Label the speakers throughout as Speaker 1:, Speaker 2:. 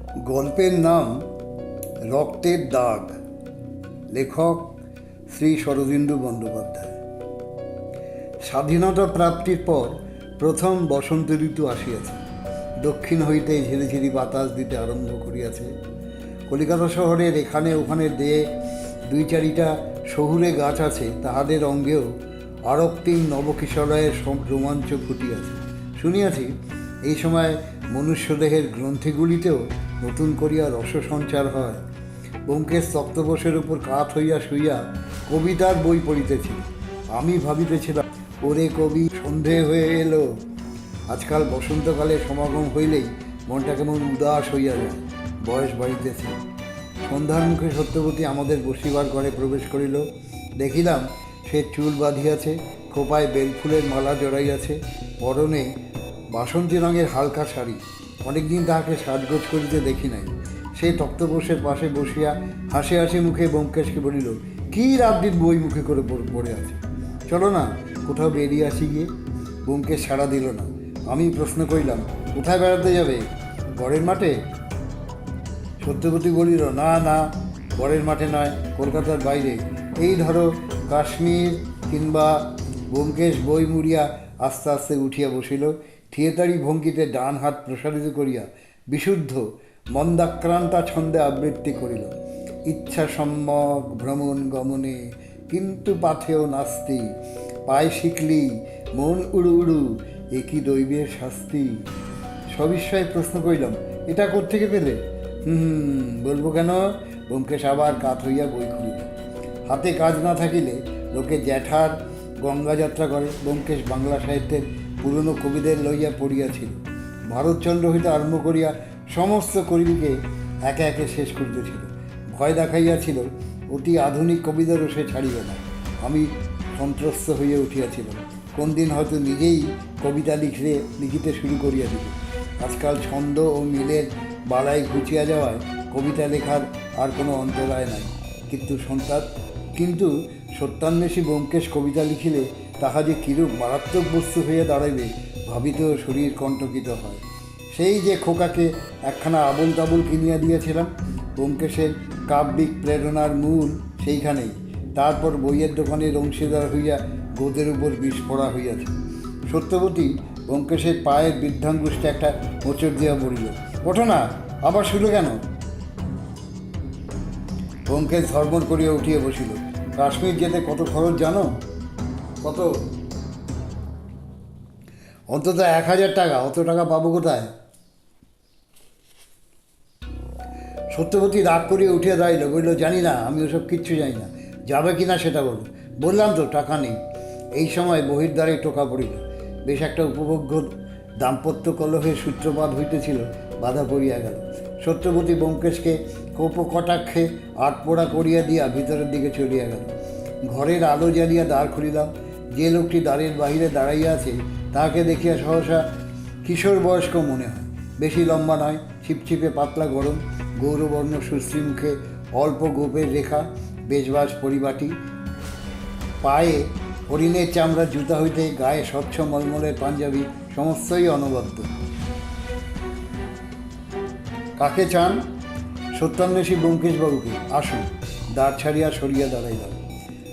Speaker 1: গল্পের নাম রক্তের দাগ। লেখক শ্রী শরদিন্দু বন্দ্যোপাধ্যায়। স্বাধীনতা প্রাপ্তির পর প্রথম বসন্ত ঋতু আসিয়াছে। দক্ষিণ হইতে ঝিরিঝিরি বাতাস দিতে আরম্ভ করিয়াছে। কলিকাতা শহরের এখানে ওখানে দেয়ে দুই চারিটা শহুরে গাছ আছে, তাহাদের অঙ্গেও আরক্তিম নবকিশোরায়ের রোমাঞ্চ ফুটিয়াছে। শুনিয়াছি এই সময় মনুষ্যদেহের গ্রন্থিগুলিতেও নতুন করিয়া রস সঞ্চার হয়। ব্যোমকেশ তক্তপোষের উপর কাত হইয়া শুইয়া কবিতার বই পড়িতেছি। আমি ভাবিতেছিলাম, ওরে কবি, সন্ধে হয়ে এলো। আজকাল বসন্তকালে সমাগম হইলেই মনটা কেমন উদাস হইয়া যায়। বয়স বাড়িতেছে। সন্ধ্যার মুখে সত্যবতী আমাদের বসিবার ঘরে প্রবেশ করিল। দেখিলাম সে চুল বাঁধিয়াছে, খোপায় বেলফুলের মালা জড়াইয়াছে, পরনে বাসন্তী রঙের হালকা শাড়ি। অনেকদিন তাহাকে সাজগোজ করিতে দেখি নাই। সে তক্তপোষের পাশে বসিয়া হাসি হাসি মুখে ব্যোমকেশকে বলিল, কী রাত্রির বই মুখে করে পড়ে আছে, চলো না কোথাও বেরিয়ে আসি গিয়ে। ব্যোমকেশ সাড়া দিল না। আমি প্রশ্ন করিলাম, কোথায় বেড়াতে যাবে? গড়ের মাঠে? সত্যবতী বলিল, না না, গড়ের মাঠে নয়, কলকাতার বাইরে। এই ধরো কাশ্মীর কিংবা। ব্যোমকেশ বই মুড়িয়া আস্তে আস্তে উঠিয়া বসিল। থিয়েটারি ভঙ্গিতে ডান হাত প্রসারিত করিয়া বিশুদ্ধ মন্দাক্রান্তা ছন্দে আবৃত্তি করিল। ইচ্ছা সম্যক ভ্রমণ গমনে কিন্তু পাথেয় নাস্তি, পায়ে শিখলি মন উড়ু উড়ু, একই দৈবের শাস্তি। সবিস্ময়ে প্রশ্ন করিলাম, এটা কোত্থেকে পেলে? বলবো কেন? ব্যোমকেশ আবার কাত হইয়া বই খুলিল। হাতে কাজ না থাকিলে লোকে জ্যাঠার গঙ্গাযাত্রা করে। ব্যোমকেশ বাংলা সাহিত্যের পুরনো কবিদের লইয়া পড়িয়াছিল। ভারতচন্দ্র হইতে আরম্ভ করিয়া সমস্ত কবিকে একে একে শেষ করিতেছিল। ভয় দেখাইয়াছিল অতি আধুনিক কবিদেরও সে ছাড়িবে না। আমি সন্ত্রস্ত হইয়া উঠিয়াছিলাম। কোন দিন হয়তো নিজেই কবিতা লিখিতে শুরু করিয়া দিব। আজকাল ছন্দ ও মিলের বালাই ঘুচিয়া যাওয়ায় কবিতা লেখার আর কোনো অন্তরায় নাই। কিন্তু সত্যান্বেষী ব্যোমকেশ কবিতা লিখিলে তাহা যে কিরূপ মারাত্মক বস্তু হইয়া দাঁড়াইবে ভাবিতেও শরীর কণ্টকিত হয়। সেই যে খোকাকে একখানা আবল তাবল কিনিয়া দিয়েছিলাম, ব্যোমকেশের কাব্যিক প্রেরণার মূল সেইখানেই। তারপর বইয়ের দোকানের অংশীদার হইয়া গোদের উপর বিস্ফোরা হইয়াছে। সত্যবতী ব্যোমকেশের পায়ের বৃদ্ধাঙ্গুষ্ঠে একটা মোচড় দিয়া পড়িল। ওঠো না, আবার শুলো কেন? ব্যোমকেশ ধর্মর করিয়া উঠিয়া বসিল। কাশ্মীর যেতে কত খরচ জানো? কত? অন্তত 1000 টাকা। অত টাকা পাবো কোথায়? সত্যবতী রাগ করিয়া উঠিয়া দাঁড়াইল। বলল, জানি না, আমি ওসব কিচ্ছু জানি না। যাবে কি না সেটা বলো। বললাম তো, টাকা নেই। এই সময় বহির্দ্বারে টোকা পড়িল। বেশ একটা উপভোগ্য দাম্পত্য কলহের সূত্রপাত হইতেছিল, বাধা পড়িয়া গেল। সত্যবতী ব্যোমকেশকে কোপকটাক্ষে আটপোড়া করিয়া দিয়া ভিতরের দিকে চলিয়া গেল। ঘরের আলো জ্বালিয়া দ্বার খুলিলাম। যে লোকটি দ্বারের বাহিরে দাঁড়াইয়া আছে তাহাকে দেখিয়া সহসা কিশোর বয়স্ক মনে হয়। বেশি লম্বা নয়, ছিপছিপে পাতলা গরম, গৌরবর্ণ সুশ্রী মুখে অল্প গোপের রেখা, বেশবাস পরিবাটি, পায়ে হরিণের চামড়ার জুতা হইতে গায়ে স্বচ্ছ মলমলের পাঞ্জাবি, সমস্তই অনবদ্য। কাকে চান? সত্যান্বেষী ব্যোমকেশবাবুকে। আসুন। দ্বার ছাড়িয়া সরিয়া দাঁড়াইলাম।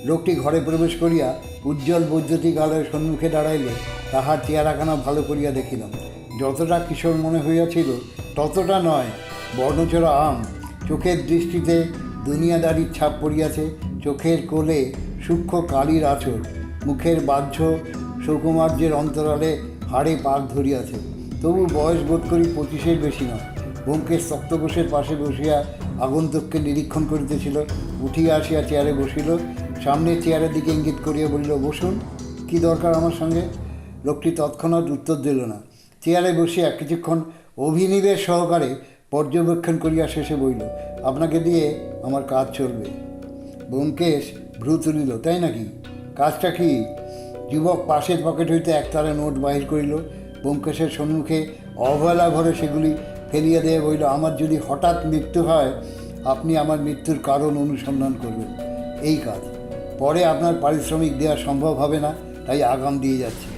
Speaker 1: লোকটি ঘরে প্রবেশ করিয়া উজ্জ্বল বৈদ্যুতিক আলোয় সম্মুখে দাঁড়াইলে তাহার চেহারাখানা ভালো করিয়া দেখিলাম। যতটা কিশোর মনে হইয়াছিল ততটা নয়, বর্ণচোরা আম। চোখের দৃষ্টিতে দুনিয়াদারির ছাপ পড়িয়াছে। চোখের কোলে সূক্ষ্ম কালির আঁচড়। মুখের বাহ্য সৌকুমার্যের অন্তরালে হাড়ে পাক ধরিয়াছে। তবু বয়স বোধ করি 25-এর বেশি নয়। ব্যোমকেশ তক্তপোষের পাশে বসিয়া আগন্তুককে নিরীক্ষণ করিতেছিল। উঠিয়া আসিয়া চেয়ারে বসিল। সামনের চেয়ারের দিকে ইঙ্গিত করিয়া বলিল, বসুন। কি দরকার আমার সঙ্গে? লোকটি তৎক্ষণাৎ উত্তর দিল না। চেয়ারে বসিয়া কিছুক্ষণ অভিনিবেশ সহকারে পর্যবেক্ষণ করিয়া শেষে বলিল, আপনাকে দিয়ে আমার কাজ চলবে। ব্যোমকেশ ভ্রু তুলিল। তাই নাকি? কাজটা কি? যুবক পাশের পকেট হইতে একতারা নোট বাহির করিল। ব্যোমকেশের সম্মুখে অবহেলা ভরে সেগুলি ফেলিয়া দিয়ে বলিল, আমার যদি হঠাৎ মৃত্যু হয়, আপনি আমার মৃত্যুর কারণ অনুসন্ধান করবেন। এই কাজ। পরে আপনার পারিশ্রমিক দেওয়া সম্ভব হবে না, তাই আগাম দিয়ে যাচ্ছে।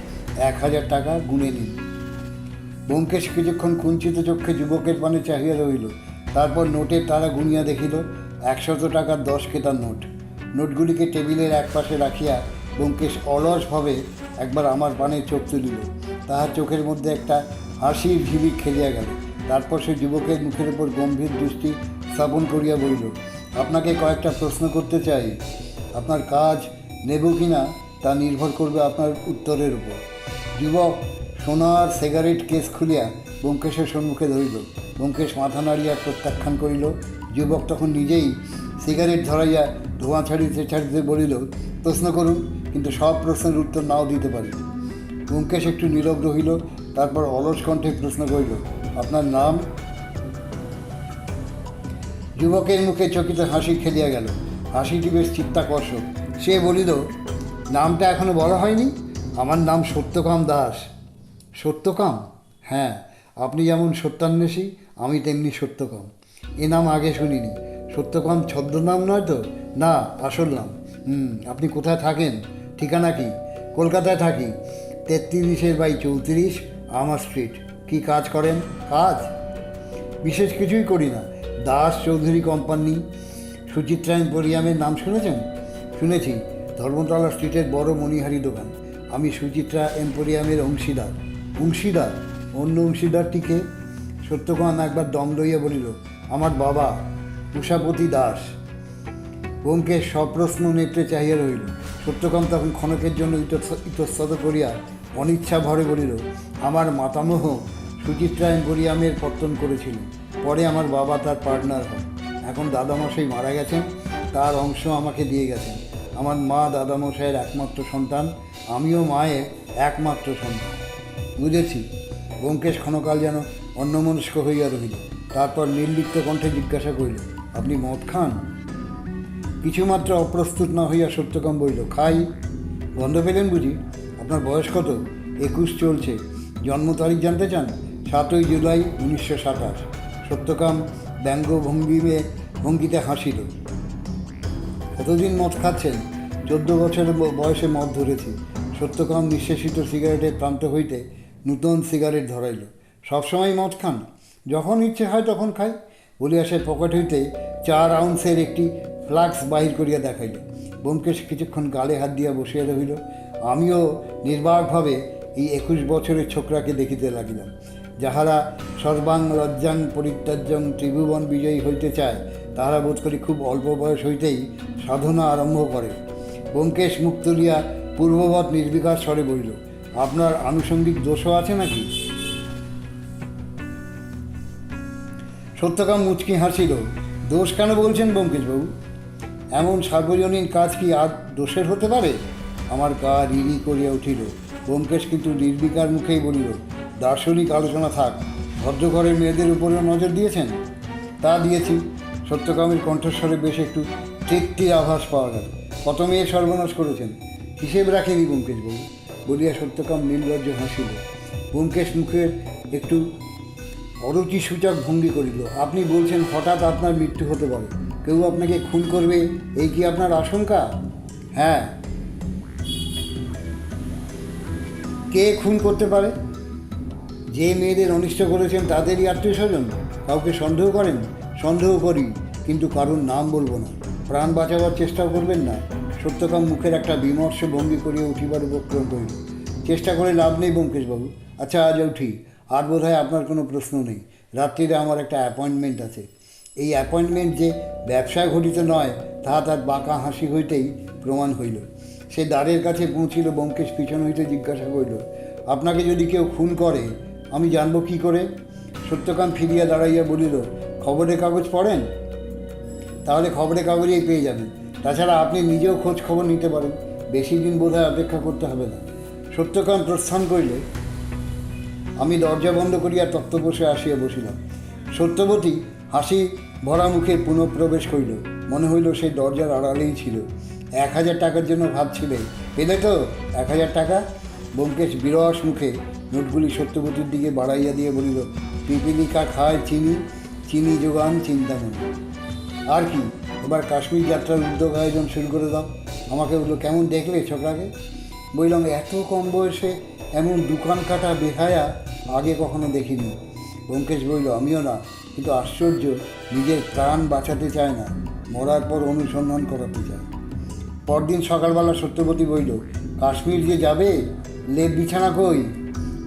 Speaker 1: 1000 টাকা গুনে নিন। ব্যোমকেশ কিছুক্ষণ কুঞ্চিত চক্ষে যুবকের পানে চাহিয়া রইল। তারপর নোটের তারা গুনিয়া দেখিল 100 টাকার 10 কেতার নোট। নোটগুলিকে টেবিলের একপাশে রাখিয়া ব্যোমকেশ অলসভাবে একবার আমার পানে চোখ তুলিল। তাহার চোখের মধ্যে একটা হাসির ঝিলিক খেলিয়া গেল। তারপর সে যুবকের মুখের উপর গম্ভীর দৃষ্টি স্থাপন করিয়া বলিল, আপনাকে কয়েকটা প্রশ্ন করতে চাই। আপনার কাজ নেব কি না তা নির্ভর করবে আপনার উত্তরের উপর। যুবক সোনার সিগারেট কেস খুলিয়া ব্যোমকেশের সম্মুখে ধরিল। ব্যোমকেশ মাথা নাড়িয়া প্রত্যাখ্যান করিল। যুবক তখন নিজেই সিগারেট ধরাইয়া ধোঁয়া ছাড়িতে ছাড়িতে বলিল, প্রশ্ন করুন, কিন্তু সব প্রশ্নের উত্তর নাও দিতে পারি। ব্যোমকেশ একটু নীরব রহিল। তারপর অলস কণ্ঠে প্রশ্ন করিল, আপনার নাম? যুবকের মুখে চকিত হাসি খেলিয়া গেল। হাসিটি বেশ চিত্তাকর্ষক। সে বলিল, নামটা এখনো বলা হয়নি। আমার নাম সত্যকাম দাস। সত্যকাম? হ্যাঁ, আপনি যেমন সত্যান্বেষী, আমি তেমনি সত্যকাম। এ নাম আগে শুনিনি। সত্যকাম ছদ্মনাম নয় তো? না, আসল নাম। আপনি কোথায় থাকেন? ঠিকানা কি? কলকাতায় থাকি, 33/34 আমার স্ট্রিট। কি কাজ করেন? কাজ বিশেষ কিছুই করি না। দাস চৌধুরী কোম্পানি, সুচিত্রা এম্পোরিয়ামের নাম শুনেছেন? শুনেছি। ধর্মতলা স্ট্রিটের বড় মণিহারি দোকান। আমি সুচিত্রা এম্পোরিয়ামের অংশীদার। অংশীদার? অন্য অংশীদারটিকে? সত্যকাম একবার দম লইয়া বলিল, আমার বাবা উষাপতি দাস। ব্যোমকেশ সপ্রশ্ন নেত্রে চাহিয়া রহিল। সত্যকাম তখন ক্ষণকের জন্য ইতস্তত করিয়া অনিচ্ছা ভরে বলিল, আমার মাতামহ সুচিত্রা এম্পোরিয়ামের পত্তন করেছিল। পরে আমার বাবা তার পার্টনার হন। এখন দাদামশাই মারা গেছেন, তার অংশ আমাকে দিয়ে গেছেন। আমার মা দাদামশাইয়ের একমাত্র সন্তান, আমিও মায়ের একমাত্র সন্তান। বুঝেছি। ব্যোমকেশ ক্ষণকাল যেন অন্যমনস্ক হইয়া রহিল। তারপর নির্লিপ্ত কণ্ঠে জিজ্ঞাসা করিল, আপনি মদ খান? কিছুমাত্র অপ্রস্তুত না হইয়া সত্যকাম বলিল, খাই। গন্ধ পেলেন বুঝি? আপনার বয়স কত? 21 চলছে। জন্ম তারিখ জানতে চান? 7ই জুলাই 1927। সত্যকাম ব্যঙ্গ ভঙ্গিতে হাসিল। কতদিন মদ খাচ্ছেন? 14 বছরের বয়সে মদ ধরেছি। সত্যকাম নিঃশেষিত সিগারেটের প্রান্ত হইতে নূতন সিগারেট ধরাইল। সবসময় মদ খান? যখন ইচ্ছে হয় তখন খাই। বলিয়া সে পকেট হইতে 4 আউন্সের একটি ফ্লাক্স বাহির করিয়া দেখাইল। ব্যোমকেশ কিছুক্ষণ গালে হাত দিয়া বসিয়া রহিল। আমিও নির্বাকভাবে এই 21 বছরের ছোকরাকে দেখিতে লাগিলাম। যাহারা সর্বাং লজ্জাং পরিত্যাজ্যং ত্রিভুবন বিজয়ী হইতে চায়, তাহারা বোধ করি খুব অল্প বয়স হইতেই সাধনা আরম্ভ করে। ব্যোমকেশ মুখ তুলিয়া পূর্ববৎ নির্বিকার স্বরে বলিল, আপনার আনুষঙ্গিক দোষও আছে নাকি? সত্যকাম মুচকি হাসিল। দোষ কেন বলছেন ব্যোমকেশবাবু? এমন সার্বজনীন কাজ কি আর দোষের হতে পারে? আমার গা রিরি করিয়া উঠিল। ব্যোমকেশ কিন্তু নির্বিকার মুখেই বলিল, দার্শনিক আলোচনা থাক, ভদ্রঘরের মেয়েদের উপরেও নজর দিয়েছেন? তা দিয়েছি। সত্যকামের কণ্ঠস্বরে বেশ একটু তৃপ্তির আভাস পাওয়া গেল। কত মেয়ে সর্বনাশ করেছেন? হিসেব রাখেনি ব্যোমকেশবাবু, বলিয়া সত্যকাম নির্লজ্জ হাসিল। ব্যোমকেশ মুখের একটু অরুচিসূচক ভঙ্গি করিল। আপনি বলছেন হঠাৎ আপনার মৃত্যু হতে পারে, কেউ আপনাকে খুন করবে, এই কি আপনার আশঙ্কা? হ্যাঁ। কে খুন করতে পারে? যে মেয়েদের অনিষ্ট করেছেন তাদেরই আত্মীয় স্বজন। কাউকে সন্দেহ করেন? সন্দেহ করি, কিন্তু কারোর নাম বলবো না। প্রাণ বাঁচাবার চেষ্টাও করবেন না। সত্যকাম মুখের একটা বিমর্ষ ভঙ্গি করিয়া উঠিবার উপক্রম করিল। চেষ্টা করে লাভ নেই ব্যোমকেশবাবু। আচ্ছা, আজ উঠি। আর বোধ হয় আপনার কোনো প্রশ্ন নেই। রাত্রিরে আমার একটা অ্যাপয়েন্টমেন্ট আছে। এই অ্যাপয়েন্টমেন্ট যে ব্যবসায় ঘটিত নয়, তাহা তার বাঁকা হাসি হইতেই প্রমাণ হইল। সে দ্বারের কাছে পৌঁছিল। ব্যোমকেশ পিছন হইতে জিজ্ঞাসা করিল, আপনাকে যদি কেউ খুন করে আমি জানব কী করে? সত্যকাম ফিরিয়া দাঁড়াইয়া বলিল, খবরের কাগজ পড়েন? তাহলে খবরের কাগজেই পেয়ে যাবেন। তাছাড়া আপনি নিজেও খোঁজ খবর নিতে পারেন। বেশি দিন বোধহয় অপেক্ষা করতে হবে না। সত্যকাম প্রস্থান করিল। আমি দরজা বন্ধ করিয়া তক্তপোষে আসিয়া বসিলাম। সত্যবতী হাসি ভরা মুখে পুনঃপ্রবেশ করিল। মনে হইল সেই দরজার আড়ালেই ছিল। 1000 টাকার জন্য ভাবছিলে, পেলে তো 1000 টাকা? ব্যোমকেশ বিরস মুখে নোটগুলি সত্যবতীর দিকে বাড়াইয়া দিয়ে বলিল, পিপিলিকা খায় চিনি, চিনি যোগান চিন্তামণি। আর কি, এবার কাশ্মীর যাত্রার উদ্যোগ আয়োজন শুরু করে দাও। আমাকে বললো, কেমন দেখলে ছোকরাকে? বললাম, এত কম বয়সে এমন দোকান কাটা বেহায়া আগে কখনো দেখিনি। ব্যোমকেশ বলল, আমিও না। কিন্তু আশ্চর্য, নিজের প্রাণ বাঁচাতে চায় না, মরার পর অনুসন্ধান করাতে চায়। পরদিন সকালবেলা সত্যবতী বলল, কাশ্মীর যে যাবে, লেপ বিছানা কই?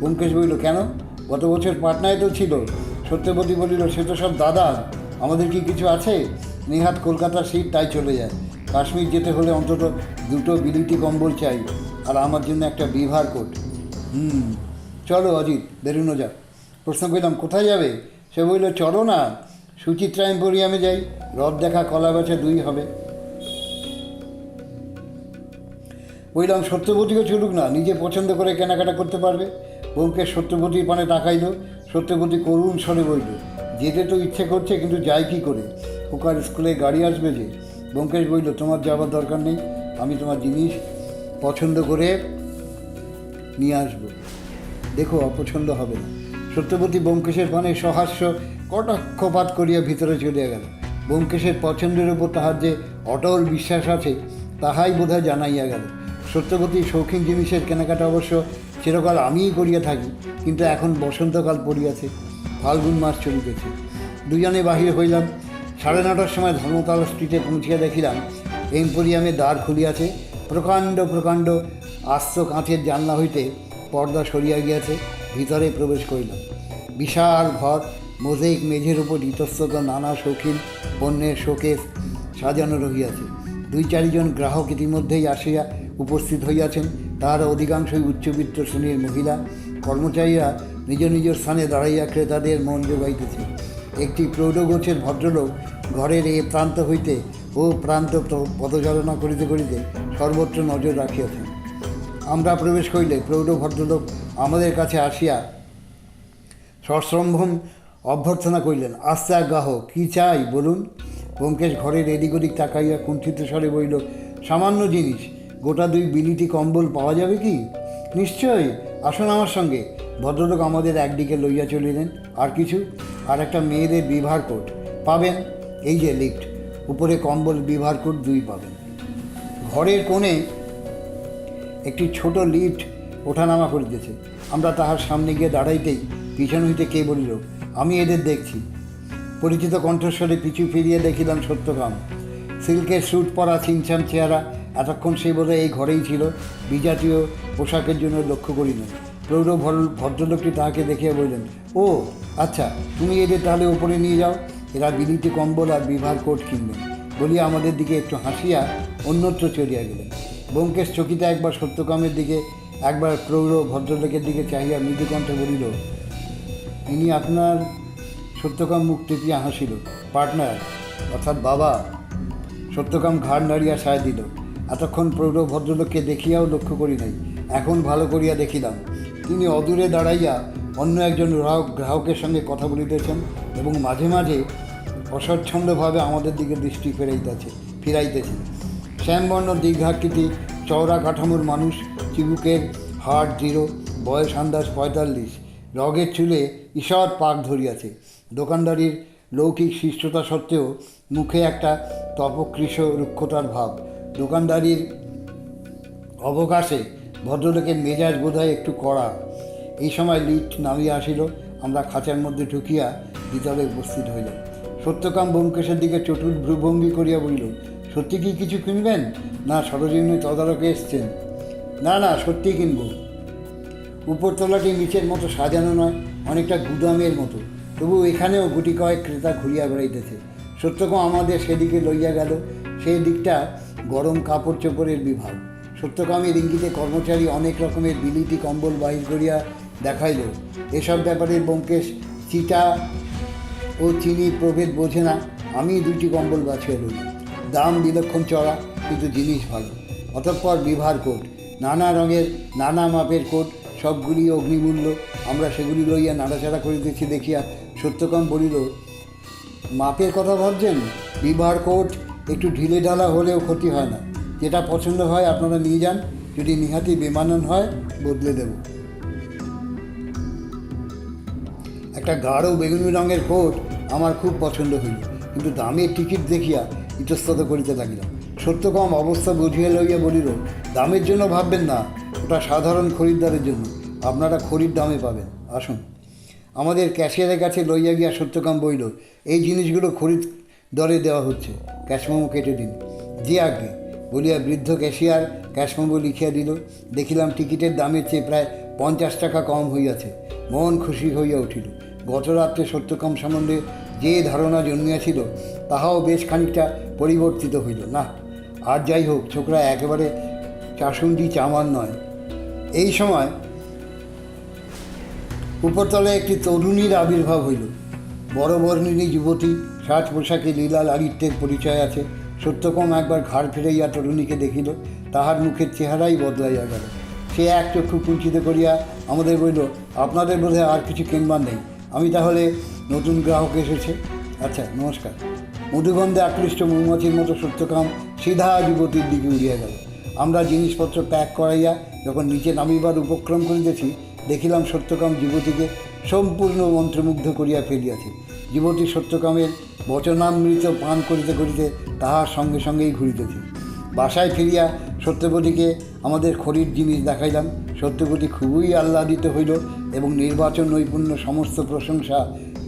Speaker 1: ব্যোমকেশ বলল, কেন? গত বছর পাটনায় তো ছিল। সত্যবতী বলিল, সে তো সব দাদার, আমাদের কি কিছু আছে? নেহাত কলকাতার সিট, তাই চলে যায়। কাশ্মীর যেতে হলে অন্তত 2টো বিলিতি কম্বল চাই, আর আমার জন্য একটা বিভার কোট। চলো অজিত, বেরোনো যাক। প্রশ্ন করলাম, কোথায় যাবে? সে বলল, চলো না, সুচিত্রা এম্পোরিয়ামে যাই, রথ দেখা কলা বেচা 2 হবে। বললাম, সত্যবতীকে চলুক না, নিজে পছন্দ করে কেনাকাটা করতে পারবে। ব্যোমকেশ সত্যবতীর পানে তাকাইল। সত্যবতী করুণ স্বরে বলল, যেতে তো ইচ্ছে করছে, কিন্তু যাই কী করে? খোকার স্কুলে গাড়ি আসবে যে। ব্যোমকেশ বলল, তোমার যাওয়ার দরকার নেই, আমি তোমার জিনিস পছন্দ করে নিয়ে আসবো, দেখো অপছন্দ হবে না। সত্যবতী ব্যোমকেশের পানে সহাস্য কটাক্ষপাত করিয়া ভিতরে চলিয়া গেল। ব্যোমকেশের পছন্দের উপর তাহার যে অটল বিশ্বাস আছে, তাহাই বোধহয় জানাইয়া গেল। সত্যবতীর শৌখিন জিনিসের কেনাকাটা অবশ্য চিরকাল আমিই করিয়া থাকি, কিন্তু এখন বসন্তকাল পড়িয়াছে, ফাল্গুন মাস চলিতেছে। দুজনে বাহির হইলাম। 9:30টার সময় ধর্মতলা স্ট্রিটে পৌঁছিয়া দেখিলাম এম্পোরিয়ামে দ্বার খুলিয়াছে। প্রকাণ্ড প্রকাণ্ড আস্ত কাঁচের জানলা হইতে পর্দা সরিয়া গিয়াছে। ভিতরে প্রবেশ করিলাম। বিশাল ঘর, মোজাইক মেঝের উপর ইতস্তত নানা শৌখিন পণ্যের শোকেস সাজানো রহিয়াছে। 2-4 জন গ্রাহক ইতিমধ্যেই আসিয়া উপস্থিত হইয়াছেন। তাহারা অধিকাংশই উচ্চবিত্ত শ্রেণীর মহিলা। কর্মচারীরা নিজ নিজ স্থানে দাঁড়াইয়া ক্রেতাদের মন যোগাইতেছে। একটি প্রৌঢ়গোছের ভদ্রলোক ঘরের এ প্রান্ত হইতে ও প্রান্ত পদচারণা করিতে করিতে সর্বত্র নজর রাখিয়াছেন। আমরা প্রবেশ করিলে প্রৌঢ় ভদ্রলোক আমাদের কাছে আসিয়া সশ্রম্ভম অভ্যর্থনা করিলেন। আস্তে গ্রাহক, কী চাই বলুন? ব্যোমকেশ ঘরের এদিক ওদিক তাকাইয়া কুণ্ঠিত স্বরে বলিল, সামান্য জিনিস, গোটা 2 বিলিতি কম্বল পাওয়া যাবে কি? নিশ্চয়ই, আসুন আমার সঙ্গে। ভদ্রলোক আমাদের একদিকে লইয়া চলিলেন। আর কিছু? আর একটা মেয়েদের বিভার কোট পাবেন, এই যে লিফট, উপরে কম্বল, বিভার কোট 2 পাবেন। ঘরের কোণে একটি ছোট লিফট ওঠানামা করিতেছে। আমরা তাহার সামনে গিয়ে দাঁড়াইতেই পিছন হইতে কে বলিল, আমি এদের দেখছি। পরিচিত কণ্ঠস্বরে পিছু ফিরিয়ে দেখিলাম সত্যকাম। সিল্কের স্যুট পরা, ছিমছাম চেহারা। এতক্ষণ সে বোধহয় এই ঘরেই ছিল, বিজাতীয় পোশাকের জন্য লক্ষ্য করিলেন। প্রৌঢ় ভদ্রলোকটি তাহাকে দেখিয়া বললেন, ও আচ্ছা, তুমি এদের তাহলে ওপরে নিয়ে যাও, এরা বিলিতি কম্বল আর বিভার কোট কিনবেন বলিয়া আমাদের দিকে একটু হাসিয়া অন্যত্র চলিয়া গেলেন। ব্যোমকেশ চকিতে একবার সত্যকামের দিকে, একবার প্রৌঢ় ভদ্রলোকের দিকে চাহিয়া মৃদুকণ্ঠে বলিল, ইনি আপনার? সত্যকাম মুখ টেপিয়া হাসিল। পার্টনার, অর্থাৎ বাবা। সত্যকাম ঘাড় নাড়িয়া সায় দিল। এতক্ষণ প্রৌঢ় ভদ্রলোককে দেখিয়াও লক্ষ্য করি নাই, এখন ভালো করিয়া দেখিলাম। তিনি অদূরে দাঁড়াইয়া অন্য একজন গ্রাহকের সঙ্গে কথা বলিতেছেন এবং মাঝে মাঝে অস্বচ্ছন্দভাবে আমাদের দিকে দৃষ্টি ফিরাইতেছেন। শ্যামবর্ণ দীর্ঘাকৃতি চওড়া কাঠামোর মানুষ, চিবুকের হাড় দৃঢ়, বয়স আন্দাজ 45, রগের চুলে ঈষৎ পাক ধরিয়াছে। দোকানদারির লৌকিক শিষ্টতা সত্ত্বেও মুখে একটা তপকৃশ রুক্ষতার ভাব। দোকানদারির অবকাশে ভদ্রলোকের মেজাজ বোধহয় একটু কড়া। এই সময় লিফট নামিয়া আসিল। আমরা খাঁচার মধ্যে ঢুকিয়া ভিতরে উপস্থিত হইলাম। সত্যকাম ব্যোমকেশের দিকে চটুল ভ্রুভঙ্গি করিয়া বলিল, সত্যি কি কিছু কিনবেন? না সরজমিনে তদারকে এসছেন? না না, সত্যিই কিনব। উপরতলাটি নিচের মতো সাজানো নয়, অনেকটা গুদামের মতো। তবু এখানেও গুটি কয়েক ক্রেতা ঘুরিয়া বেড়াইতেছে। সত্যকাম আমাদের সেদিকে লইয়া গেল। সেই দিকটা গরম কাপড় চোপড়ের বিভাগ। সত্যকামের ইঙ্গিতে কর্মচারী অনেক রকমের বিলিতি কম্বল বাহির করিয়া দেখাইল। এসব ব্যাপারে ব্যোমকেশ চিটা ও চিনি প্রভেদ বোঝে না। আমি 2টি কম্বল বাছিয়া লইলাম। দাম বিলক্ষণ চড়া, কিন্তু জিনিস ভালো। অতঃপর বিভার কোট, নানা রঙের নানা মাপের কোট, সবগুলি অগ্নিমূল্য। আমরা সেগুলি লইয়া নাড়াচাড়া করিতেছি দেখিয়া সত্যকাম বলিল, মাপের কথা ভাবছেন? বিভার কোট একটু ঢিলে ঢালা হলেও ক্ষতি হয় না। যেটা পছন্দ হয় আপনারা নিয়ে যান, যদি নিহাতি বেমানান হয় বদলে দেব। একটা গাঢ় বেগুনি রঙের কোট আমার খুব পছন্দ হইল, কিন্তু দামের টিকিট দেখিয়া ইতস্তত করিতে লাগিলাম। সত্যকাম অবস্থা বুঝিয়া লইয়া বলিল, দামের জন্য ভাববেন না, ওটা সাধারণ খরিদ্দারের জন্য, আপনারা খরিদ দামে পাবেন, আসুন। আমাদের ক্যাশিয়ারের কাছে লইয়া গিয়া সত্যকাম বইল, এই জিনিসগুলো খরিদ দরে দেওয়া হচ্ছে, ক্যাশমেমো কেটে দিন। জি আগে বলিয়া বৃদ্ধ ক্যাশিয়ার ক্যাশমেমো লিখিয়া দিল। দেখিলাম টিকিটের দামের চেয়ে প্রায় 50 টাকা কম হইয়াছে। মন খুশি হইয়া উঠিল। গত রাত্রে সত্যকাম সম্বন্ধে যে ধারণা জন্মিয়াছিল তাহাও বেশ খানিকটা পরিবর্তিত হইল। না, আর যাই হোক, ছোকরা একেবারে চাষুন্ডি চামার নয়। এই সময় উপরতলায় একটি তরুণীর আবির্ভাব হইল। বড় বর্ণিনী যুবতী, সাজ পোশাকে লীলা লালিত্যের পরিচয় আছে। সত্যকাম একবার ঘাড় ফিরাইয়া তরুণীকে দেখিল, তাহার মুখের চেহারাই বদলাইয়া গেল। সে এক চক্ষু কুঞ্চিত করিয়া আমাদের বলিল, আপনাদের বোধহয় আর কিছু কিনবার নেই, আমি তাহলে নতুন গ্রাহক এসেছে। আচ্ছা, নমস্কার। মধুগন্ধে আকৃষ্ট মৌমাছির মতো সত্যকাম সিধা যুবতীর দিকে উড়িয়া গেল। আমরা জিনিসপত্র প্যাক করাইয়া যখন নিচে নামিবার উপক্রম করিতেছি, দেখিলাম সত্যকাম যুবতীকে সম্পূর্ণ মন্ত্রমুগ্ধ করিয়া ফেলিয়াছে। যুবতী সত্যকামের বচনামৃত পান করিতে করিতে তাহার সঙ্গে সঙ্গেই ঘুরিতেছে। বাসায় ফিরিয়া সত্যবতীকে আমাদের খরিদ জিনিস দেখাইলাম। সত্যবতী খুবই আহ্লাদিত হইল এবং নির্বাচন নৈপুণ্য সমস্ত প্রশংসা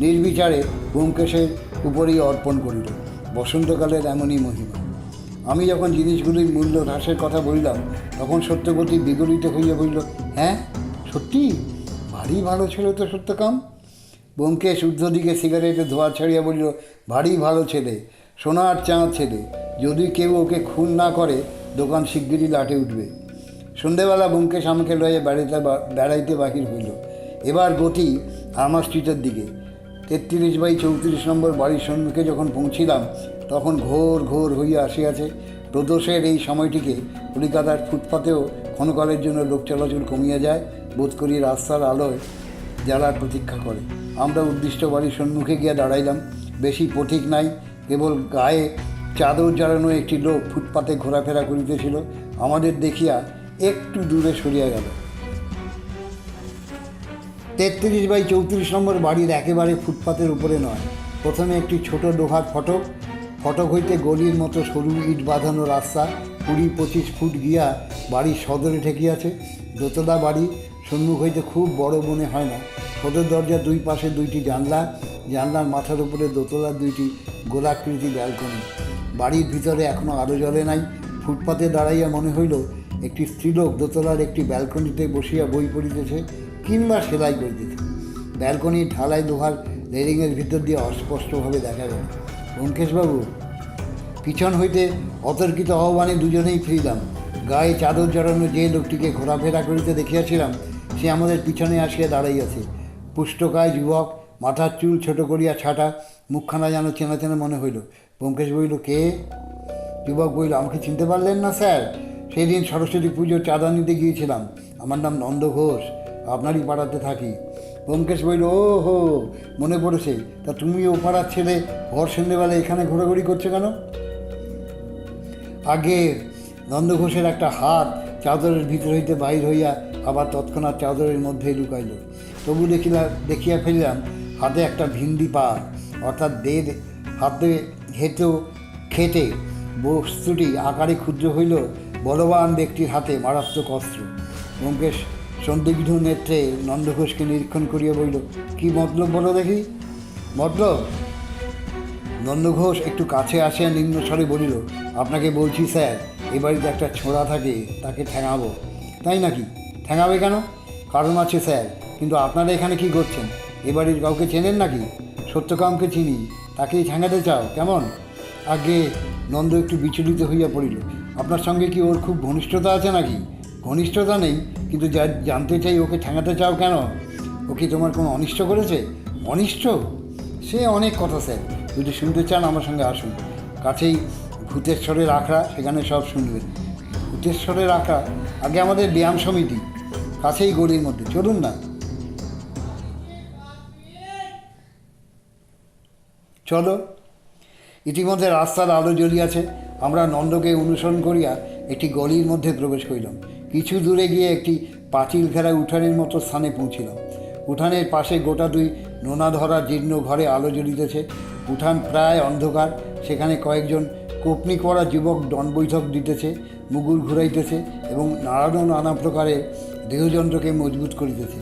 Speaker 1: নির্বিচারে ব্যোমকেশের উপরেই অর্পণ করিল। বসন্তকালের এমনই মহিমা। আমি যখন জিনিসগুলির মূল্য হ্রাসের কথা বললাম, তখন সত্যবতী বিগলিত হইয়া বলিল, হ্যাঁ সত্যি, ভারী ভালো ছিল তো সত্যকাম। ব্যোমকেশ ঊর্ধ্ব দিকে সিগারেটে ধোঁয়া ছাড়িয়া বলিল, ভারী ভালো ছেলে, সোনার চাঁদ ছেলে। যদি কেউ ওকে খুন না করে, দোকান শিগগিরই লাটে উঠবে। সন্ধেবেলা ব্যোমকেশ আমাকে লইয়া বেড়াইতে বাহির হইল। এবার গতি আমার স্ট্রিটের দিকে। 33/34 নম্বর বাড়ির সম্মুখে যখন পৌঁছিলাম, তখন ঘোর ঘোর হইয়া আসিয়াছে। প্রদোষের এই সময়টিকে কলিকাতার ফুটপাতেও ক্ষণকালের জন্য লোক চলাচল কমিয়া যায়, বোধ করি রাস্তার আলোয় জ্বালার প্রতীক্ষা করে। আমরা উদ্দিষ্ট বাড়ির সম্মুখে গিয়া দাঁড়াইলাম। বেশি পথিক নাই, কেবল গায়ে চাদর জড়ানো একটি লোক ফুটপাতে ঘোরাফেরা করিতেছিল। আমাদের দেখিয়া একটু দূরে সরিয়া গেল। 33/34 নম্বর বাড়ির একেবারে ফুটপাতের উপরে নয়, প্রথমে একটি ছোট লোহার ফটক, ফটক হইতে গলির মতো সরু ইট বাঁধানো রাস্তা 20-25 ফুট গিয়া বাড়ির সদরে ঠেকিয়াছে। দোতলা বাড়ি, সম্মুখ হইতে খুব বড় মনে হয় না। সদর দরজার দুই পাশে দুইটি জানলা, জানলার মাথার উপরে দোতলার দুইটি গোলাকৃতি ব্যালকনি। বাড়ির ভিতরে এখনও আলো জ্বলে নাই। ফুটপাতে দাঁড়াইয়া মনে হইল একটি স্ত্রীলোক দোতলার একটি ব্যালকনিতে বসিয়া বই পড়িতেছে কিংবা সেলাই করিতেছে। ব্যালকনির ঢালাই লোহার রেলিংয়ের ভিতর দিয়ে অস্পষ্টভাবে দেখা গেল। ব্যোমকেশবাবু। পিছন হইতে অতর্কিত আহ্বানে দুজনেই ফিরিলাম। গায়ে চাদর জড়ানো যে লোকটিকে ঘোরাফেরা করিতে দেখিয়াছিলাম, সে আমাদের পিছনে আসিয়া দাঁড়াইয়াছে। পুষ্টকায় যুবক, মাথার চুল ছোট করিয়া ছাটা, মুখখানা যেন চেনা চেনা মনে হইল। ব্যোমকেশ বলিল, কে? যুবক বলিল, আমাকে চিনতে পারলেন না স্যার? সেদিন সরস্বতী পুজোর চাঁদা নিতে গিয়েছিলাম। আমার নাম নন্দ ঘোষ, আপনারই পাড়াতে থাকি। ব্যোমকেশ বলিল, ও হো, মনে পড়েছে। তা তুমি ও পাড়ার ছেলে ভর সন্ধ্যেবেলা এখানে ঘোরাঘুরি করছো কেন? আগে নন্দ ঘোষের একটা হাত চাদরের ভিতর হইতে বাহির হইয়া আবার তৎক্ষণাৎ চাদরের মধ্যেই লুকাইল। তবু দেখিয়া ফেলিলাম হাতে একটা ভিন্ডি পা, অর্থাৎ হাতে খেটে বস্তুটি আকারে ক্ষুদ্র হইল বলবান ব্যক্তির হাতে মারাত্মক অস্ত্র। ব্যোমকেশ সন্দিগ্ধ নেত্রে নন্দঘোষকে নিরীক্ষণ করিয়া বলিল, কি মতলব বলো দেখি? মতলব? নন্দঘোষ একটু কাছে আসিয়া নিম্ন স্বরে বলিল, আপনাকে বলছি স্যার, এ বাড়িতে একটা ছোঁড়া থাকে, তাকে ঠ্যাঙাবো। তাই নাকি? ঠ্যাঙাবে কেন? কারণ আছে স্যার, কিন্তু আপনারা এখানে কি করছেন? এ বাড়ির কাউকে চেনেন নাকি? সত্যকামকে চিনি, তাকেই ঠ্যাঙাতে চাও কেমন? আগে নন্দ একটু বিচলিত হইয়া পড়িল। আপনার সঙ্গে কি ওর খুব ঘনিষ্ঠতা আছে নাকি? ঘনিষ্ঠতা নেই, কিন্তু যা জানতে চাই, ওকে ঠ্যাঙাতে চাও কেন? ও কি তোমার কোনো অনিষ্ট করেছে? অনিষ্ট? সে অনেক কথা স্যার, যদি শুনতে চান আমার সঙ্গে আসুন। কাছেই ভূতেশ্বরের আখড়া, সেখানে সব শুনবেন। ভূতেশ্বরের আখড়া? আগে আমাদের ব্যায়াম সমিতি, কাছেই গলির মধ্যে, চলুন না। চলো। ইতিমধ্যে রাস্তার আলো জ্বলিয়াছে। আমরা নন্দকে অনুসরণ করিয়া একটি গলির মধ্যে প্রবেশ করিলাম। কিছু দূরে গিয়ে একটি পাঁচিল ঘেরা উঠানের মতো স্থানে পৌঁছিলাম। উঠানের পাশে গোটা দুই নোনা ধরা জীর্ণ ঘরে আলো জ্বলিতেছে। উঠান প্রায় অন্ধকার। সেখানে কয়েকজন কোপনি করা যুবক দণ্ডবৈঠক দিতেছে, মুগুর ঘুরাইতেছে এবং নানা প্রকারের দেহযন্ত্রকে মজবুত করিতেছে।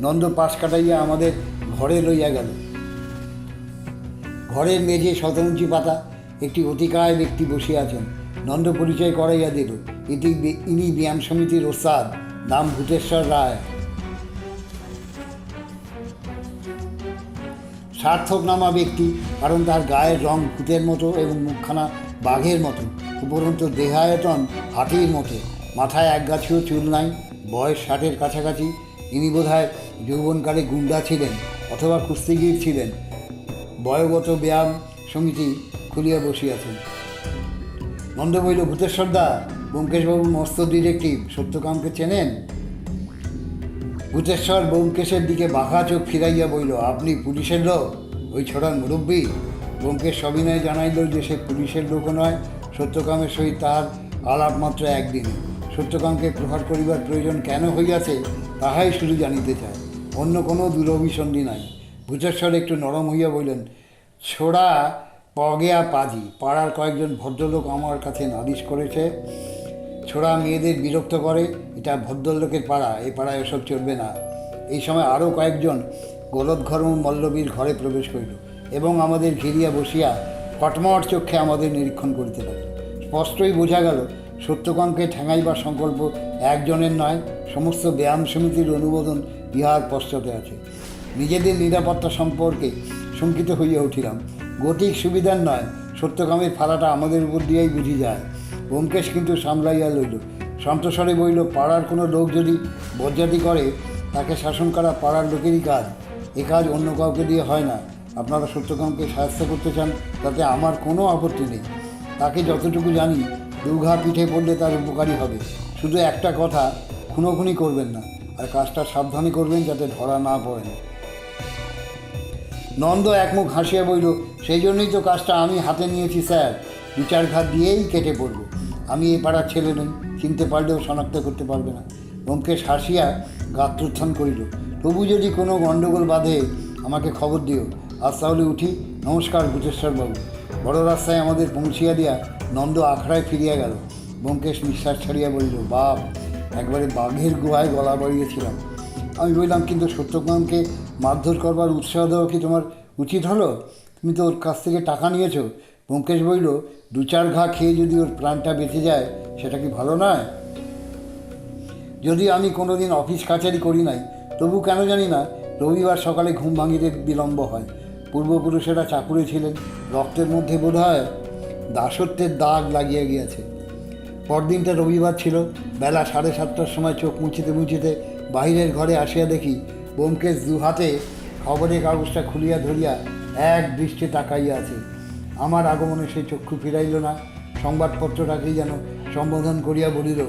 Speaker 1: নন্দ পাশ কাটাইয়া আমাদের ঘরে লইয়া গেল। ঘরের মেঝে শতরঞ্চি পাতা একটি অতিকায় ব্যক্তি বসিয়া আছেন। নন্দ পরিচয় করাইয়া দিল, ইনি ব্যায়াম সমিতির ওস্তাদ, নাম ভূতেশ্বর রায়। সার্থক নামা ব্যক্তি, কারণ তার গায়ের রং ভূতের মতো এবং মুখখানা বাঘের মতো, উপরন্তু দেহায়তন হাতির মতো। মাথায় একগাছিও চুল নাই, বয়স 60-এর কাছাকাছি। ইনি বোধহয় যৌবনকালে গুন্ডা ছিলেন অথবা কুস্তিগীর ছিলেন। বয়োগত ব্যায়াম সমিতি খুলিয়া বসিয়াছেন। নন্দ বলিল, ভূতেশ্বরদা, ব্যোমকেশবাবু মস্ত ডিটেকটিভ, সত্যকামকে চেনেন? ভূতেশ্বর ব্যোমকেশের দিকে বাঁকা চোখ ফিরাইয়া বলিল, আপনি পুলিশের লোক? ওই ছোড়ার মুরব্বী? ব্যোমকেশ সবিনয় জানাইল যে সে পুলিশের লোকও নয়, সত্যকামের সহিত তাহার আলাপ মাত্র একদিনে। সত্যকামকে প্রহার করিবার প্রয়োজন কেন হইয়াছে তাহাই শুধু জানিতে চায়, অন্য কোনো দুরভিসন্ধি নাই। ভূতেশ্বর একটু নরম হইয়া বললেন, ছোড়া পগেয়া পাজি, পাড়ার কয়েকজন ভদ্রলোক আমার কাছে নালিশ করেছে। ছোড়া মেয়েদের বিরক্ত করে, এটা ভদ্রলোকের পাড়া, এ পাড়ায় এসব চলবে না। এই সময় আরও কয়েকজন গোলদঘর্ম মল্লবীর ঘরে প্রবেশ করিল এবং আমাদের ঘিরিয়া বসিয়া কটমট চক্ষে আমাদের নিরীক্ষণ করিতে লাগল। স্পষ্টই বোঝা গেল সত্যকামকে ঠেঙাইবার সংকল্প একজনের নয়, সমস্ত ব্যায়াম সমিতির অনুমোদন ইহার পশ্চাতে আছে। নিজেদের নিরাপত্তা সম্পর্কে শঙ্কিত হইয়া উঠিলাম। গতিক সুবিধার নয়, সত্যকামের ফাড়াটা আমাদের উপর দিয়েই বুঝি যায়। ব্যোমকেশ কিন্তু সামলাইয়া লইল, শান্তস্বরে বলিল, পাড়ার কোনো লোক যদি বজ্জাতি করে তাকে শাসন করা পাড়ার লোকেরই কাজ, এ কাজ অন্য কাউকে দিয়ে হয় না। আপনারা সত্যকামকে সাহায্য করতে চান, তাতে আমার কোনো আপত্তি নেই। তাকে যতটুকু জানি, দুঘা পিঠে পড়লে তার উপকারী হবে। শুধু একটা কথা, খুনোখুনি করবেন না, আর কাজটা সাবধানে করবেন যাতে ধরা না পড়েন। নন্দ একমুখ হাসিয়া বলিল, সেই জন্যই তো কাজটা আমি হাতে নিয়েছি স্যার, 2-4 ঘাত দিয়েই কেটে পড়ব। আমি এ পাড়ার ছেলে নই, চিনতে পারলেও শনাক্ত করতে পারবে না। ব্যোমকেশ হাসিয়া গাত্রোত্থান করিল, তবু যদি কোনো গণ্ডগোল বাঁধে আমাকে খবর দিও। আজ তাহলে উঠি, নমস্কার ভূতেশ্বরবাবু। বড় রাস্তায় আমাদের পৌঁছিয়া দিয়া নন্দ আখড়ায় ফিরিয়া গেল। ব্যোমকেশ নিঃশ্বাস ছাড়িয়া বলিল, বাপ, একবারে বাঘের গুহায় গলা বাড়িয়েছিলাম। আমি বললাম, কিন্তু সত্যকামকে মারধর করবার উৎসাহ দেওয়া কি তোমার উচিত হলো? তুমি তো ওর কাছ থেকে টাকা নিয়েছো। ব্যোমকেশ বলিল, 2-4 ঘা খেয়ে যদি ওর প্রাণটা বেঁচে যায়, সেটা কি ভালো নয়? যদি আমি কোনো দিন অফিস কাছারি করি নাই, তবু কেন জানি না রবিবার সকালে ঘুম ভাঙিতে বিলম্ব হয়। পূর্বপুরুষেরা চাকুরে ছিলেন, রক্তের মধ্যে বোধ হয় দাসত্বের দাগ লাগিয়া গিয়াছে। পরদিনটা রবিবার ছিল। বেলা 7:30টার সময় চোখ মুছিতে মুছিতে বাহিরের ঘরে আসিয়া দেখি ব্যোমকেশ 2 হাতে খবরের কাগজটা খুলিয়া ধরিয়া এক দৃষ্টে তাকাইয়া আছে। আমার আগমনে সে চক্ষু ফিরাইল না, সংবাদপত্রটাকেই যেন সম্বোধন করিয়া বলিল,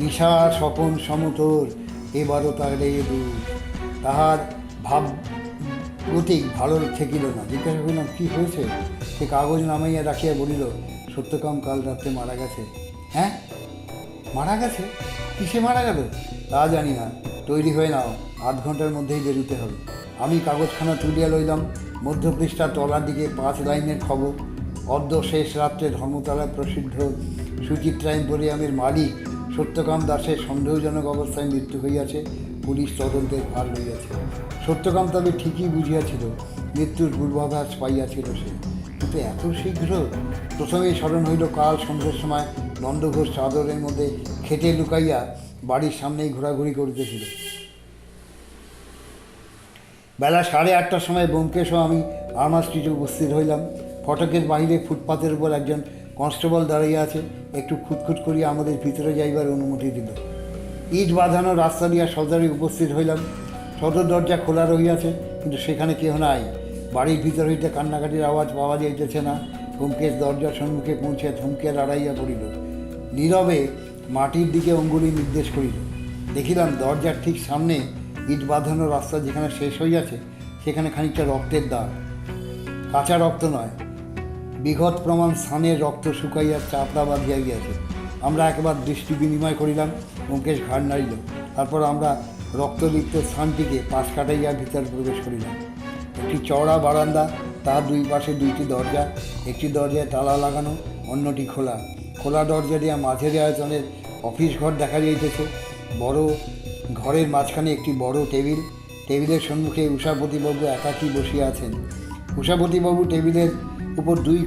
Speaker 1: নিশা স্বপন সমতর, এবারও তার দূর। তাহার ভাব গতিক ভালো ঠেকিল না। জিজ্ঞাসা করিলাম, কী হয়েছে? সে কাগজ নামাইয়া রাখিয়া বলিল, সত্যকাম কাল রাত্রে মারা গেছে। হ্যাঁ, মারা গেছে? কিসে মারা গেল? তা জানি না, তৈরি হয়ে নাও, 8 ঘন্টার মধ্যেই বেরোতে হবে। আমি কাগজখানা তুলিয়া লইলাম। মধ্যপৃষ্ঠা তলার দিকে 5 লাইনের খবর। অদ্য শেষ রাত্রে ধর্মতলায় প্রসিদ্ধ সুচিত্রা এম্পোরিয়ামের মালিক সত্যকাম দাসের সন্দেহজনক অবস্থায় মৃত্যু হইয়াছে। পুলিশ তদন্তের ভার লইয়াছে। সত্যকাম তবে ঠিকই বুঝিয়াছিল, মৃত্যুর পূর্বাভাস পাইয়াছিল সে, কিন্তু এত শীঘ্র? প্রথমেই স্মরণ হইল কাল সন্ধ্যের সময় নন্দঘোষ চাদরের মধ্যে খেটে লুকাইয়া বাড়ির সামনেই ঘোরাঘুরি করিতেছিল। বেলা 8:30টার সময় ব্যোমকেশ ও আমি আর্মা স্ট্রিটে উপস্থিত হইলাম। ফটকের বাহিরে ফুটপাতের উপর একজন কনস্টেবল দাঁড়াইয়া আছে। একটু খুঁতখুত করিয়া আমাদের ভিতরে যাইবার অনুমতি দিল। ইট বাঁধানো রাস্তা দিয়া সদরে উপস্থিত হইলাম। সদর দরজা খোলা রহিয়াছে, কিন্তু সেখানে কেহ নাই। বাড়ির ভিতর হইতে কান্নাকাটির আওয়াজ পাওয়া যাইতেছে না। ব্যোমকেশ দরজার সম্মুখে পৌঁছে থমকিয়া দাঁড়াইয়া পড়িল। নীরবে মাটির দিকে অঙ্গুলি নির্দেশ করিল। দেখিলাম দরজার ঠিক সামনে ইট বাঁধানো রাস্তা যেখানে শেষ হইয়াছে, সেখানে খানিকটা রক্তের দাগ। কাঁচা রক্ত নয়, বিগত প্রমাণ স্থানের রক্ত শুকাইয়া চাপড়া বাঁধিয়া গিয়াছে। আমরা একবার দৃষ্টি বিনিময় করিলাম। ব্যোমকেশ ঘাড় নাড়িল। তারপর আমরা রক্তলিপ্ত স্থানটিকে পাশ কাটাইয়া ভিতর প্রবেশ করিলাম। একটি চওড়া বারান্দা, তার 2 পাশে 2টি দরজা। একটি দরজায় তালা লাগানো, অন্যটি খোলা। খোলা দরজা দিয়া মাঝের আয়তনের অফিস ঘর দেখা যাইতেছে। বড় ঘরের মাঝখানে একটি বড় টেবিল, টেবিলের সম্মুখে উষাপতিবাবু একাকী বসিয়া আছেন। উষাপতিবাবু টেবিলের উপর দুই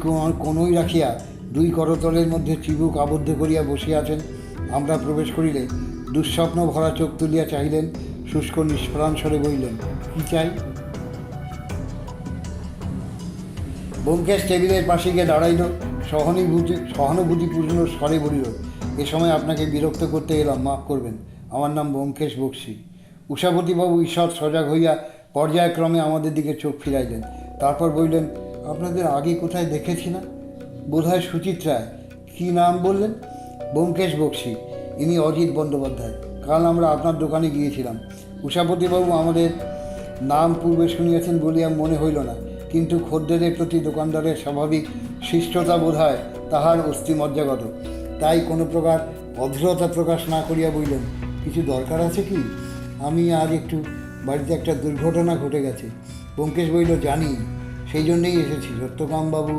Speaker 1: কোণই রাখিয়া দুই করতলের মধ্যে চিবুক আবদ্ধ করিয়া বসিয়া আছেন। আমরা প্রবেশ করিলে দুঃস্বপ্ন ভরা চোখ তুলিয়া চাহিলেন, শুষ্ক নিষ্প্রাণ স্বরে বলিলেন, কী চাই? ব্যোমকেশ টেবিলের পাশে গিয়ে দাঁড়াইল, সহানুভূতিপূর্ণ স্বরে বলিল, এ সময় আপনাকে বিরক্ত করতে এলাম, মাফ করবেন, আমার নাম ব্যোমকেশ বক্সী। উষাপতিবাবু ঈষৎ সজাগ হইয়া পর্যায়ক্রমে আমাদের দিকে চোখ ফিরাইলেন। তারপর বললেন, আপনাদের আগে কোথায় দেখেছি না? বোধহয় সুচিত্রায়। কী নাম বললেন? ব্যোমকেশ বক্সী। ইনি অজিত বন্দ্যোপাধ্যায়। কাল আমরা আপনার দোকানে গিয়েছিলাম। উষাপতিবাবু আমাদের নাম পূর্বে শুনিয়াছেন বলিয়া মনে হইল না, কিন্তু খদ্দেরের প্রতি দোকানদারের স্বাভাবিক শিষ্টতা বোধ হয় তাহার অস্থিমজ্জাগত। তাই কোনো প্রকার অধীরতা প্রকাশ না করিয়া বললেন, কিছু দরকার আছে কি? আমি আজ একটু বাড়িতে একটা দুর্ঘটনা ঘটে গেছে। ব্যোমকেশ বলিল, জানি, সেই জন্যেই এসেছি। সত্যকামবাবু,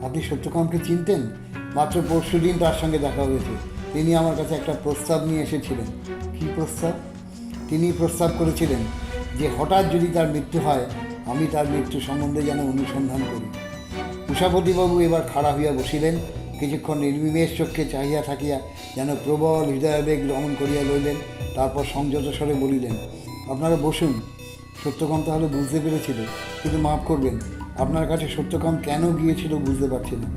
Speaker 1: আপনি সত্যকামকে চিনতেন? মাত্র পরশুদিন তার সঙ্গে দেখা হয়েছে। তিনি আমার কাছে একটা প্রস্তাব নিয়ে এসেছিলেন। কী প্রস্তাব? তিনি প্রস্তাব করেছিলেন যে হঠাৎ যদি তার মৃত্যু হয়, আমি তার মৃত্যু সম্বন্ধে যেন অনুসন্ধান করি। উষাপতিবাবু এবার খাড়া হইয়া বসিলেন, কিছুক্ষণ নির্বিমেষ চক্ষে চাহিয়া থাকিয়া যেন প্রবল হৃদয়াবেগ গ্রহণ করিয়া লইলেন। তারপর সংযত স্বরে বলিলেন, আপনারা বসুন। সত্যকাম তাহলে বুঝতে পেরেছিল, কিন্তু মাফ করবেন, আপনার কাছে সত্যকাম কেন গিয়েছিল বুঝতে পারছি না।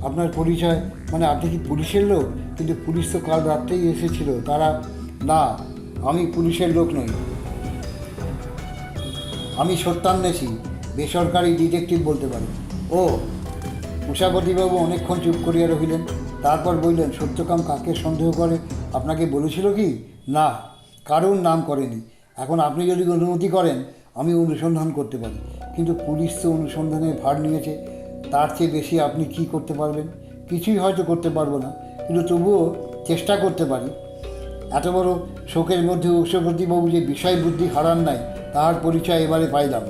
Speaker 1: আপনার পরিচয়, মানে আপনি কি পুলিশের লোক? কিন্তু পুলিশ তো কাল রাত্রেই এসেছিল। তারা না, আমি পুলিশের লোক নই, আমি সত্যান্বেষী, বেসরকারি ডিটেকটিভ বলতে পারি। ও! উষাপতিবাবু অনেকক্ষণ চুপ করিয়া রহিলেন। তারপর বললেন, সত্যকাম কাকে সন্দেহ করে আপনাকে বলেছিল কি? না, কারণ নাম করেনি। এখন আপনি যদি অনুমতি করেন আমি অনুসন্ধান করতে পারি, কিন্তু পুলিশ তো অনুসন্ধানের ভার নিয়েছে। তার চেয়ে বেশি আপনি কি করতে পারবেন? কিছুই হয়তো করতে পারবো না, কিন্তু তবুও চেষ্টা করতে পারি। এত বড় শোকের মধ্যে উষাপতিবাবু যে বিষয় বুদ্ধি হারান নাই, তাহার পরিচয় এবারে পাইলাম।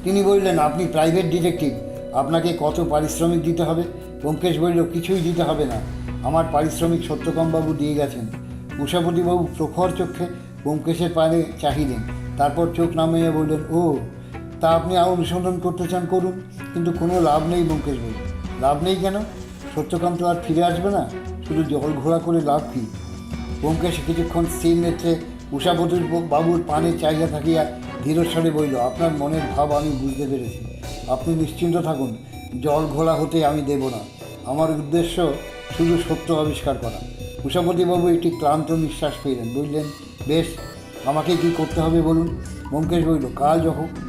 Speaker 1: তিনি বললেন, আপনি প্রাইভেট ডিটেকটিভ, আপনাকে কত পারিশ্রমিক দিতে হবে? ব্যোমকেশ বলল, কিছুই দিতে হবে না, আমার পারিশ্রমিক সত্যকামবাবু দিয়ে গেছেন। উষাপতিবাবু প্রখর চক্ষে ব্যোমকেশের পানে চাহিলেন, তারপর চোখ নামিয়ে বললেন, ও, তা আপনি অনুসন্ধান করতে চান, করুন, কিন্তু কোনো লাভ নেই। ব্যোমকেশ বলল, লাভ নেই কেন? সত্যকাম তো আর ফিরে আসবে না, শুধু জল ঘোলা করে লাভ কী? ব্যোমকেশ কিছুক্ষণ স্থির নেত্রে উষাপতিবাবুর পানে চাহিয়া থাকিয়া ধীরস্বরে বলল, আপনার মনের ভাব আমি বুঝতে পেরেছি, আপনি নিশ্চিন্ত থাকুন, জল ঘোলা হতে আমি দেব না। আমার উদ্দেশ্য শুধু সত্য আবিষ্কার করা। উষাপতিবাবু একটি ক্লান্ত নিঃশ্বাস ফেললেন, বললেন, বেশ, আমাকে কি করতে হবে বলুন। ব্যোমকেশ বলল, কাল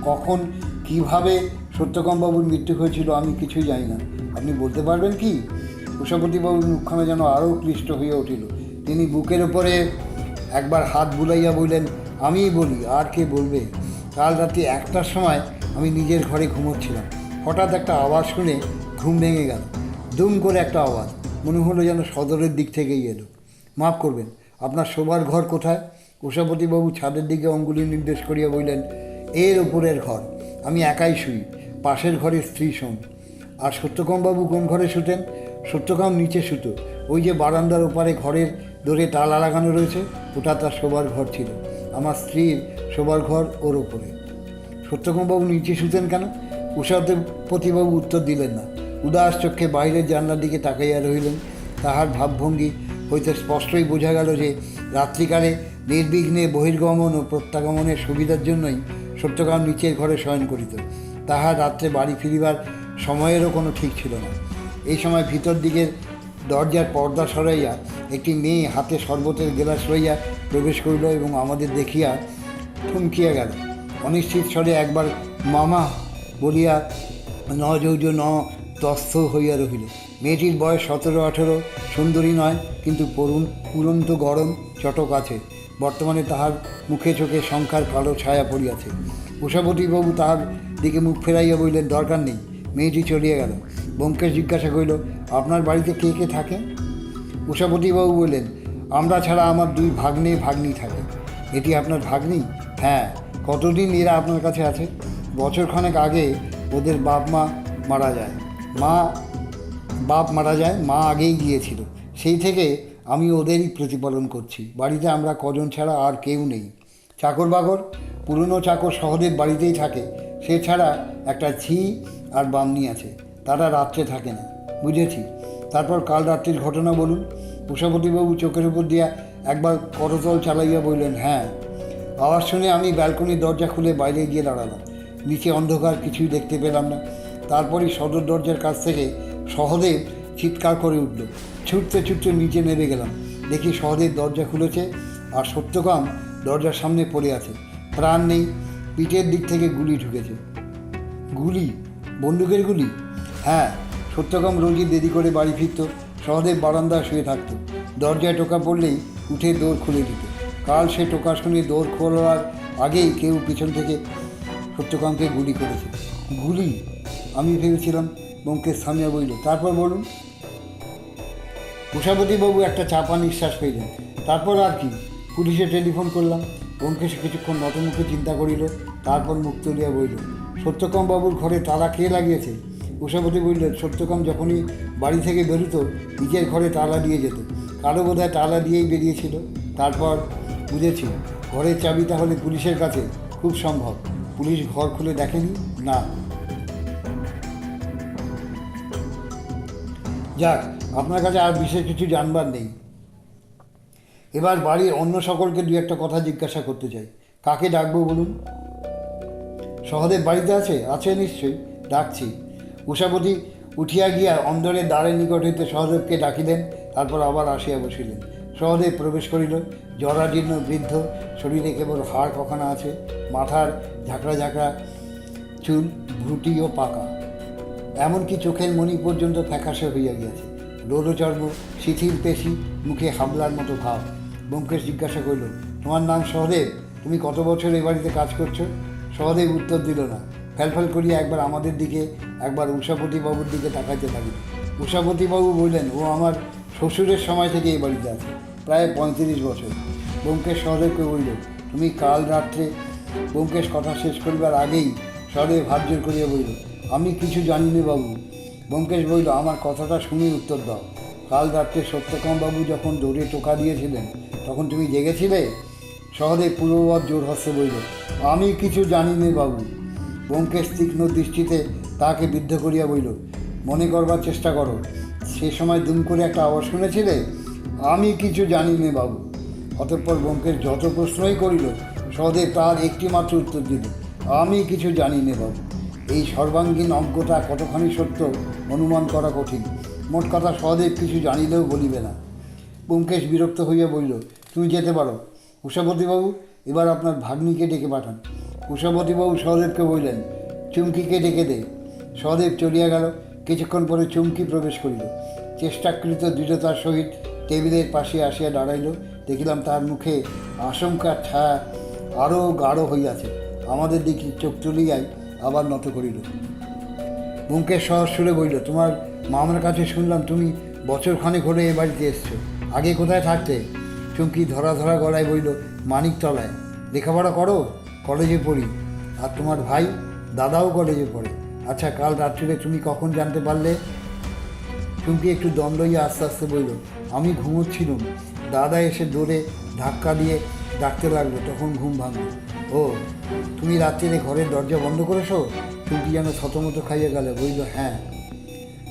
Speaker 1: কখন কিভাবে সত্যকামবাবুর মৃত্যু হয়েছিল আমি কিছুই জানি না, আপনি বলতে পারবেন কি? উষাপতিবাবুর মুখখানা যেন আরও ক্লিষ্ট হয়ে উঠিল। তিনি বুকের ওপরে একবার হাত বুলাইয়া বললেন, আমিই বলি, আর কে বলবে? কাল রাতে 1টার সময় আমি নিজের ঘরে ঘুমোচ্ছিলাম। হঠাৎ একটা আওয়াজ শুনে ঘুম ভেঙে গেল। দুম করে একটা আওয়াজ, মনে হলো যেন সদরের দিক থেকেই এলো। মাফ করবেন, আপনার শোবার ঘর কোথায়? উষাপতিবাবু ছাদের দিকে অঙ্গুলি নির্দেশ করিয়া বললেন, এর ওপরের ঘর, আমি একাই শুই, পাশের ঘরে স্ত্রী শোন। আর সত্যকামবাবু কোন ঘরে শুতেন? সত্যকাম নিচে শুতো, ওই যে বারান্দার ওপারে ঘরের দোরে তালা লাগানো রয়েছে, ওটা তার শোবার ঘর ছিল। আমার স্ত্রীর শোবার ঘর ওর ওপরে। সত্যকামবাবু নিচে শুতেন কেন? উষাপতিবাবু উত্তর দিলেন না, উদাস চক্ষে বাইরের জানলার দিকে তাকাইয়া রহিলেন। তাহার ভাবভঙ্গি হইতে স্পষ্টই বোঝা গেল যে রাত্রিকালে নির্বিঘ্নে বহির্গমন ও প্রত্যাগমনের সুবিধার জন্যই সত্যকাম নিচের ঘরে শয়ন করিত। তাহার রাত্রে বাড়ি ফিরিবার সময়েরও কোনো ঠিক ছিল না। এই সময় ভিতর দিকের দরজার পর্দা সরাইয়া একটি মেয়ে হাতে শরবতের গ্লাস লইয়া প্রবেশ করিল এবং আমাদের দেখিয়া থমকিয়া গেল। অনিশ্চিত স্বরে একবার মামা বলিয়া যৌজ তস্থ হইয়া রহিল। মেয়েটির বয়স 17-18, সুন্দরী নয়, কিন্তু পুরন্ত গরম চটক আছে। বর্তমানে তাহার মুখে চোখে সংখ্যার কালো ছায়া পড়িয়াছে। উষাপতিবাবু তাহার দিকে মুখ ফেরাইয়া বললেন, দরকার নেই। মেয়েটি চলিয়া গেল। ব্যোমকেশ জিজ্ঞাসা করিল, আপনার বাড়িতে কে কে থাকে? উষাপতিবাবু বললেন, আমরা ছাড়া আমার 2 ভাগ্নি থাকে। এটি আপনার ভাগ্নি? হ্যাঁ। কতদিন এরা আপনার কাছে আছে? বছরখানেক আগে ওদের বাপ মা মারা যায়। মা বাপ মারা যায়, মা আগেই গিয়েছিল। সেই থেকে আমি ওদেরই প্রতিপালন করছি। বাড়িতে আমরা কজন ছাড়া আর কেউ নেই। চাকর বাকর, পুরনো চাকর সহদেব বাড়িতেই থাকে। সে ছাড়া একটা ঝি আর বামনি আছে, তারা রাত্রে থাকে না। বুঝেছি। তারপর কাল রাত্রির ঘটনা বলুন। উষাপতিবাবু চোখের উপর দিয়া একবার করতল চালাইয়া বললেন, হ্যাঁ। আওয়াজ শুনে আমি ব্যালকনির দরজা খুলে বাইরে গিয়ে দাঁড়ালাম। নিচে অন্ধকার, কিছুই দেখতে পেলাম না। তারপরই সদর দরজার কাছ থেকে সহদেব চিৎকার করে উঠল। ছুটতে ছুটতে নিচে নেমে গেলাম। দেখি সহদেব দরজা খুলেছে আর সত্যকাম দরজার সামনে পড়ে আছে। প্রাণ নেই, পিঠের দিক থেকে গুলি ঢুকেছে। গুলি? বন্দুকের গুলি? হ্যাঁ। সত্যকাম রোজই দেরি করে বাড়ি ফিরত। সহদেব বারান্দায় শুয়ে থাকত। দরজায় টোকা পড়লেই উঠে দৌড় খুলে দিত। কাল সে টোকা শুনে দৌড় খোলার আগেই কেউ পিছন থেকে সত্যকামকে গুলি করেছে। গুলি? আমি ভেবেছিলাম। ব্যোমকেশ থামিয়া বলল, তারপর বলুন। উষাপতিবাবু একটা চাপা নিঃশ্বাস পেলেন। তারপর আর কি? পুলিশে টেলিফোন করলাম। ব্যোমকেশ কিছুক্ষণ নতমুখে চিন্তা করিল, তারপর মুখ তুলিয়া বলল, সত্যকাম বাবুর ঘরে তালা কে লাগিয়েছে? উষাপতি বললেন, সত্যকাম যখনই বাড়ি থেকে বেরোত নিজের ঘরে তালা দিয়ে যেত। কারো বোধহয় তালা দিয়েই বেরিয়েছিল। তারপর বুঝেছি, ঘরের চাবি তাহলে পুলিশের কাছে? খুব সম্ভব। পুলিশ ঘর খুলে দেখেনি? না। যাক, আপনার কাছে আর বিশেষ কিছু জানবার নেই। এবার বাড়ির অন্য সকলকে দু একটা কথা জিজ্ঞাসা করতে চাই। কাকে ডাকবো বলুন? সহদেব বাড়িতে আছে? আছে নিশ্চয়ই, ডাকছি। উষাপতি উঠিয়া গিয়া অন্দরের দ্বারের নিকট হইতে সহদেবকে ডাকিলেন। তারপর আবার আসিয়া বসিলেন। সহদেব প্রবেশ করিল। জরাজীর্ণ বৃদ্ধ, শরীরে কেবল হাড় কখানা আছে। মাথার ঝাঁকড়া ঝাঁকড়া চুল, ভ্রুটিও পাকা, এমনকি চোখের মণি পর্যন্ত ফ্যাকাশে হইয়া গিয়াছে। রোদচর্ম, শিথিল পেশি, মুখে হামলার মতো ভাব। ব্যোমকেশ জিজ্ঞাসা করিল, তোমার নাম সহদেব? তুমি কত বছর এ বাড়িতে কাজ করছো? সহদেব উত্তর দিল না। ফ্যালফ্যাল করিয়া একবার আমাদের দিকে, একবার উষাপতিবাবুর দিকে তাকাইতে লাগিল। উষাপতিবাবু বললেন, ও আমার শ্বশুরের সময় থেকে এই বাড়িতে আছে, প্রায় 35 বছর। ব্যোমকেশ সহদেবকে বলল, তুমি কাল রাত্রে? ব্যোমকেশ কথা শেষ করিবার আগেই সহদেব হাত জোর করিয়া বলল, আমি কিছু জানি নে বাবু। ব্যোমকেশ বলল, আমার কথাটা শুনে উত্তর দাও। কাল রাত্রে সত্যকামবাবু যখন দৌড়ে টোকা দিয়েছিলেন তখন তুমি জেগেছিলে? সহদেব পূর্ববৎ জোর হস্তে বলল, আমি কিছু জানি নে বাবু। ব্যোমকেশ তীক্ষ্ণ দৃষ্টিতে তাকে বিদ্ধ করিয়া বলল, মনে করবার চেষ্টা করো, সে সময় দুম করে একটা আওয়াজ শুনেছিলে? আমি কিছু জানি নে বাবু। অতঃপর ব্যোমকেশ যত প্রশ্নই করিল, সহদেব তার একটি মাত্র উত্তর দিল, আমি কিছু জানি নে বাবু। এই সর্বাঙ্গীন অজ্ঞতা কতখানি সত্য অনুমান করা কঠিন। মোট কথা, সহদেব কিছু জানিলেও বলিবে না। ব্যোমকেশ বিরক্ত হইয়া বলল, তুমি যেতে পারো। উষাপতিবাবু, এবার আপনার ভাগ্নিকে ডেকে পাঠান। উষাপতিবাবু সহদেবকে বললেন, চুমকিকে ডেকে দে। সহদেব চলিয়া গেল। কিছুক্ষণ পরে চুমকি প্রবেশ করিল। চেষ্টাকৃত দৃঢ়তার সহিত টেবিলের পাশে আসিয়া দাঁড়াইল। দেখিলাম তার মুখে আশঙ্কার ছায়া আরও গাঢ় হইয়াছে। আমাদের দিকে চোখ তুলিয়াই আবার নত করিল। ব্যোমকেশ সহজ সুরে বলল, তোমার মামার কাছে শুনলাম তুমি বছরখানেক হলে এ বাড়িতে এসছো। আগে কোথায় থাকতে? চুমকি ধরা ধরা গলায় বলল, মানিকতলায়। লেখাপড়া করো? কলেজে পড়ি। আর তোমার ভাই? দাদাও কলেজে পড়ে। আচ্ছা, কাল রাত্রিরে তুমি কখন জানতে পারলে? চুমকি একটু দম লইয়া আস্তে আস্তে বলল, আমি ঘুমোচ্ছিলুম। দাদা এসে দৌড়ে ধাক্কা দিয়ে ডাকতে লাগলো, তখন ঘুম ভাঙল। ও, তুমি রাত্রিরে ঘরের দরজা বন্ধ করেছো? চুমকি যেন থতমতো খাইয়ে গেল। বলল, হ্যাঁ।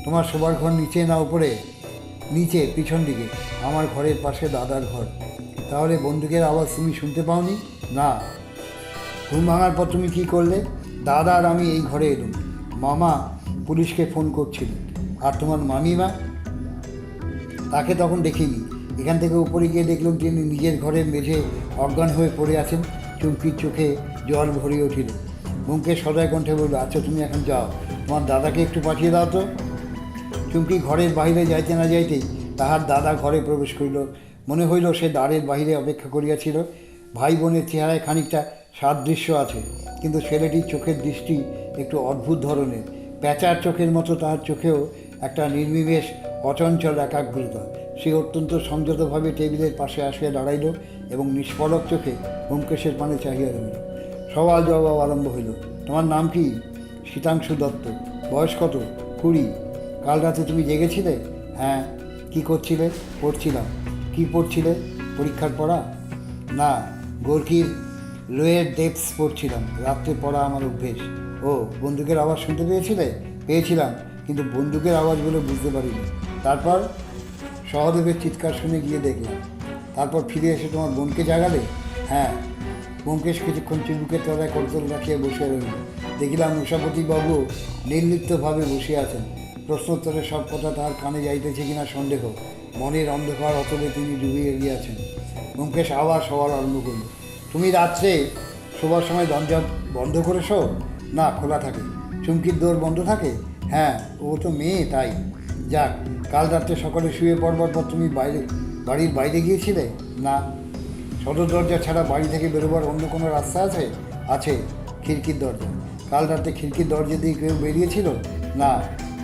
Speaker 1: তোমার শোবার ঘর নিচে না উপরে? নিচে, পিছন দিকে। আমার ঘরের পাশে দাদার ঘর। তাহলে বন্দুকের আওয়াজ তুমি শুনতে পাওনি? না। ঘুম ভাঙার পর তুমি কী করলে? দাদা আর আমি এই ঘরে এলুম। মামা পুলিশকে ফোন করছিল। আর তোমার মামিমা? তাকে তখন দেখিনি। এখান থেকে উপরে গিয়ে দেখলাম তিনি নিজের ঘরের মেঝে অজ্ঞান হয়ে পড়ে আছেন। চুমকির চোখে জল ভরিয়ে উঠিল। ব্যোমকেশ সদয় কণ্ঠে বলল, আচ্ছা তুমি এখন যাও, তোমার দাদাকে একটু পাঠিয়ে দাও তো। চুমকি ঘরের বাহিরে যাইতে না যাইতেই তাহার দাদা ঘরে প্রবেশ করিল। মনে হইল সে দ্বারের বাহিরে অপেক্ষা করিয়াছিল। ভাই বোনের চেহারায় খানিকটা সাদৃশ্য আছে, কিন্তু ছেলেটির চোখের দৃষ্টি একটু অদ্ভুত ধরনের। প্যাঁচার চোখের মতো তাহার চোখেও একটা নির্বিবেশ অচঞ্চল একাগ্রতা। সে অত্যন্ত সংযতভাবে টেবিলের পাশে আসিয়া দাঁড়াইল এবং নিষ্পলক চোখে ব্যোমকেশের পানে চাহিয়া রইল। সওয়াল জবাব আরম্ভ হইল। তোমার নাম কি? শীতাংশু দত্ত। বয়স কত? 20। কাল রাতে তুমি জেগেছিলে? হ্যাঁ। কি করছিলে? পড়ছিলাম। কি পড়ছিলে? পরীক্ষার পড়া? না, গোর্কির লোয়ের ডেপস পড়ছিলাম। রাত্রে পড়া আমার অভ্যেস। ও, বন্দুকের আওয়াজ শুনতে পেয়েছিলে? পেয়েছিলাম, কিন্তু বন্দুকের আওয়াজ বলে বুঝতে পারিনি। তারপর সহদেবের চিৎকার শুনে গিয়ে দেখলাম। তারপর ফিরে এসে তোমার বোনকে জাগালে? হ্যাঁ। ব্যোমকেশ কিছুক্ষণ চিবুকের তলায় করতল রাখিয়া বসে রইল। দেখিলাম উষাপতিবাবু নির্লিপ্তভাবে বসে আছেন। প্রশ্নোত্তরে সব কথা তার কানে যাইতেছে কিনা সন্দেহ। মনের অন্ধকার অতলে তিনি ডুবিয়ে গিয়াছেন। ব্যোমকেশ আবার সবার আরম্ভ করল। তুমি রাত্রে শোবার সময় দরজা বন্ধ করে শো? না, খোলা থাকে। চুমকির দোর বন্ধ থাকে? হ্যাঁ, ও তো মেয়ে, তাই। যাক, কাল রাত্রে সকালে শুয়ে পড়বার পর তুমি বাড়ির বাইরে গিয়েছিলে? না। সদর দরজা ছাড়া বাড়ি থেকে বেরোবার অন্য কোনো রাস্তা আছে? আছে, খিড়কির দরজা। কাল রাতে খিড়কির দরজা দিয়ে কেউ বেরিয়েছিল? না,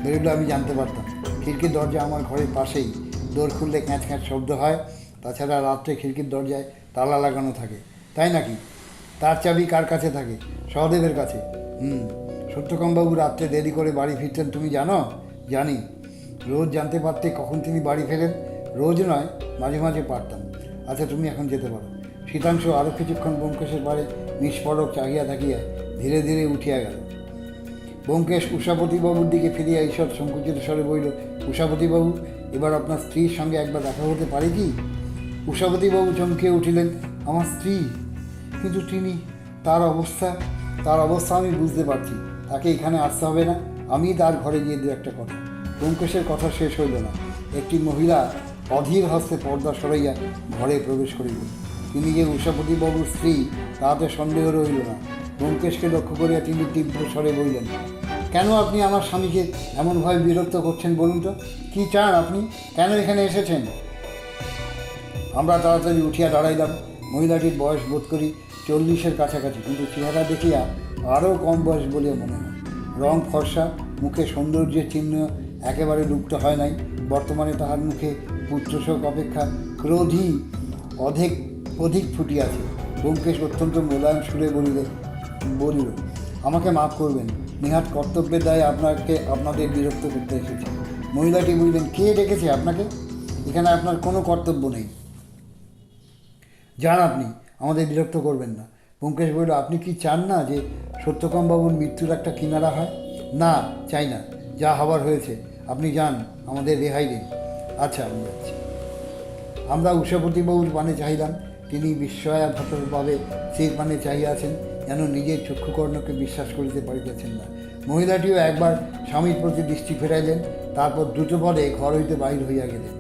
Speaker 1: বেরোলে আমি জানতে পারতাম। খিড়কির দরজা আমার ঘরের পাশেই। দোর খুললে ক্যাঁচ ক্যাঁচ শব্দ হয়। তাছাড়া রাত্রে খিড়কির দরজায় তালা লাগানো থাকে। তাই নাকি? তার চাবি কার কাছে থাকে? সহদেবের কাছে। সত্যকামবাবু রাত্রে দেরি করে বাড়ি ফিরতেন তুমি জানো? জানি। রোজ জানতে পারতে কখন তিনি বাড়ি ফেরেন? রোজ নয়, মাঝে মাঝে পারতাম। আচ্ছা, তুমি এখন যেতে পারো। শীতাংশু আরও কিছুক্ষণ ব্যোমকেশের বাড়ি নিষ্পলক চাহিয়া থাকিয়া ধীরে ধীরে উঠিয়া গেল। ব্যোমকেশ উষাপতিবাবুর দিকে ফিরিয়া ঈষৎ সংকুচিত স্বরে বলিল, উষাপতিবাবু, এবার আপনার স্ত্রীর সঙ্গে একবার দেখা হতে পারে কি? উষাপতিবাবু চমকিয়া উঠিলেন। আমার স্ত্রী? কিন্তু তিনি, তার অবস্থা আমি বুঝতে পারছি। তাকে এখানে আসতে হবে না। আমি তার ঘরে গিয়ে দু একটা কথা। ব্যোমকেশের কথা শেষ হইল না। একটি মহিলা অধীর হস্তে পর্দা সরাইয়া ঘরে প্রবেশ করিল। তিনি যে উষাপতিবাবুর স্ত্রী তাহাতে সন্দেহ রইল না। ব্যোমকেশকে লক্ষ্য করিয়া তিনি তীব্র স্বরে বললেন, কেন আপনি আমার স্বামীকে এমনভাবে বিরক্ত করছেন বলুন তো? কী চান আপনি? কেন এখানে এসেছেন? আমরা তাড়াতাড়ি উঠিয়া দাঁড়াইলাম। মহিলাটির বয়স বোধ করি 40-এর কাছাকাছি, কিন্তু চেহারা দেখিয়া আরও কম বয়স বলে মনে হয়। রং ফর্সা, মুখে সৌন্দর্যের চিহ্ন একেবারে লুপ্ত হয় নাই। বর্তমানে তাহার মুখে পুত্রশোক অপেক্ষা ক্রোধই অধিক ফুটিয়াছে। ব্যোমকেশ অত্যন্ত মোলায়েম সুরে বলিল, আমাকে মাফ করবেন, নেহাত কর্তব্যের দায়ে আপনাদের বিরক্ত করতে এসেছি। মহিলাটি বললেন, কে ডেকেছে আপনাকে? এখানে আপনার কোনো কর্তব্য নেই। যান আপনি, আমাদের বিরক্ত করবেন না। ব্যোমকেশ বলল, আপনি কি চান না যে সত্যকামবাবুর মৃত্যুর একটা কিনারা হয়? না, চাই না। যা হবার হয়েছে। আপনি যান, আমাদের রেহাই দিন। আচ্ছা, আমি যাচ্ছি। আমরা উষাপতিবাবুর পানে চাহিলাম। তিনি বিস্ময়াভাবে সেই পানে চাহিয়াছেন, যেন নিজের চক্ষুকর্ণকে বিশ্বাস করিতে পারিতেছেন না। মহিলাটিও একবার স্বামীর প্রতি দৃষ্টি ফেরাইলেন, তারপর দ্রুতপদে ঘর হইতে বাহির হইয়া গেলেন।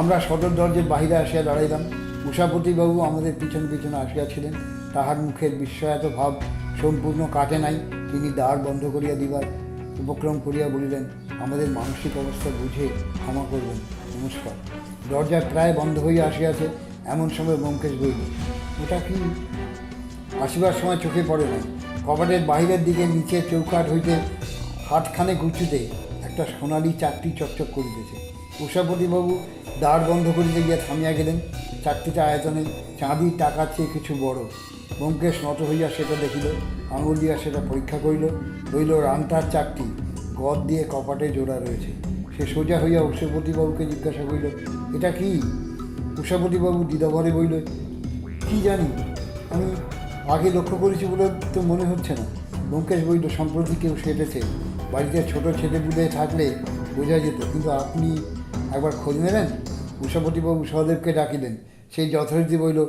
Speaker 1: আমরা সদর দরজার বাহিরে আসিয়া দাঁড়াইলাম। উষাপতিবাবু আমাদের পিছনে পিছনে আসিয়াছিলেন। তাহার মুখের বিস্ময়াত ভাব সম্পূর্ণ কাটে নাই। তিনি দ্বার বন্ধ করিয়া দিবার উপক্রম করিয়া বলিলেন, আমাদের মানসিক অবস্থা বুঝে ক্ষমা করবেন, নমস্কার। দরজা প্রায় বন্ধ হইয়া আসিয়াছে। এমন সময় ব্যোমকেশ বলিল, ওটা কি? আসিবার সময় চোখে পড়ে নাই। কবাটের বাহিরের দিকে নিচের চৌকাঠ হইতে হাতখানে উঁচুতে একটা সোনালি চাকতি চকচক করিতেছে। উষাপতিবাবু দ্বার বন্ধ করিতে গিয়া থামিয়া গেলেন। চাকতিটা আয়তনে চাঁদির টাকার চেয়ে কিছু বড়। ব্যোমকেশ নত হইয়া সেটা দেখিল, আঙুল দিয়া সেটা পরীক্ষা করিল। হইল রান্তার চাকতি, গদ দিয়ে কপাটে জোড়া রয়েছে। সে সোজা হইয়া উষাপতিবাবুকে জিজ্ঞাসা করিল, এটা কি? উষাপতিবাবু দ্বিধাভরে বলিল, কি জানি, আমি আগে লক্ষ্য করেছি বলে তো মনে হচ্ছে না। ব্যোমকেশ বলিল, সম্প্রতি কেউ সেটেছে। বাড়িতে ছোটো ছেলেপুলে থাকলে বোঝা যেত, কিন্তু আপনি একবার খোঁজ নেবেন? উষাপতিবাবু সহদেবকে ডাকিলেন। সেই যথারীতি বলিল,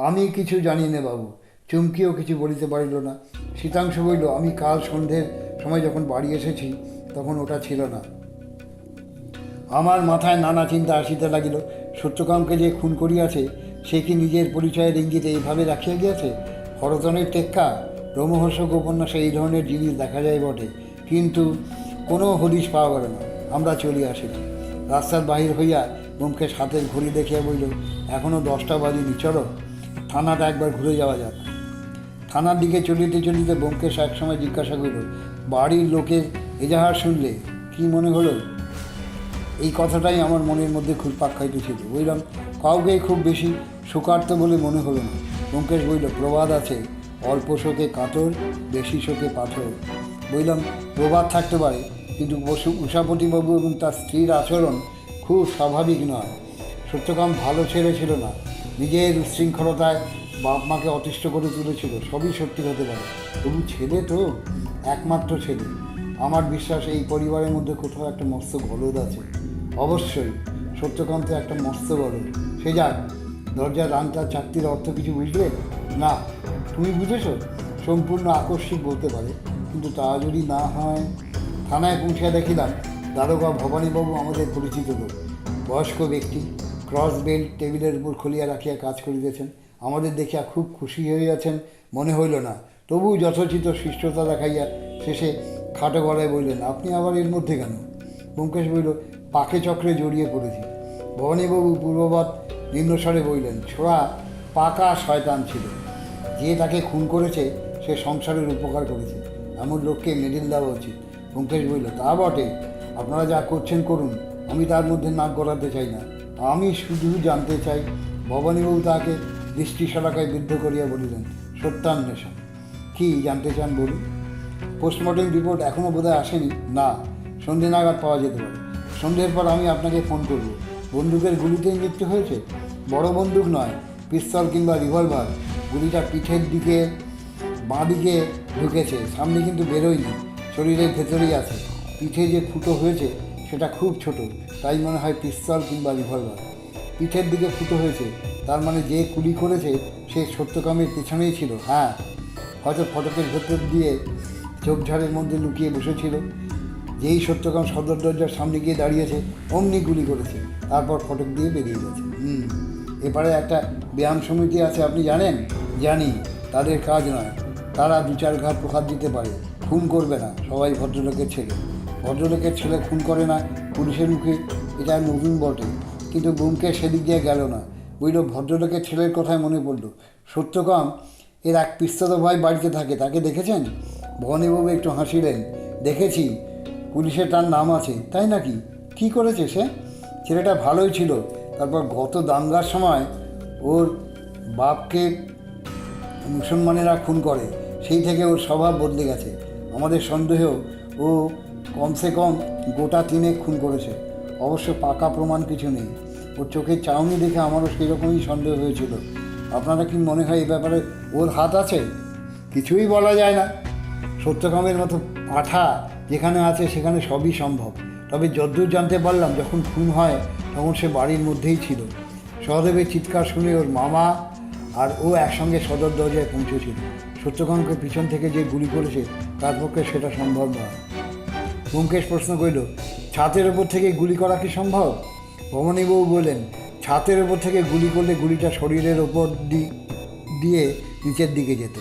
Speaker 1: আমি কিছু জানি না বাবু। চুমকিও কিছু বলিতে পারিল না। শীতাংশু বলিল, আমি কাল সন্ধ্যের সময় যখন বাড়ি এসেছি তখন ওটা ছিল না। আমার মাথায় নানা চিন্তা আসিতে লাগিল। সত্যকামকে যে খুন করিয়াছে সে কি নিজের পরিচয়ের ইঙ্গিতে এইভাবে রাখিয়া গিয়াছে? হরতনের টেক্কা, রোমহর্ষক উপন্যাসে এই ধরনের জিনিস দেখা যায় বটে, কিন্তু কোনো হদিশ পাওয়া গেল না। আমরা চলিয়া আসিলাম। রাস্তার বাহির হইয়া ব্যোমকেশ হাতের ঘড়ি দেখিয়া বলিল, এখনও 10টা বাজিনি, চলো থানাটা একবার ঘুরে যাওয়া যাক। থানার দিকে চলিতে চলিতে ব্যোমকেশ একসময় জিজ্ঞাসা করিল, বাড়ির লোকের এজাহার শুনলে কি মনে হলো? এই কথাটাই আমার মনের মধ্যে ঘুরপাক খাইতেছিল। বললাম, কাউকেই খুব বেশি শোকার্ত বলে মনে হলো না। ব্যোমকেশ বলিল, প্রবাদ আছে, অল্প শোকে কাতর, বেশি শোকে পাথর। বললাম, প্রবাদ থাকতে পারে, কিন্তু উষাপতিবাবু এবং তার স্ত্রীর আচরণ খুব স্বাভাবিক নয়। সত্যকাম ভালো ছেলে ছিল না, নিজের উচ্ছৃঙ্খলতায় বাপ মাকে অতিষ্ঠ করে তুলেছিল। সবই সত্যি হতে পারে, তবু ছেলে তো, একমাত্র ছেলে। আমার বিশ্বাস এই পরিবারের মধ্যে কোথাও একটা মস্ত গলদ আছে। অবশ্যই সত্যকান্ত একটা মস্ত গলদ। সে যাক, দরজার রাংটা চাকতির অর্থ কিছু বুঝলে? না, তুমি বুঝেছ? সম্পূর্ণ আকস্মিক বলতে পারে, কিন্তু তা যদি না হয়। থানায় পৌঁছে দেখিলাম দারোগা ভবানীবাবু আমাদের পরিচিত লোক, বয়স্ক ব্যক্তি, ক্রস বেল্ট টেবিলের উপর খুলিয়া রাখিয়া কাজ করিতেছেন। আমাদের দেখিয়া খুব খুশি হইয়াছেন মনে হইল না, তবু যথোচিত শিষ্টতা দেখাইয়া শেষে খাটো গলায় বললেন, আপনি আবার এর মধ্যে কেন? ব্যোমকেশ বলল, পাকে চক্রে জড়িয়ে পড়েছি। ভবানীবাবু পূর্ববৎ নিম্নস্বরে বললেন, ছোড়া পাকা শয়তান ছিল। যে তাকে খুন করেছে সে সংসারের উপকার করেছে, এমন লোককে মেডেল দেওয়া উচিত। ব্যোমকেশ বলল, তা বটে, আপনারা যা করছেন করুন, আমি তার মধ্যে নাক গলাতে চাই না। আমি শুধু জানতে চাই। ভবানীবাবু তাকে দৃষ্টি শলাকায় বিদ্ধ করিয়া বলিলেন, সত্যান্বেষণ কী জানতে চান বলুন? পোস্টমর্টেম রিপোর্ট এখনও বোধহয় আসেনি। না, সন্ধে নাগাদ পাওয়া যেতে পারে। সন্ধ্যের পর আমি আপনাকে ফোন করব। বন্দুকের গুলিতেই মৃত্যু হয়েছে? বড় বন্দুক নয়, পিস্তল কিংবা রিভলভার। গুলিটা পিঠের দিকে, বাঁ দিকে ঢুকেছে, সামনে কিন্তু বেরোয়নি, শরীরের ভেতরেই আছে। পিঠে যে ফুটো হয়েছে সেটা খুব ছোট, তাই মনে হয় পিস্তল কিংবা রিভলভার। পিঠের দিকে ফুটো হয়েছে, তার মানে যে গুলি করেছে সে সত্যকামের পেছনেই ছিল। হ্যাঁ, হয়তো ফটকের ভেতর দিয়ে ঝোপঝাড়ের মধ্যে লুকিয়ে বসেছিল। যেই সত্যকাম সদর দরজার সামনে গিয়ে দাঁড়িয়েছে অমনি গুলি করেছে, তারপর ফটক দিয়ে বেরিয়ে গেছে। এপারে একটা ব্যায়াম সমিতি আছে, আপনি জানেন? জানি, তাদের কাজ নয়, তারা দু চার ঘাট প্রখাদ দিতে পারে, খুন করবে না। সবাই ভদ্রলোকের ছেলে। ভদ্রলোকের ছেলে খুন করে না, পুলিশের মুখে এটা নতুন বটে। কিন্তু ব্যোমকেশ সেদিক দিয়ে গেল না। বলল, ভদ্রলোকের ছেলের কথায় মনে পড়ল, সত্যকাম এর এক পিস্তত ভাই বাড়িতে থাকে, তাকে দেখেছেন? ভবানীবাবু একটু হাসিলেন। দেখেছি, পুলিশে তার নাম আছে। তাই নাকি? কী করেছে সে? ছেলেটা ভালোই ছিল, তারপর গত দাঙ্গার সময় ওর বাপকে মুসলমানেরা খুন করে, সেই থেকে ওর স্বভাব বদলে গেছে। আমাদের সন্দেহ ও কমসে কম গোটা 3 খুন করেছে। অবশ্য পাকা প্রমাণ কিছু নেই। ওর চোখের চাউনি দেখে আমারও সেই রকমই সন্দেহ হয়েছিল। আপনারা কি মনে হয় এই ব্যাপারে ওর হাত আছে? কিছুই বলা যায় না। সত্যকামের মতো পাঠা যেখানে আছে সেখানে সবই সম্ভব। তবে যদ্দূর জানতে পারলাম, যখন খুন হয় তখন সে বাড়ির মধ্যেই ছিল। সহদেবের চিৎকার শুনে ওর মামা আর ও একসঙ্গে সদর দরজায় পৌঁছেছিল। সত্যকামকে পিছন থেকে যে গুলি করেছে তার পক্ষে সেটা সম্ভব নয়। ব্যোমকেশ প্রশ্ন করল, ছাতের ওপর থেকে গুলি করা কি সম্ভব? ভবানীবাবু বললেন, ছাতের ওপর থেকে গুলি করলে গুলিটা শরীরের ওপর দিয়ে নিচের দিকে যেত।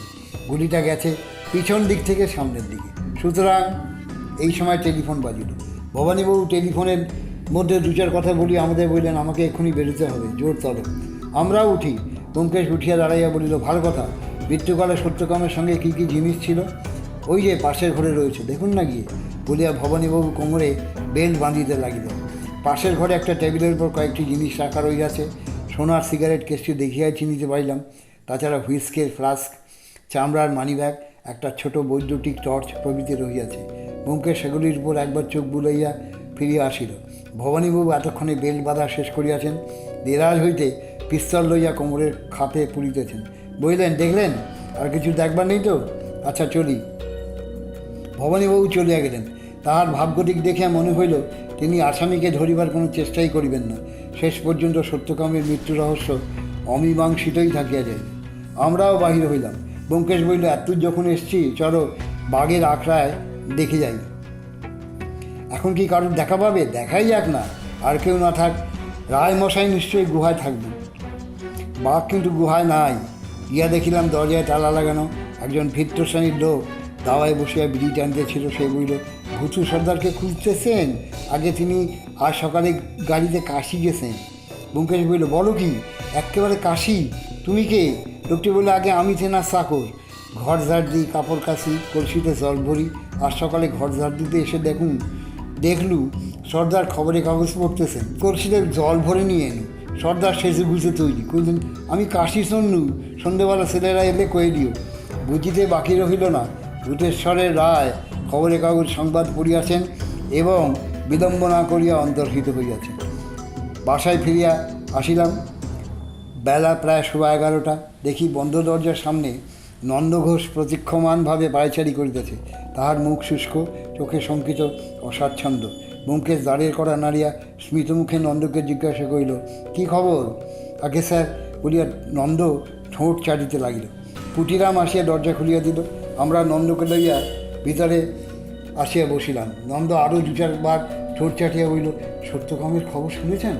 Speaker 1: গুলিটা গেছে পিছন দিক থেকে সামনের দিকে। সুতরাং এই সময় টেলিফোন বাজিল। ভবানীবাবু টেলিফোনের মধ্যে দু চার কথা বলি আমাদের বললেন, আমাকে এক্ষুনি বেরোতে হবে, জোর তলব। আমরাও উঠি। ব্যোমকেশ উঠিয়া দাঁড়াইয়া বলিল, ভালো কথা, মৃত্যুকালে সত্যকামের সঙ্গে কী কী জিনিস ছিল? ওই যে পাশের ঘরে রয়েছে, দেখুন না গিয়ে, বলিয়া ভবানীবাবু কোমরে বেল্ট বাঁধিতে লাগিলেন। পাশের ঘরে একটা টেবিলের উপর কয়েকটি জিনিস রাখা রইয়াছে। সোনার সিগারেট কেসটি দেখিয়াই চিনিতে পারিলাম। তাছাড়া হুইস্কের ফ্লাস্ক, চামড়ার মানিব্যাগ, একটা ছোট বৈদ্যুতিক টর্চ প্রভৃতি রহিয়াছে। ব্যোমকেশ সেগুলির উপর একবার চোখ বুলাইয়া ফিরিয়া আসিল। ভবানীবাবু এতক্ষণে বেল্ট বাঁধা শেষ করিয়াছেন। দেরাজ হইতে পিস্তল লইয়া কোমরের খাপে পুরিতেছেন। বলিলেন, দেখলেন, আর কিছু দেখবার নেই তো? আচ্ছা চলি। ভবানীবাবু চলিয়া গেলেন। তাহার ভাবগতিক দেখিয়া মনে হইল তিনি আসামিকে ধরিবার কোনো চেষ্টাই করিবেন না। শেষ পর্যন্ত সত্যকামের মৃত্যু রহস্য অমীমাংসিতই থাকিয়া যায়। আমরাও বাহির হইলাম। ব্যোমকেশ বলিল, এতদূর যখন এসছি, চলো বাঘের আখড়ায় দেখে যাই। এখন কি কারোর দেখা পাবে? দেখাই যাক না, আর কেউ না থাক, রায়মশাই নিশ্চয়ই গুহায় থাকবেন। বাঘ কিন্তু গুহায় নাই। গিয়া দেখিলাম দরজায় তালা লাগানো। একজন ভিত্ত শ্রেণীর লোক দাওয়ায় বসিয়া বিড়ি টানতেছিল। সে বলিল, ভুতু সর্দারকে খুঁজতেছেন? আগে তিনি আজ সকালে গাড়িতে কাশি গেছেন। ব্যোমকেশ বলিল, বলো কি, একেবারে কাশি? তুমি কে? লোকটি বলল, আগে আমি তেনার চাকর, ঘর ঝাড় দিই, কাপড় কাশি, কলসিতে জল ভরি। আজ সকালে ঘর ঝাড় দিতে এসে দেখলু সর্দার খবরে কাগজ পড়তেছেন, কলসিতে জল ভরে নিয়ে এলু। সর্দার সেজে গুজে তৈরি কইলেন, আমি কাশি শুনলু, সন্ধ্যেবেলা ছেলেরা এলে কয়ে দিও। বুঝিতে বাকি রহিল না। ভূতেশ্বরের রায় খবরে কাগজ সংবাদ পড়িয়াছেন এবং বিলম্বনা করিয়া অন্তর্হিত হইয়াছে। বাসায় ফিরিয়া আসিলাম, বেলা প্রায় 11:15। দেখি বন্ধ দরজার সামনে নন্দঘোষ প্রতীক্ষমানভাবে পায়চারি করিতেছে। তাহার মুখ শুষ্ক, চোখে শঙ্কিত, অস্বাচ্ছন্দ্য। ব্যোমকেশ দাঁড়ের করা নাড়িয়া স্মিত মুখে নন্দকে জিজ্ঞাসা করিল, কী খবর? আগে স্যার বলিয়া নন্দ ঠোঁট চাটিতে লাগিল। পুটিরাম আসিয়া দরজা খুলিয়া দিল। আমরা নন্দকে লইয়া ভিতরে আসিয়া বসিলাম। নন্দ আরও 2-4 বার ঠোঁট চাটিয়া বলিল, সত্যকামের খবর শুনেছেন?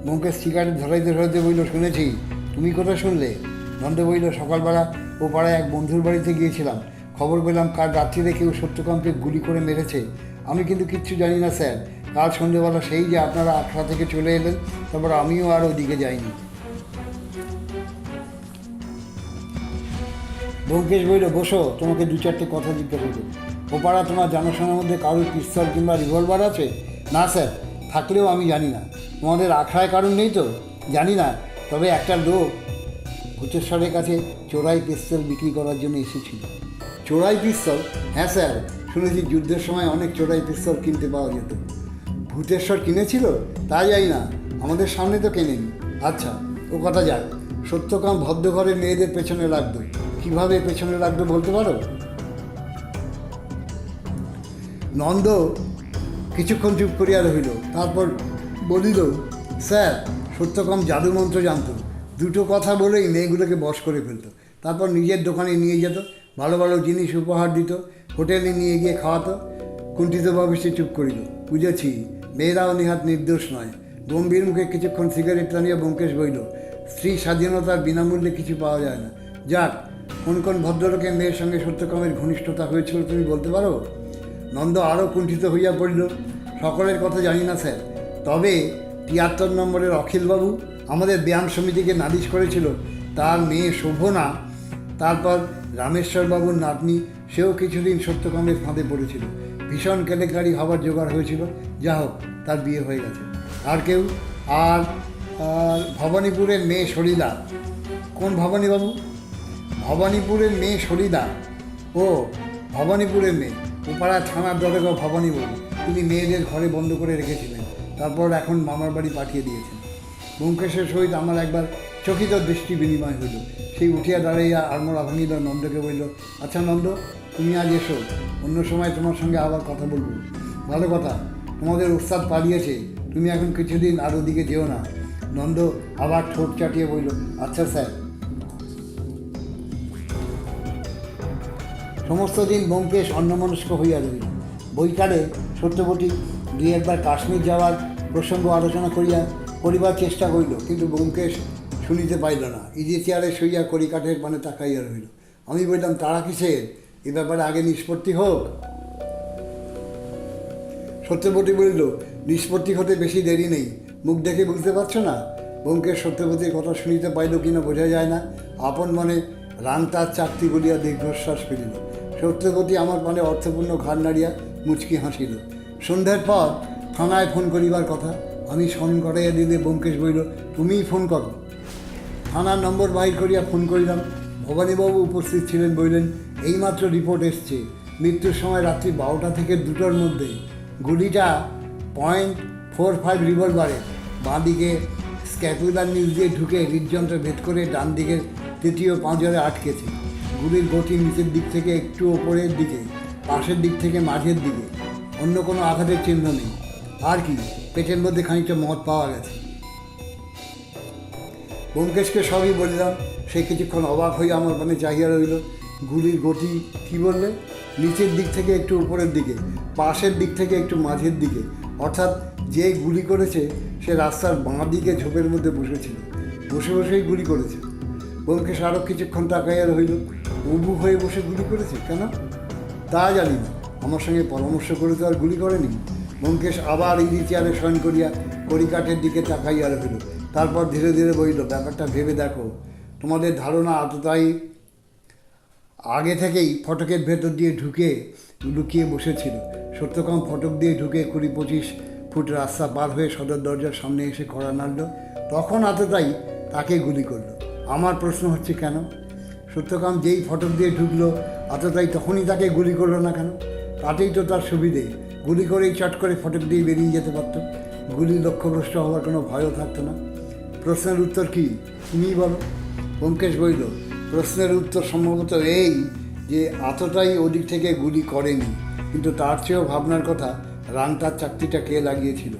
Speaker 1: ব্যোমকেশ সিগারেট ধরাইতে ধরাইতে বলিল, শুনেছি। তুমি কোথা শুনলে? নন্দ বলিল, সকালবেলা ও পাড়ায় এক বন্ধুর বাড়িতে গিয়েছিলাম। খবর পেলাম কাল রাত্রিরে কেউ সত্যকামকে গুলি করে মেরেছে। আমি কিন্তু কিচ্ছু জানি না স্যার। কাল সন্ধ্যেবেলা সেই যে আপনারা আখড়া থেকে চলে এলেন, তারপর আমিও আর ওদিকে যাইনি। ব্যোমকেশ বলিল, বসো, তোমাকে 2-4টে কথা জিজ্ঞাসা করি। ও পাড়া তোমার জানাশোনার মধ্যে কারোর পিস্তল কিংবা রিভলভার আছে? না স্যার, থাকলেও আমি জানি না। তোমাদের আখড়ায় কারণ নেই তো? জানি না, তবে একটা লোক ভূতেশ্বরের কাছে চোরাই পিস্তল বিক্রি করার জন্য এসেছিল। চোরাই পিস্তল? হ্যাঁ স্যার, শুনেছি যুদ্ধের সময় অনেক চোরাই পিস্তল কিনতে পাওয়া যেত। ভূতেশ্বর কিনেছিল? তা যাই না, আমাদের সামনে তো কেনেনি। আচ্ছা, ও কথা যাক। সত্যকাম ভদ্রঘরের মেয়েদের পেছনে লাগতো। কীভাবে পেছনে লাগতো বলতে পারো? নন্দ কিছুক্ষণ চুপ করিয়া রহিল, তারপর বলিল, স্যার, সত্যকাম জাদুমন্ত্র জানত। 2টো কথা বলেই মেয়েগুলোকে বশ করে ফেলত। তারপর নিজের দোকানে নিয়ে যেত, ভালো ভালো জিনিস উপহার দিত, হোটেলে নিয়ে গিয়ে খাওয়াতো। কুণ্ঠিতভাবে সে চুপ করিল। বুঝেছি, মেয়েরাও নিহাত নির্দোষ নয়। গম্ভীর মুখে কিছুক্ষণ সিগারেট টানিয়া ব্যোমকেশ বলিল, স্ত্রী স্বাধীনতার বিনামূল্যে কিছু পাওয়া যায় না। যাক, কোন কোন ভদ্রলোকের মেয়ের সঙ্গে সত্যকামের ঘনিষ্ঠতা হয়েছিল তুমি বলতে পারো? নন্দ আরও কুণ্ঠিত হইয়া পড়িল। সকলের কথা জানি না স্যার, তবে 73 নম্বরের অখিলবাবু আমাদের ব্যায়াম সমিতিকে নালিশ করেছিল তার মেয়ে শোভনা। তারপর রামেশ্বরবাবুর নাতনি, সেও কিছুদিন সত্যকামের ফাঁদে পড়েছিল। ভীষণ কেলেঙ্কারি হবার জোগাড় হয়েছিল। যা হোক, তার বিয়ে হয়ে গেছে। আর কেউ? আর ভবানীপুরের মেয়ে সরিদা। কোন ভবানীবাবু? ভবানীপুরের মেয়ে সরিদা। ও, ভবানীপুরের মেয়ে। ওপাড়া থানার দরগা ভবানীবাবু। তিনি মেয়েদের ঘরে বন্ধ করে রেখেছিলেন, তারপর এখন মামার বাড়ি পাঠিয়ে দিয়েছেন। ব্যোমকেশের সহিত আমার একবার চকিত দৃষ্টি বিনিময় হইল। সেই উঠিয়া দাঁড়াইয়া আড়মোড়া ভাঙিল, নন্দকে বলল, আচ্ছা নন্দ, তুমি আজ এসো, অন্য সময় তোমার সঙ্গে আবার কথা বলবো। ভালো কথা, তোমাদের উস্তাদ পালিয়েছে, তুমি এখন কিছুদিন আর ওদিকে যেও না। নন্দ আবার ঠোঁট চাটিয়ে বলল, আচ্ছা স্যার। সমস্ত দিন ব্যোমকেশ অন্যমনস্ক হইয়া রইল। বৈকালে সত্যবতী 2-1 বার কাশ্মীর যাওয়ার প্রসঙ্গ আলোচনা করিবার চেষ্টা করিল, কিন্তু ব্যোমকেশ শুনিতে পাইল না। ইজি চেয়ারে শুইয়া কড়িকাঠের পানে তাকাইয়া রহিল। আমি বললাম, তারা কিসের? এ ব্যাপারে আগে নিষ্পত্তি হোক। সত্যবতী বলিল, নিষ্পত্তি হতে বেশি দেরি নেই। মুখ দেখে বুঝতে পারছো না? ব্যোমকেশ সত্যবতীর কথা শুনিতে পাইল কিনা বোঝা যায় না। আপন মনে রাংতার চাকতি বলিয়া দীর্ঘশ্বাস ফেলিল। সত্যবতী আমার পানে অর্থপূর্ণ ঘাড় নাড়িয়া মুচকি হাসিল। সন্ধ্যার পর থানায় ফোন করিবার কথা। আমি ফোন করাইয়া দিলে ব্যোমকেশ বলিল, তুমিই ফোন করো। থানার নম্বর বাহির করিয়া ফোন করিলাম। ভবানীবাবু উপস্থিত ছিলেন। বললেন, এইমাত্র রিপোর্ট এসছে, মৃত্যুর সময় রাত্রি 12টা থেকে 2টোর মধ্যে। গুলিটা .45 রিভলভারের। বাঁদিকে স্ক্যাপুলার নিচ দিয়ে ঢুকে হৃদযন্ত্র ভেদ করে ডান দিকের 3য় পাঁজরে আটকেছে। গুলির গতি নিচের দিক থেকে একটু ওপরের দিকে, পাশের দিক থেকে মাঝের দিকে। অন্য কোনো আঘাতের চিহ্ন নেই। আর কি, পেটের মধ্যে খানিকটা মদ পাওয়া গেছে। ব্যোমকেশকে সবই বললাম। সে কিছুক্ষণ অবাক হয়ে আমার পানে চাহিয়া রইল। গুলির গতি কী বললে? নিচের দিক থেকে একটু উপরের দিকে, পাশের দিক থেকে একটু মাঝের দিকে। অর্থাৎ যে গুলি করেছে সে রাস্তার বাঁ দিকে ঝোপের মধ্যে বসেছিল, বসে বসেই গুলি করেছে। ব্যোমকেশ আরও কিছুক্ষণ তাকাইয়া রইল। উবু হয়ে বসে গুলি করেছে কেন? তা জানি না, আমার সঙ্গে পরামর্শ করে তো আর গুলি করেনি। ব্যোমকেশ আবার ইজি চেয়ারে শয়ন করিয়া কড়িকাঠের দিকে তাকাইয়া রইল। তারপর ধীরে ধীরে বলিল, ব্যাপারটা ভেবে দেখো। তোমাদের ধারণা আততায়ী আগে থেকেই ফটকের ভেতর দিয়ে ঢুকে লুকিয়ে বসেছিল। সত্যকাম ফটক দিয়ে ঢুকে 20-25 ফুট রাস্তা পার হয়ে সদর দরজার সামনে এসে কড়া নাড়ল। তখন আততায়ী তাকে গুলি করলো। আমার প্রশ্ন হচ্ছে, কেন? সত্যকাম যেই ফটক দিয়ে ঢুকলো, আততায়ী তখনই তাকে গুলি করলো না কেন? তাতেই তো তার সুবিধে। গুলি করেই চট করে ফটক দিয়ে বেরিয়ে যেতে পারত, গুলি লক্ষ্যভ্রষ্ট হওয়ার কোনো ভয়ও থাকতো না। প্রশ্নের উত্তর কি তুমিই বলো। ব্যোমকেশ বলল, প্রশ্নের উত্তর সম্ভবত এই যে এতটাই ওদিক থেকে গুলি করেনি, কিন্তু তার চেয়েও ভাবনার কথা রানটার চাকতিটা কে লাগিয়েছিল,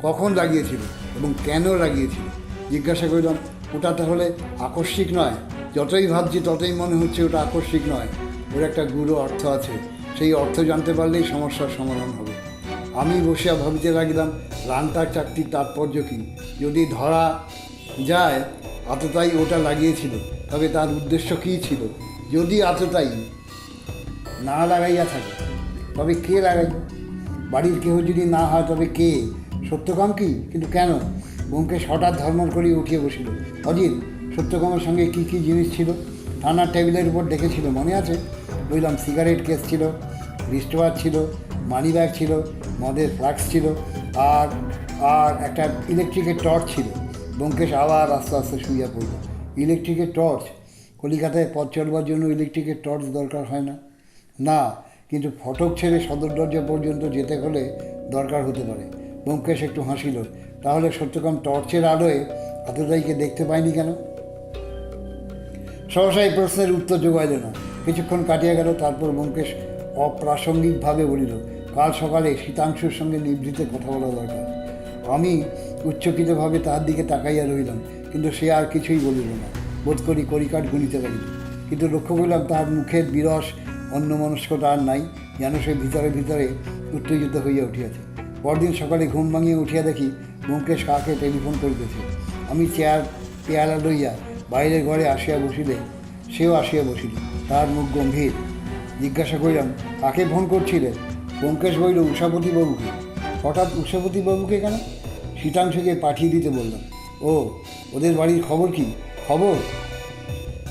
Speaker 1: কখন লাগিয়েছিল এবং কেন লাগিয়েছিল। জিজ্ঞাসা করলাম, ওটা তাহলে আকস্মিক নয়? যতই ভাবছি ততই মনে হচ্ছে ওটা আকস্মিক নয়, ওর একটা গূঢ় অর্থ আছে। সেই অর্থ জানতে পারলেই সমস্যার সমাধান হবে। আমি বসিয়া ভাবিতে লাগলাম, রানটার চাকতির তাৎপর্য কী? যদি ধরা যায় এতটাই ওটা লাগিয়েছিল, তবে তার উদ্দেশ্য কী ছিল? যদি এতটাই না লাগাইয়া থাকে, তবে কে লাগাইল? বাড়ির কেহ যদি না হয় তবে কে? সত্যকাম কি? কিন্তু কেন? ব্যোমকেশ হঠাৎ ধর্মর করিয়া উঠিয়ে বসিল। অজিত, সত্যকামের সঙ্গে কী কী জিনিস ছিল? থানার টেবিলের উপর দেখেছিল, মনে আছে? বললাম, সিগারেট কেস ছিল, রিস্টওয়াচ ছিল, মানি ব্যাগ ছিল, মদের ফ্লাক্স ছিল, আর আর একটা ইলেকট্রিকের টর্চ ছিল। ব্যোমকেশ আবার আস্তে আস্তে শুইয়া পড়ল। ইলেকট্রিকের টর্চ? কলিকাতায় পথ চলবার জন্য ইলেকট্রিকের টর্চ দরকার হয় না। না, কিন্তু ফটক ছেড়ে সদর দরজা পর্যন্ত যেতে হলে দরকার হতে পারে। ব্যোমকেশ একটু হাসিল। তাহলে সত্যকাম টর্চের আলোয় এতটাইকে দেখতে পায়নি কেন? সহসা এই প্রশ্নের উত্তর জোগাইল না। কিছুক্ষণ কাটিয়া গেল। তারপর ব্যোমকেশ অপ্রাসঙ্গিকভাবে বলিল, কাল সকালে শীতাংশুর সঙ্গে নিভৃতে কথা বলা দরকার। আমি উচ্চকিতভাবে তাহার দিকে তাকাইয়া রইলাম, কিন্তু সে আর কিছুই বলিল না। বোধ করি কড়িকাঠ গুনিতে লাগিল। কিন্তু লক্ষ্য করলাম তাহার মুখের বিরস অন্যমনস্কতা আর নাই, যেন সে ভিতরে ভিতরে উত্তেজিত হইয়া উঠিয়াছে। পরদিন সকালে ঘুম ভাঙিয়া উঠিয়া দেখি ব্যোমকেশ কাকে টেলিফোন করিতেছে। আমি চেয়ার পেয়ালা লইয়া বাইরের ঘরে আসিয়া বসিলে সেও আসিয়া বসিল। তাহার মুখ গম্ভীর। জিজ্ঞাসা করিলাম, কাকে ফোন করছিলে? ব্যোমকেশ বলিল, উষাপতিবাবুকে। হঠাৎ উষাপতিবাবুকে কেন? শীতাংশুকে পাঠিয়ে দিতে বললাম। ও, ওদের বাড়ির খবর কি? খবর?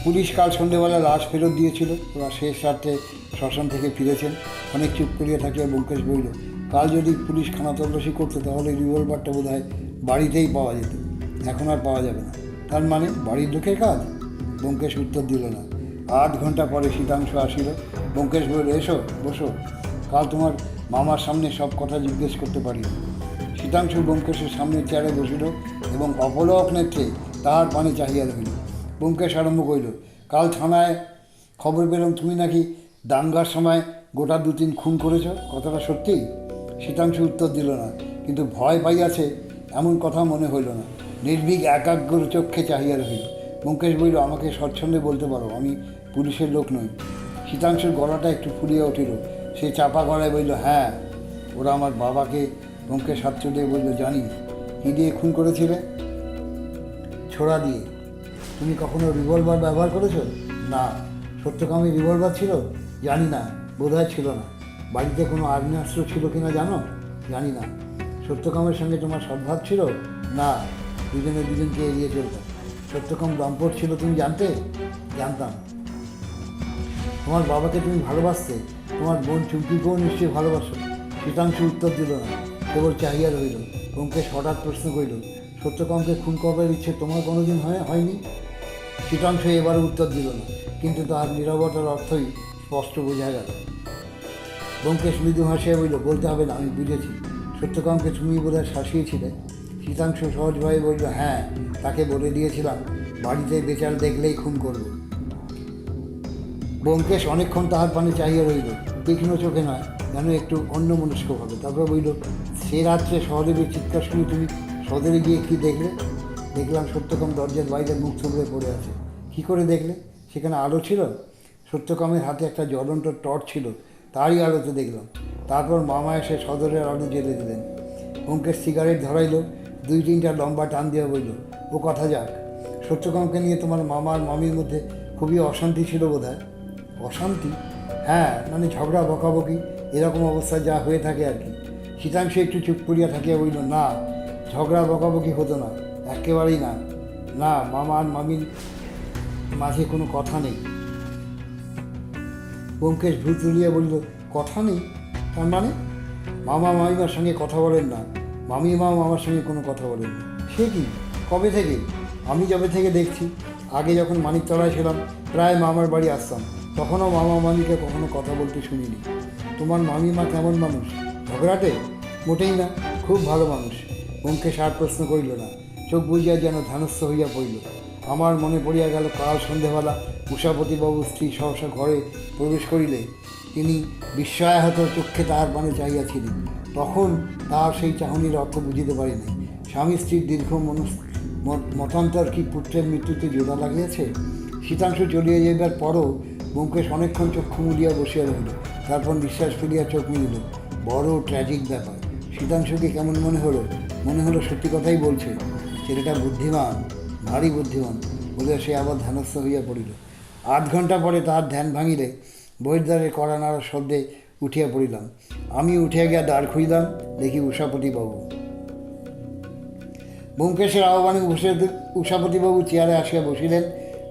Speaker 1: পুলিশ কাল সন্ধ্যেবেলা লাশ ফেরত দিয়েছিল। ওরা শেষ রাত্রে শ্মশান থেকে ফিরেছেন। অনেক চুপ করিয়া থাকিয়া ব্যোমকেশ বলিল, কাল যদি পুলিশ খানা তল্লাশি করতো তাহলে রিভলভারটা বোধ হয় বাড়িতেই পাওয়া যেত। এখন আর পাওয়া যাবে না। তার মানে বাড়ির লোকের কাজ? ব্যোমকেশ উত্তর দিল না। 8 ঘন্টা পরে শীতাংশু আসিল। ব্যোমকেশ বলল, এসো, বসো, কাল তোমার মামার সামনে সব কথা জিজ্ঞেস করতে পারি। শীতাংশু ব্যোমকেশের সামনে চেয়ারে বসিল এবং অপলক নেত্রে তাহার পানে চাহিয়া রহিল। ব্যোমকেশ আরম্ভ করিল, কাল থানায় খবর পেলাম তুমি নাকি দাঙ্গার সময় গোটা 2-3 খুন করেছ। কথাটা সত্যি? শীতাংশু উত্তর দিল না, কিন্তু ভয় পাইয়াছে এমন কথা মনে হইল না। নির্ভীক একাগ্র চক্ষে চাহিয়া রহিল। ব্যোমকেশ বলিল, আমাকে স্বচ্ছন্দে বলতে পারো, আমি পুলিশের লোক নই। শীতাংশুর গলাটা একটু ফুলিয়া উঠিল। সে চাপা গলায় বলল, হ্যাঁ, ওরা আমার বাবাকে। ব্যোমকেশ হাত চলিয়ে বলল, জানি। কী দিয়ে খুন করেছিলে? ছোড়া দিয়ে। তুমি কখনো রিভলভার ব্যবহার করেছো? না। সত্যকামী রিভলভার ছিল? জানি না, বোধহয় ছিল না। বাড়িতে কোনো আগ্নেয়াস্ত্র ছিল কিনা জানো? জানি না। সত্যকামের সঙ্গে তোমার সদ্ভাব ছিল? না, দুজনে দুজনকে এড়িয়ে চলতাম। সত্যকাম দম্পট ছিল তুমি জানতে? জানতাম। তোমার বাবাকে তুমি ভালোবাসতে? তোমার বোন চুমকিকেও নিশ্চয়ই ভালোবাসো। শীতাংশু উত্তর দিল না, কেবল চাহিয়া রইল। ব্যোমকেশ হঠাৎ প্রশ্ন করিল, সত্যকামকে খুন করবার ইচ্ছে তোমার কোনোদিন হয়নি? শীতাংশু এবারও উত্তর দিল না, কিন্তু তাহার নীরবতার অর্থই স্পষ্ট বোঝা গেল। ব্যোমকেশ মৃদু হাসিয়া বলিল, বলতে হবে না, আমি বুঝেছি। সত্যকামকে তুমি বোধহয় শাসিয়েছিলে। শীতাংশু সহজভাবে বলল, হ্যাঁ, তাকে বলে দিয়েছিলাম বাড়িতে বেচার দেখলেই খুন করব। ব্যোমকেশ অনেকক্ষণ তাহার পানে চাহিয়া রইল, তীক্ষ্ণ চোখে নয়, যেন একটু অন্যমনস্কভাবে। তারপর বলিল, সে রাত্রে সহদেবের চিৎকার শুনে তুমি সদরে গিয়ে কী দেখলে? দেখলাম সত্যকাম দরজার বাইরে মুখ থুবড়ে পড়ে আছে। কী করে দেখলে? সেখানে আলো ছিল। সত্যকামের হাতে একটা জ্বলন্ত টর্চ ছিল, তারই আলোতে দেখলাম। তারপর মামা এসে সদরের আলো জ্বেলে দিলেন। ব্যোমকেশ সিগারেট ধরাইল, 2-3টা লম্বা টান দিয়া বলল, ও কথা যাক। সত্যকামকে নিয়ে তোমার মামা আর মামির মধ্যে খুবই অশান্তি ছিল বোধহয়? অশান্তি? হ্যাঁ, মানে ঝগড়া বকাবকি, এরকম অবস্থায় যা হয়ে থাকে আর কি। শীতাংশু একটু চুপ করিয়া থাকিয়া বলল, না, ঝগড়া বকাবকি হতো না, একেবারেই না। না, মামা আর মামির মাঝে কোনো কথা নেই। ব্যোমকেশ ভ্রু তুলিয়া বলিল, কথা নেই? তার মানে? মামা মামিমার সঙ্গে কথা বলেন না, মামিমাও আমার সঙ্গে কোনো কথা বলেন না। সে কি? কবে থেকে? আমি যবে থেকে দেখছি। আগে যখন মানিকতলায় ছিলাম প্রায় মামার বাড়ি আসতাম, তখনও মামা মামিকে কখনো কথা বলতে শুনিনি। তোমার মামিমা কেমন মানুষ? ঝগড়াটে? মোটেই না, খুব ভালো মানুষ। ব্যোমকেশ আর প্রশ্ন করিল না, চোখ বুঝিয়া যেন ধ্যানস্থ হইয়া পড়িল। আমার মনে পড়িয়া গেল কাল সন্ধেবেলা উষাপতিবাবু স্ত্রী সহসা ঘরে প্রবেশ করিলে তিনি বিস্ময়াহত চক্ষে তাহার পানে চাহিয়াছিলেন। তখন তাহার সেই চাহনির অর্থ বুঝিতে পারি নাই। স্বামী স্ত্রীর দীর্ঘ মতান্তর কি পুত্রের মৃত্যুতে জোড়া লাগিয়েছে? শীতাংশু চলিয়া যাইবার পরও ব্যোমকেশ অনেকক্ষণ চক্ষু মুড়িয়া বসিয়া রহিল। তারপর নিঃশ্বাস ফেলিয়া চোখ মিলিল। বড় ট্র্যাজিক ব্যাপার। শীতাংশুকে কেমন মনে হলো? মনে হলো সত্যি কথাই বলছে। ছেলেটা বুদ্ধিমান, ভারী বুদ্ধিমান বলিয়া সে আবার ধ্যানস্থ হইয়া পড়িল। 8 ঘণ্টা পরে তাহার ধ্যান ভাঙিলে বহির্দ্বারে কড়া নাড়ার শব্দে উঠিয়া পড়িলাম। আমি উঠিয়া গিয়া দ্বার খুইলাম, দেখি উষাপতিবাবু। ব্যোমকেশের আহ্বানে উষাপতিবাবু চেয়ারে আসিয়া বসিলেন।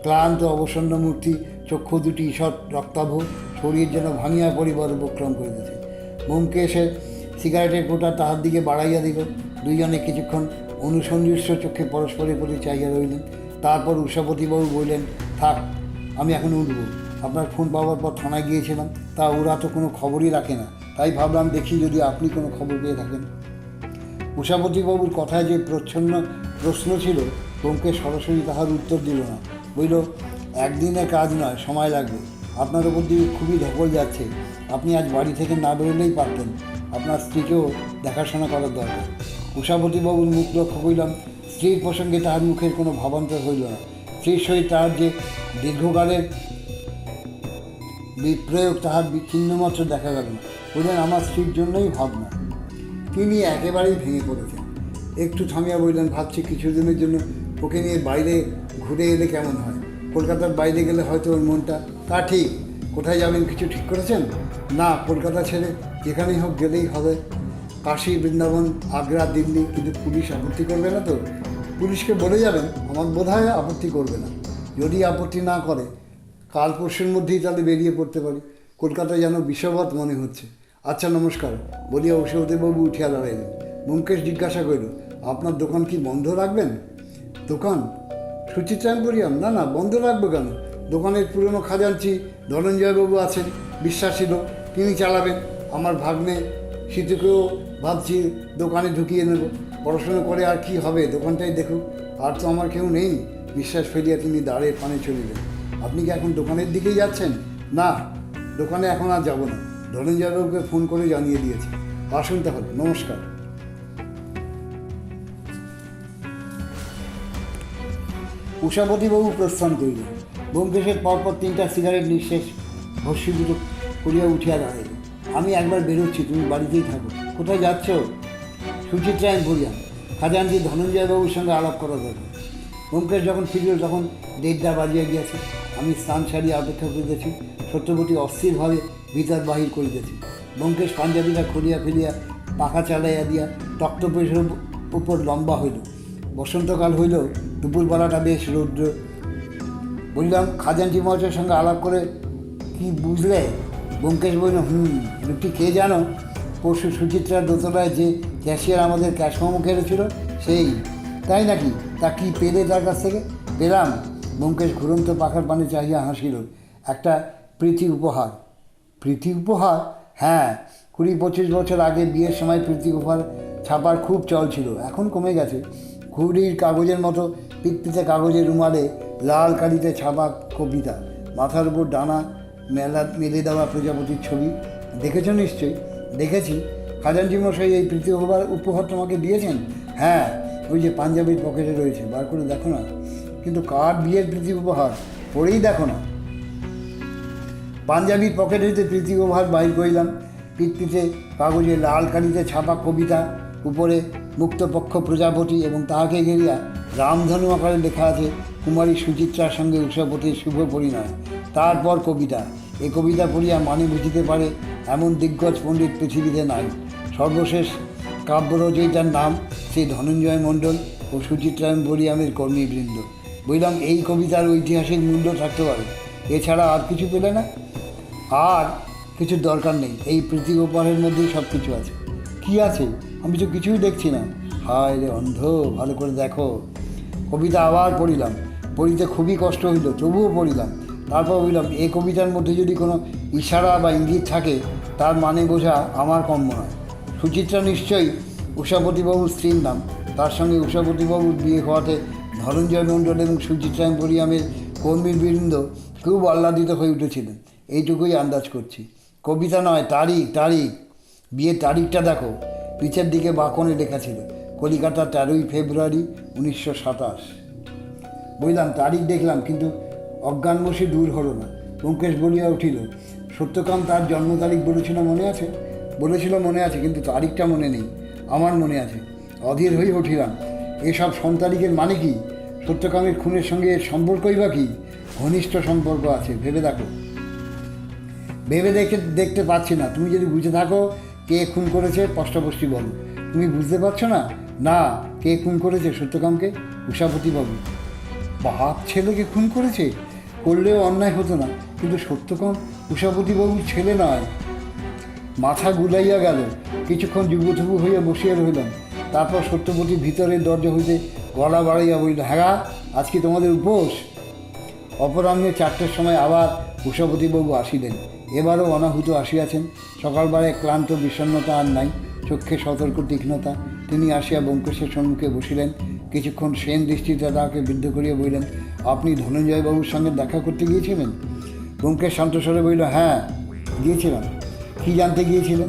Speaker 1: ক্লান্ত অবসন্ন মূর্তি, চক্ষু দুটি ঈষৎ রক্তাভ, শরীর যেন ভাঙিয়া পরিবার উপক্রম করিতেছে। ব্যোমকেশের সিগারেটের কোটা তাহার দিকে বাড়াইয়া দিল। দুইজনে কিছুক্ষণ অনুসন্ধিষ্ট চোখে পরস্পরের প্রতি চাহিয়া রইলেন। তারপর উষাপতিবাবু বললেন, থাক, আমি এখন উঠব। আপনার ফোন পাওয়ার পর থানায় গিয়েছিলাম, তা ওরা তো কোনো খবরই রাখে না, তাই ভাবলাম দেখি যদি আপনি কোনো খবর পেয়ে থাকেন। উষাপতিবাবুর কথায় যে প্রচ্ছন্ন প্রশ্ন ছিল, ব্যোমকেশ সরাসরি তাহার উত্তর দিল না। বলল, একদিনের কাজ নয়, সময় লাগবে। আপনার ওপর দিয়ে খুবই ধকল যাচ্ছে। আপনি আজ বাড়ি থেকে না বেরোলেই পারতেন। আপনার স্ত্রীকেও দেখাশোনা করার দরকার। উষাপতিবাবুর মুখ লক্ষ্য করিলাম। স্ত্রীর প্রসঙ্গে তাহার মুখের কোনো ভাবান্তর হইল না। স্ত্রীর সহিত তাহার যে দীর্ঘকালের বিপ্রয়োগ, তাহার চিহ্নমাত্র দেখা গেল না। বললেন, আমার স্ত্রীর জন্যই ভাবনা। তিনি একেবারেই ভেঙে পড়েছেন। একটু থামিয়া বললেন, ভাবছি কিছুদিনের জন্য ওকে নিয়ে বাইরে ঘুরে এলে কেমন হয়। কলকাতার বাইরে গেলে হয়তো ওর মনটা। তা ঠিক, কোথায় যাবেন কিছু ঠিক করেছেন? না, কলকাতা ছেড়ে যেখানেই হোক গেলেই হবে। কাশী, বৃন্দাবন, আগ্রা, দিল্লি। কিন্তু পুলিশ আপত্তি করবে না তো? পুলিশকে বলে যাবেন, আমার বোধ হয় আপত্তি করবে না। যদি আপত্তি না করে, কাল পরশুর মধ্যেই তাহলে বেরিয়ে পড়তে পারি। কলকাতা যেন বিষবৎ মনে হচ্ছে। আচ্ছা, নমস্কার বলিয়া উষাপতিবাবু উঠিয়া দাঁড়াইলেন। ব্যোমকেশ জিজ্ঞাসা করিল, আপনার দোকান কি বন্ধ রাখবেন? দোকান? সুচিত্রায়ণ বলিলাম, না না, বন্ধ রাখবো কেন? দোকানের পুরনো খাজাঞ্চি ধনঞ্জয়বাবু আছেন, বিশ্বাসী লোক, তিনি চালাবেন। আমার ভাগ্নে শীতকেও ভাবছি দোকানে ঢুকিয়ে নেব। পড়াশুনো করে আর কি হবে, দোকানটাই দেখুক। আর তো আমার কেউ নেই। নিঃশ্বাস ফেলিয়া তিনি দাঁড়ের পানে চলিলেন। আপনি কি এখন দোকানের দিকেই যাচ্ছেন? না, দোকানে এখন আর যাব না। ধনঞ্জয়বাবুকে ফোন করে জানিয়ে দিয়েছি। আসুন তাহলে, নমস্কার। উষাপতিবাবু প্রস্থান করিলেন। ব্যোমকেশের পরপর 3টা সিগারেট নিঃশেষ ভস্মীভূত করিয়া উঠিয়া দাঁড়াইল। আমি একবার বেরোচ্ছি, তুমি বাড়িতেই থাকো। কোথায় যাচ্ছ? সুচিত্রায়ণ বলিলাম, খাজাঞ্চি ধনঞ্জয়বাবুর সঙ্গে আলাপ করা দরকার। ব্যোমকেশ যখন ফিরল তখন 1:30 বাজিয়া গিয়াছে। আমি স্নান সারিয়া অপেক্ষা করিতেছি। সত্যবতী অস্থিরভাবে ভিতর বাহির করিতেছি। ব্যোমকেশ পাঞ্জাবিটা খুলিয়া ফেলিয়া পাখা চালাইয়া দিয়া তক্তপোষের উপর লম্বা হইল। বসন্তকাল হইল, দুপুরবেলাটা বেশ রৌদ্র। বললাম, খাজাঞ্চি মহাশয়ের সঙ্গে আলাপ করে কি বুঝলে? ব্যোমকেশ বলল, লোকটি কে জানো? পরশু সুচিত্রার দোতলায় যে ক্যাশিয়ার আমাদের ক্যাশ মেমো কেড়েছিল, সেই। তাই নাকি? তা কি পেলে তার কাছ থেকে? পেলাম। ব্যোমকেশ ঘুরন্ত পাখার পানে চাহিয়া হাসিল। একটা প্রীতি উপহার। প্রীতি উপহার? হ্যাঁ, 20-25 বছর আগে বিয়ের সময় প্রীতি উপহার ছাপার খুব চল ছিল, এখন কমে গেছে। ঘুড়ির কাগজের মতো পিতপিতে কাগজের রুমালে লাল কালিতে ছাপা কবিতা, মাথার উপর ডানা মেলে দেওয়া প্রজাপতির ছবি। দেখেছ নিশ্চয়ই? দেখেছি। খাজাঞ্চি মশাই এই প্রীতি উপহার তোমাকে দিয়েছেন? হ্যাঁ, ওই যে পাঞ্জাবির পকেটে রয়েছে, বার করে দেখো না। কিন্তু কার বিয়ের প্রীতি উপহার? পড়েই দেখো না। পাঞ্জাবির পকেট হইতে প্রীতি উপহার বাইর করিলাম। পিতপিতে কাগজে লাল কালিতে ছাপা কবিতা, উপরে মুক্তপক্ষ প্রজাপতি এবং তাহাকে ঘেরিয়া রামধনু আকারে লেখা আছে, কুমারী সুচিত্রার সঙ্গে উষাপতির শুভ পরিণয়। তারপর কবিতা। এই কবিতা পড়িয়া মানে বুঝিতে পারে এমন দিগ্গজ পণ্ডিত পৃথিবীতে নাই। সর্বশেষ কাব্য রচয়িতার নাম সেই ধনঞ্জয় মণ্ডল ও সুচিত্রায়ণ বলিয়ামের কর্মীবৃন্দ। বললাম, এই কবিতার ঐতিহাসিক মূল্য থাকতে পারে, এছাড়া আর কিছু পেলে না? আর কিছুর দরকার নেই, এই প্রীতি উপহারের মধ্যেই সব কিছু আছে। কি আছে? আমি তো কিছুই দেখছি না। হায় রে অন্ধ, ভালো করে দেখো। কবিতা আবার পড়িলাম। পড়িতে খুবই কষ্ট হইল, তবুও পড়িলাম। তারপর বললাম, এই কবিতার মধ্যে যদি কোনো ইশারা বা ইঙ্গিত থাকে, তার মানে বোঝা আমার কম্য নয়। সুচিত্রা নিশ্চয়ই উষাপতিবাবুর স্ত্রীর নাম। তার সঙ্গে উষাপতিবাবুর বিয়ে হওয়াতে ধনঞ্জয় মণ্ডল এবং সুচিত্রা এম্পোরিয়ামের কর্মীবৃন্দ খুব আহ্লাদিত হয়ে উঠেছিলেন, এইটুকুই আন্দাজ করছি। কবিতা নয়, তারিখ। বিয়ের তারিখটা দেখো, পিছের দিকে বাঁকনে লেখা ছিল কলিকাতা 13ই ফেব্রুয়ারি 1927। বুঝলাম, তারিখ দেখলাম, কিন্তু অজ্ঞান বসে দূর হলো না। ব্যোমকেশ বলিয়া উঠিল, সত্যকাম তার জন্ম তারিখ বলেছিল মনে আছে, কিন্তু তারিখটা মনে নেই। আমার মনে আছে। অধীর হয়ে উঠিলাম, এসব সন্তারিখের মানে কি? সত্যকামের খুনের সঙ্গে এর সম্পর্কই বা কী? ঘনিষ্ঠ সম্পর্ক আছে, ভেবে দেখতে পাচ্ছি না। তুমি যদি বুঝে থাকো কে খুন করেছে, স্পষ্টপষ্টি বলো। তুমি বুঝতে পারছো না? না, কে খুন করেছে সত্যকামকে? উষাপতিবাবু। বাপ ছেলেকে খুন করেছে? করলেও অন্যায় হতো না, কিন্তু সত্যকাম উষাপতিবাবুর ছেলে নয়। মাথা গুলাইয়া গেল। কিছুক্ষণ যুবথুবু হইয়া বসিয়া রহিলাম। তারপর সত্যবতী ভিতরের দরজা হইতে গলা বাড়াইয়া বলিল, হ্যাঁ, আজ কি তোমাদের উপোস? অপরাহ্নে 4টের সময় আবার উষাপতিবাবু আসিলেন। এবারও অনাহুত আসিয়াছেন। সকালবেলায় ক্লান্ত বিষণ্ণতা আর নাই, চক্ষে সতর্ক তীক্ষ্ণতা। তিনি আসিয়া ব্যোমকেশের সম্মুখে বসিলেন। কিছুক্ষণ সেন দৃষ্টিতে তাহাকে বিদ্ধ করিয়া বলিলেন, আপনি ধনঞ্জয়বাবুর সঙ্গে দেখা করতে গিয়েছিলেন? ব্যোমকেশ শান্তস্বরে বলিল, হ্যাঁ, গিয়েছিলাম। কী জানতে গিয়েছিলেন?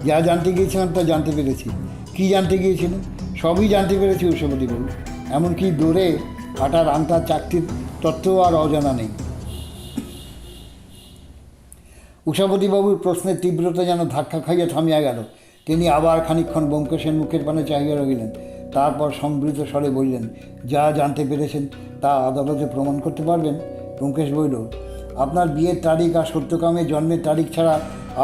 Speaker 1: যা জানতে গিয়েছিলাম তা জানতে পেরেছি। কী জানতে গিয়েছিলেন? সবই জানতে পেরেছি উষাপতিবাবু। এমনকি দৌড়ে হাঁটার আন্তার চাকতির তত্ত্ব আর অজানা নেই। উষাপতিবাবুর প্রশ্নের তীব্রতা যেন ধাক্কা খাইয়া থামিয়া গেল। তিনি আবার খানিকক্ষণ ব্যোমকেশের মুখের পানে চাহিয়া রহিলেন। তারপর সম্বৃত স্বরে বললেন, যা জানতে পেরেছেন তা আদালতে প্রমাণ করতে পারবেন? ব্যোমকেশ বলিল, আপনার বিয়ের তারিখ আর সত্যকামের জন্মের তারিখ ছাড়া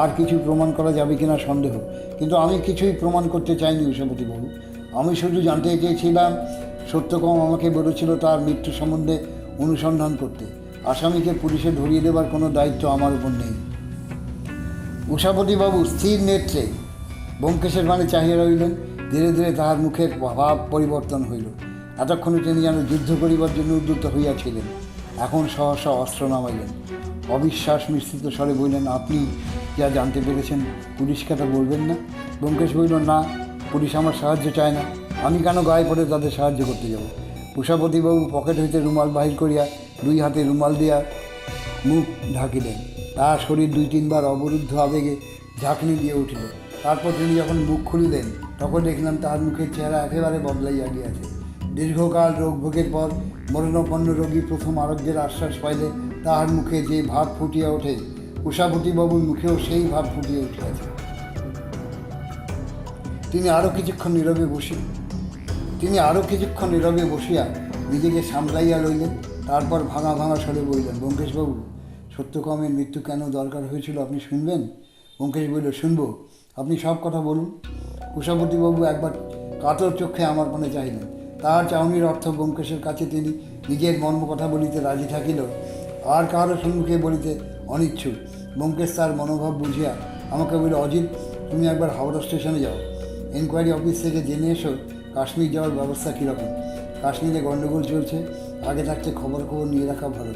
Speaker 1: আর কিছু প্রমাণ করা যাবে কিনা সন্দেহ, কিন্তু আমি কিছুই প্রমাণ করতে চাইনি উষাপতিবাবু। আমি শুধু জানতে চেয়েছিলাম, সত্যকাম আমাকে বলেছিল তার মৃত্যু সম্বন্ধে অনুসন্ধান করতে। আসামিকে পুলিশে ধরিয়ে দেবার কোনো দায়িত্ব আমার উপর নেই। উষাপতিবাবু স্থির নেত্রে ব্যোমকেশের পানে চাহিয়া রইলেন। ধীরে ধীরে তাহার মুখের ভাব পরিবর্তন হইল। এতক্ষণে তিনি যেন যুদ্ধ করিবার জন্য উদ্যত হইয়াছিলেন। এখন সহসা অস্ত্র নামাইলেন। অবিশ্বাস মিশ্রিত স্বরে বললেন, আপনি যা জানতে পেরেছেন পুলিশকে তা বলবেন না? ব্যোমকেশ বলল, না, পুলিশ আমার সাহায্য চায় না। আমি কেন গায়ে পড়ে তাদের সাহায্য করতে যাব? উষাপতিবাবু পকেট হইতে রুমাল বাহির করিয়া 2 হাতে রুমাল দিয়া মুখ ঢাকিলেন। তার শরীর 2-3 বার অবরুদ্ধ আবেগে ঝাঁকনি দিয়ে উঠিল। তারপর তিনি যখন মুখ খুলিলেন, তখন দেখলাম তাহার মুখের চেহারা একেবারে বদলাইয়া গিয়াছে। দীর্ঘকাল রোগভোগের পর মরণাপন্ন রোগী প্রথম আরোগ্যের আশ্বাস পাইলে তাহার মুখে যে ভাব ফুটিয়া ওঠে, উষাপতিবাবুর মুখেও সেই ভাব ফুটিয়া উঠিয়াছে। তিনি আরও কিছুক্ষণ নীরবে বসিয়া নিজেকে সামলাইয়া লইলেন। তারপর ভাঙা ভাঙা স্বরে বললেন, ব্যোমকেশবাবু, সত্যকামের মৃত্যু কেন দরকার হয়েছিল আপনি শুনবেন? ব্যোমকেশ বলল, শুনব, আপনি সব কথা বলুন। উষাপতিবাবু একবার কাতর চক্ষে আমার পানে চাইলেন। তাহার চাউনির অর্থ ব্যোমকেশের কাছে তিনি নিজের মর্ম কথা বলিতে রাজি থাকিল, আর কাহারও সম্মুখে বলিতে অনিচ্ছুক। ব্যোমকেশ তার মনোভাব বুঝিয়া আমাকে বলল, অজিত, তুমি একবার হাওড়া স্টেশনে যাও। এনকোয়ারি অফিস থেকে জেনে এসো কাশ্মীর যাওয়ার ব্যবস্থা কীরকম। কাশ্মীরে গণ্ডগোল চলছে, আগে থাকতে খবর নিয়ে রাখা ভালো।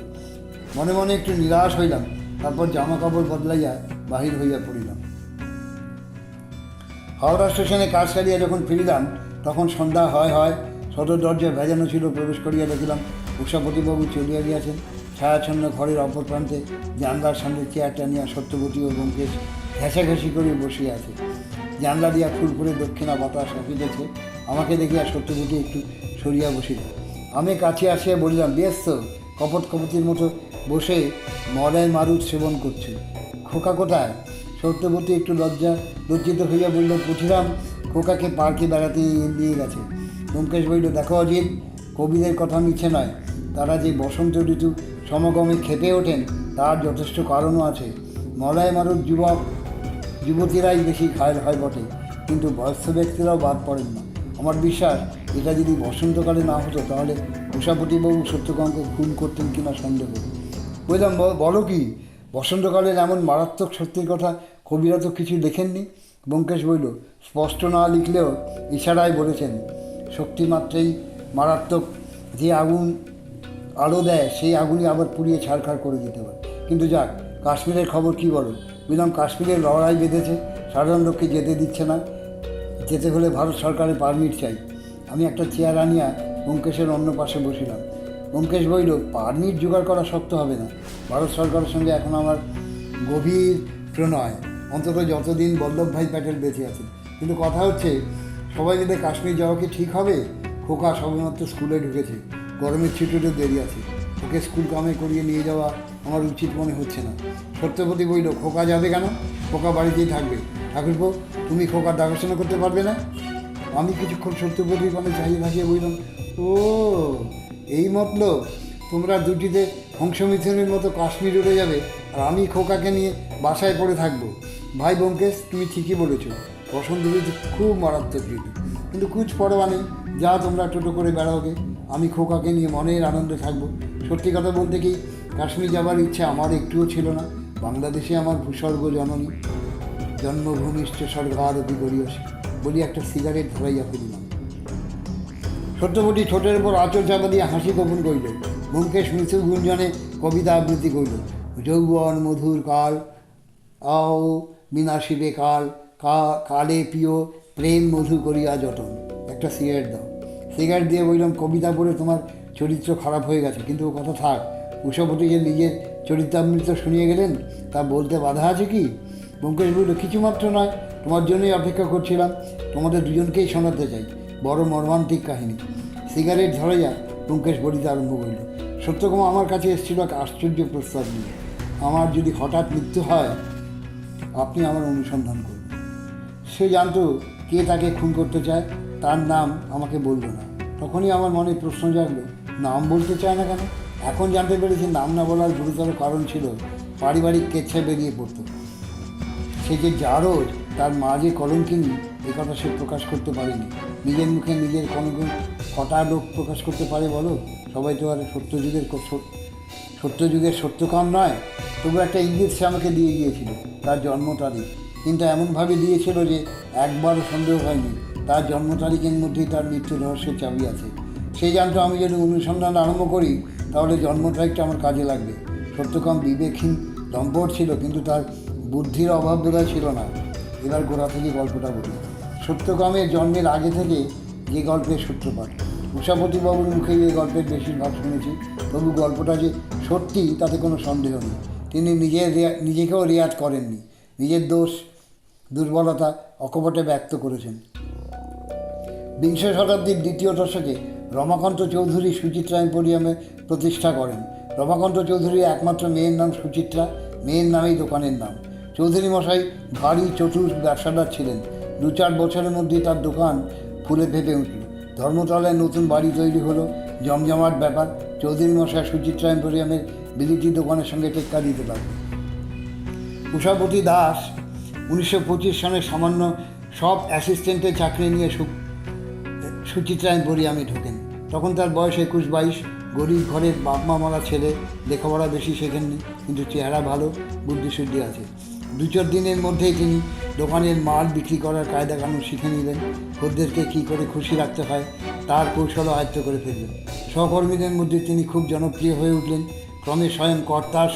Speaker 1: মনে মনে একটু নিরাশ হইলাম। তারপর জামা কাপড় বদলাইয়া বাহির হইয়া পড়িলাম। হাওড়া স্টেশনে কাজ সারিয়া যখন ফিরিলাম, তখন সন্ধ্যা হয়। সদর দরজা ভেজানো ছিল। প্রবেশ করিয়া দেখিলাম উষাপতিবাবু চলিয়া গিয়াছেন। ছায়াচ্ছন্ন ঘরের অপর প্রান্তে জানলার সামনে চেয়ার টানিয়া সত্যবতী ও ব্যোমকেশ ঘেঁষাঘেঁষি করে বসিয়া আছে। জানলা দিয়া ফুরফুরে দক্ষিণা বাতাস আসিতেছে। আমাকে দেখিয়া সত্যবতী একটু সরিয়া বসিল। আমি কাছে আসিয়া বলিলাম, ব্যস্ত কপতির মতো বসে মলাই মারুদ সেবন করছে। খোকা কোথায়? সত্যবতী একটু লজ্জিত হইয়া বলল, পুছিলাম খোকাকে পার্কে বেড়াতে দিয়ে গেছে। ব্যোমকেশ বলিল, দেখো অজিত, কবিদের কথা মিছে নয়। তারা যে বসন্ত ঋতু সমাগমে খেপে ওঠেন তার যথেষ্ট কারণও আছে। মলাই মারুদ যুবতীরাই বেশি ঘায়েল হয় বটে, কিন্তু বয়স্ক ব্যক্তিরাও বাদ পড়েন না। আমার বিশ্বাস, এটা যদি বসন্তকালে না হতো তাহলে উষাপতিবাবু সত্যকামকে খুন করতেন কিনা সন্দেহ। বললাম, বলো কি? বসন্তকালের এমন মারাত্মক সত্যির কথা কবিরা তো কিছু লেখেননি। ব্যোমকেশ বলিল, স্পষ্ট না লিখলেও ইশারায় বলেছেন, শক্তিমাত্রেই মারাত্মক। যে আগুন আলো দেয় সেই আগুনই আবার পুড়িয়ে ছারখার করে দিতে পারে। কিন্তু যাক, কাশ্মীরের খবর কি বলো? বললাম, কাশ্মীরের লড়াই বেঁধেছে, সাধারণ লোককে যেতে দিচ্ছে না। যেতে হলে ভারত সরকারের পারমিট চাই। আমি একটা চেয়ার আনিয়া ব্যোমকেশের অন্য পাশে বসিলাম। ব্যোমকেশ বলিল, পারমিট জোগাড় করা শক্ত হবে না। ভারত সরকারের সঙ্গে এখন আমার গভীর প্রণয়, অন্তত যতদিন বল্লভভাই প্যাটেল বেঁচে আছেন। কিন্তু কথা হচ্ছে, সবাই মিলে কাশ্মীর যাওয়া কি ঠিক হবে? খোকা সবেমাত্র স্কুলে ঢুকেছে, গরমের ছুটিরও দেরি আছে, ওকে স্কুল কামে করিয়ে নিয়ে যাওয়া আমার উচিত মনে হচ্ছে না। সত্যপতি বলল, খোকা যাবে কেন? খোকা বাড়িতেই থাকবে। ঠাকুরপো, তুমি খোকার দেখাশোনা করতে পারবে না? আমি কিছুক্ষণ সত্যপতির মানে চাহিয়ে থাকিয়ে বললাম, ও এই মতলব, তোমরা দুটিতে হংসমিথুনের মতো কাশ্মীর উড়ে যাবে, আর আমি খোকাকে নিয়ে বাসায় পড়ে থাকবো। ভাই ব্যোমকেশ, তুমি ঠিকই বলেছো, বসন্ত ঋতু খুব মারাত্মক ঋতু, কিন্তু কুছ পরোয়া নেই, যা তোমরা টোটো করে বেড়াওগে, আমি খোকাকে নিয়ে মনের আনন্দে থাকবো। সত্যি কথা বলতে কি, কাশ্মীর যাবার ইচ্ছে আমার একটুও ছিল না। বাংলাদেশে আমার ভূস্বর্গ জননী, জন্মভূমিষ্ঠ স্বর্গারতি করিয়সী বলি একটা সিগারেট ধরাইয়া ফেলিলাম। সত্যবতী ঠোঁটের উপর আঁচল চাপা দিয়ে হাসি গোপন করিল। ব্যোমকেশ মৃত্যু গুঞ্জনে কবিতা আবৃত্তি করিল। যৌবন মধুর কাল, আও বিনাশিবে কাল, কালে প্রিয় প্রেম মধু করিয়া যতন। একটা সিগারেট দাও। সিগারেট দিয়ে বললাম, কবিতা পড়ে তোমার চরিত্র খারাপ হয়ে গেছে, কিন্তু ও কথা থাক। উষাপতি যে নিজের চরিত্রামৃত শুনিয়ে গেলেন, তা বলতে বাধা আছে কি? ব্যোমকেশ বলল, কিছুমাত্র নয়, তোমার জন্যই অপেক্ষা করছিলাম, তোমাদের দুজনকেই শোনাতে চাই, বড় মর্মান্তিক কাহিনী। সিগারেট ধরাইয়া ব্যোমকেশ বলিতে আরম্ভ করিল। সত্যক্রম আমার কাছে এসেছিল এক আশ্চর্য প্রস্তাব নিয়ে। আমার যদি হঠাৎ মৃত্যু হয়, আপনি আমার অনুসন্ধান করবেন। সে জানতো কে তাকে খুন করতে চায়, তার নাম আমাকে বলল না। তখনই আমার মনে প্রশ্ন জাগলো, নাম বলতে চায় না কেন? এখন জানতে পেরেছি নাম না বলার গুরুতর কারণ ছিল পারিবারিক কেচ্ছা বেরিয়ে পড়তো। সে যে জারজ, তার মা যে কলঙ্কিনী, এ কথা সে প্রকাশ করতে পারেনি। নিজের মুখে নিজের কোনো কটা লোক প্রকাশ করতে পারে বলো? সবাই তো আর সত্যযুগের সত্যকাম নয়। তবু একটা ইঙ্গিত সে আমাকে দিয়ে গিয়েছিল, তার জন্ম তারিখ। কিন্তু এমনভাবে দিয়েছিল যে একবারও সন্দেহ হয়নি তার জন্ম তারিখের মধ্যেই তার মৃত্যু রহস্যের চাবি আছে। সে জানতো আমি যদি অনুসন্ধান আরম্ভ করি, তাহলে জন্ম তারিখটা আমার কাজে লাগবে। সত্যকাম বিবেকহীন দম্পট ছিল, কিন্তু তার বুদ্ধির অভাব বোধহয় ছিল না। এবার গোড়া থেকে গল্পটা বলি। সত্যকামের জন্মের আগে থেকে যে গল্পের সূত্রপাত, উষাপতিবাবুর মুখে এই গল্পের বেশিরভাগ শুনেছি, তবু গল্পটা যে সত্যি তাতে কোনো সন্দেহ নেই। তিনি নিজেকেও রেয়াত করেননি, নিজের দোষ দুর্বলতা অকপটে ব্যক্ত করেছেন। বিংশ শতাব্দীর দ্বিতীয় দশকে রমাকান্ত চৌধুরী সুচিত্রা এম্পোরিয়ামে প্রতিষ্ঠা করেন। রমাকান্ত চৌধুরীর একমাত্র মেয়ের নাম সুচিত্রা, মেয়ের নামেই দোকানের নাম। চৌধুরী মশাই ভারী চতুর ব্যবসাদার ছিলেন। 2-4 বছরের মধ্যেই তার দোকান ফুলে ফেপে উঠল। ধর্মতলায় নতুন বাড়ি তৈরি হলো, জমজমাট ব্যাপার। চৌধুরী মশাই সুচিত্রা এম্পোরিয়ামের বিলিতি দোকানের সঙ্গে টেক্কা দিতে লাগল। উষাপতি দাস 1925 সনে সামান্য সব অ্যাসিস্ট্যান্টের চাকরি নিয়ে সুচিত্রা এম্পোরিয়ামে ঢোকেন। তখন তার বয়স 21-22। গরিব ঘরের বাপ মা মারা ছেলে, লেখাপড়া বেশি শেখেননি, কিন্তু চেহারা ভালো, বুদ্ধিশুদ্ধি আছে। 2-4 দিনের মধ্যেই তিনি দোকানের মাল বিক্রি করার কায়দা কানুন শিখে নিলেন। খদ্দেরকে কী করে খুশি রাখতে হয় তার কৌশল আয়ত্ত করে ফেললেন। সহকর্মীদের মধ্যে তিনি খুব জনপ্রিয় হয়ে উঠলেন। ক্রমে স্বয়ং কর্তার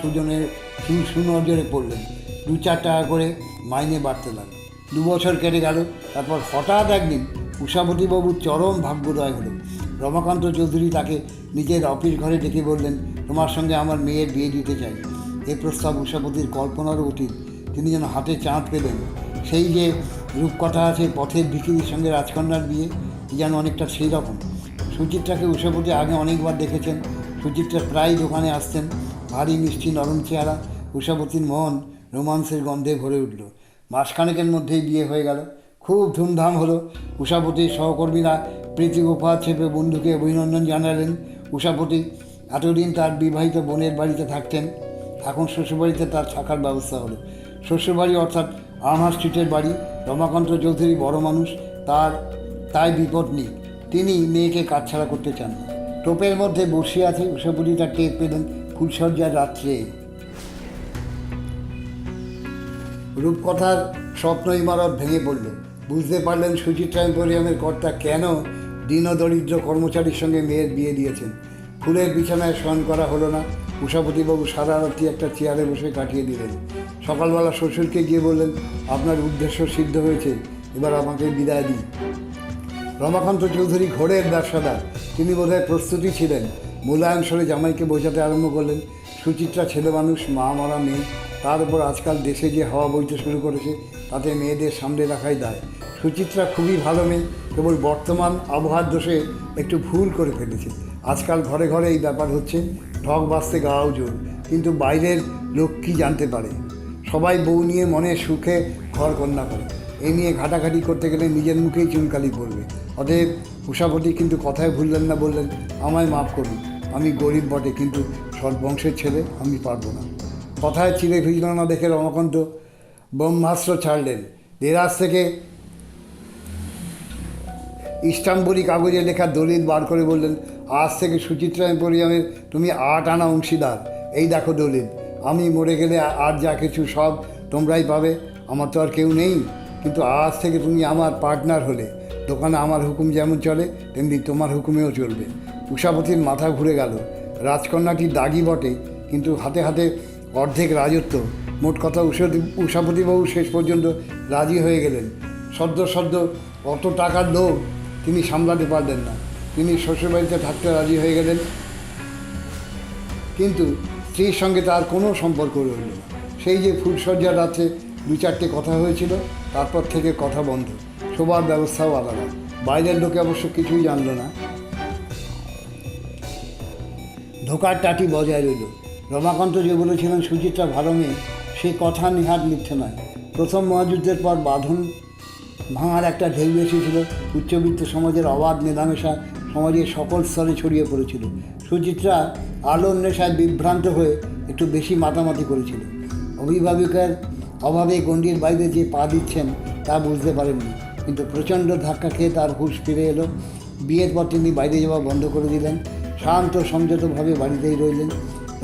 Speaker 1: সুনজরে পড়লেন। 2-4 টাকা করে মাইনে বাড়তে লাগলো। 2 বছর কেটে গেল। তারপর হঠাৎ একদিন উষাপতিবাবুর চরম ভাগ্যোদয় হলো। রমাকান্ত চৌধুরী তাকে নিজের অফিস ঘরে ডেকে বললেন, তোমার সঙ্গে আমার মেয়ের বিয়ে দিতে চাই। এই প্রস্তাব উষাপতির কল্পনারও অতীত। তিনি যেন হাতে চাঁদ পেলেন। সেই যে রূপকথা আছে, পথের ভিখিরির সঙ্গে রাজকন্যার বিয়ে, যেন অনেকটা সেই রকম। সুচিত্রাকে উষাপতি আগে অনেকবার দেখেছেন। সুচিত্রা প্রায় দোকানে আসতেন, ভারী মিষ্টি নরম চেহারা। উষাপতির মন রোমান্সের গন্ধে ভরে উঠল। মাসখানেকের মধ্যেই বিয়ে হয়ে গেল। খুব ধুমধাম হলো। উষাপতির সহকর্মীরা প্রীতি উপহার চেপে বন্ধুকে অভিনন্দন জানালেন। উষাপতি এতদিন তার বিবাহিত বোনের বাড়িতে থাকতেন, এখন শ্বশুরবাড়িতে তার থাকার ব্যবস্থা হলো। শ্বশুরবাড়ি অর্থাৎ আনহার স্ট্রিটের বাড়ি। রমাকান্ত চৌধুরী বড় মানুষ, তাই বিপদ নেই। তিনি মেয়েকে কাছছাড়া করতে চান না। টোপের মধ্যে বসে আছে উষাপতি, তার টের পেলেন ফুলসজ্জার রাত্রে। রূপকথার স্বপ্ন ইমারত ভেঙে পড়ল। বুঝতে পারলেন সুচিত্রা এম্পোরিয়ামের কর্তা কেন দীনদরিদ্র কর্মচারীর সঙ্গে মেয়ের বিয়ে দিয়েছেন। ফুলের বিছানায় শয়ন করা হলো না। উষাপতিবাবু সারা রাত্রি একটা চেয়ারে বসে কাটিয়ে দিলেন। সকালবেলা শ্বশুরকে গিয়ে বললেন, আপনার উদ্দেশ্য সিদ্ধ হয়েছে, এবার আমাকে বিদায় দিন। রমাকান্ত চৌধুরী ঘোড়ের ব্যবসাদার, তিনি বোধহয় প্রস্তুতি ছিলেন। মূল্যায়ন স্বরে জামাইকে বোঝাতে আরম্ভ করলেন, সুচিত্রা ছেলে মানুষ, মা মরা মেয়ে, তার উপর আজকাল দেশে যে হাওয়া বইতে শুরু করেছে তাতে মেয়েদের সামনে রাখাই দায়। সুচিত্রা খুবই ভালো মেয়ে, কেবল বর্তমান আবহাওয়ার দোষে একটু ভুল করে ফেলেছে। আজকাল ঘরে ঘরে এই ব্যাপার হচ্ছে, ঠক বাঁচতে গাও জোর, কিন্তু বাইরের লোক কী জানতে পারে। সবাই বউ নিয়ে মনে সুখে ঘর কন্যা করে, এই নিয়ে ঘাটাঘাটি করতে গেলে নিজের মুখেই চুনকালি পড়বে। অতএব উষাপতি কিন্তু কথায় ভুললেন না, বললেন, আমায় মাফ করুন, আমি গরিব বটে, কিন্তু সৎ বংশের ছেলে, আমি পারবো না। কথায় চিড়ে ভিজল না দেখে রমাকান্ত ব্রহ্মাস্ত্র ছাড়লেন। দেরাজ থেকে ইস্টাম্বুলি কাগজে লেখা দলিল বার করে বললেন, আজ থেকে সুচিত্রা এম্পোরিয়ামের তুমি 8 আনা অংশীদার। এই দেখো দলিল, আমি মরে গেলে আর যা কিছু সব তোমরাই পাবে, আমার তো আর কেউ নেই, কিন্তু আজ থেকে তুমি আমার পার্টনার হলে। দোকানে আমার হুকুম যেমন চলে তেমনি তোমার হুকুমেও চলবে। উষাপতির মাথা ঘুরে গেল। রাজকন্যাটি দাগি বটে, কিন্তু হাতে হাতে অর্ধেক রাজত্ব। মোট কথা উষাপতিবাবু শেষ পর্যন্ত রাজি হয়ে গেলেন। সদ্য অত টাকার লোভ তিনি সামলাতে পারলেন না। তিনি শ্বশুরবাড়িতে থাকতে রাজি হয়ে গেলেন, কিন্তু স্ত্রীর সঙ্গে তার কোনো সম্পর্ক রইল না। সেই যে ফুলসজ্জার রাত্রে 2-4টে কথা হয়েছিল, তারপর থেকে কথা বন্ধ। শোবার ব্যবস্থাও আলাদা। বাইরের লোকে অবশ্য কিছুই জানল না। ধোকার টাটি বজায় রইল। রমাকান্ত যে বলেছিলেন সুচিত্রা ভালো মেয়ে, সে কথা নিহাত মিথ্যে নয়। প্রথম মহাযুদ্ধের পর বাঁধন ভাঙার একটা ঢেউ এসেছিল। উচ্চবিত্ত সমাজের অবাধ মেলামেশা সমাজের সকল স্তরে ছড়িয়ে পড়েছিল। সুচিত্রা আলোর নেশায় বিভ্রান্ত হয়ে একটু বেশি মাতামাতি করেছিল। অভিভাবকের অভাবে গণ্ডির বাইরে যে পা দিচ্ছেন তা বুঝতে পারেননি, কিন্তু প্রচণ্ড ধাক্কা খেয়ে তার হুঁশ ফিরে এলো। বিয়ের পর তিনি বাইরে যাওয়া বন্ধ করে দিলেন, শান্ত সংযতভাবে বাড়িতেই রইলেন।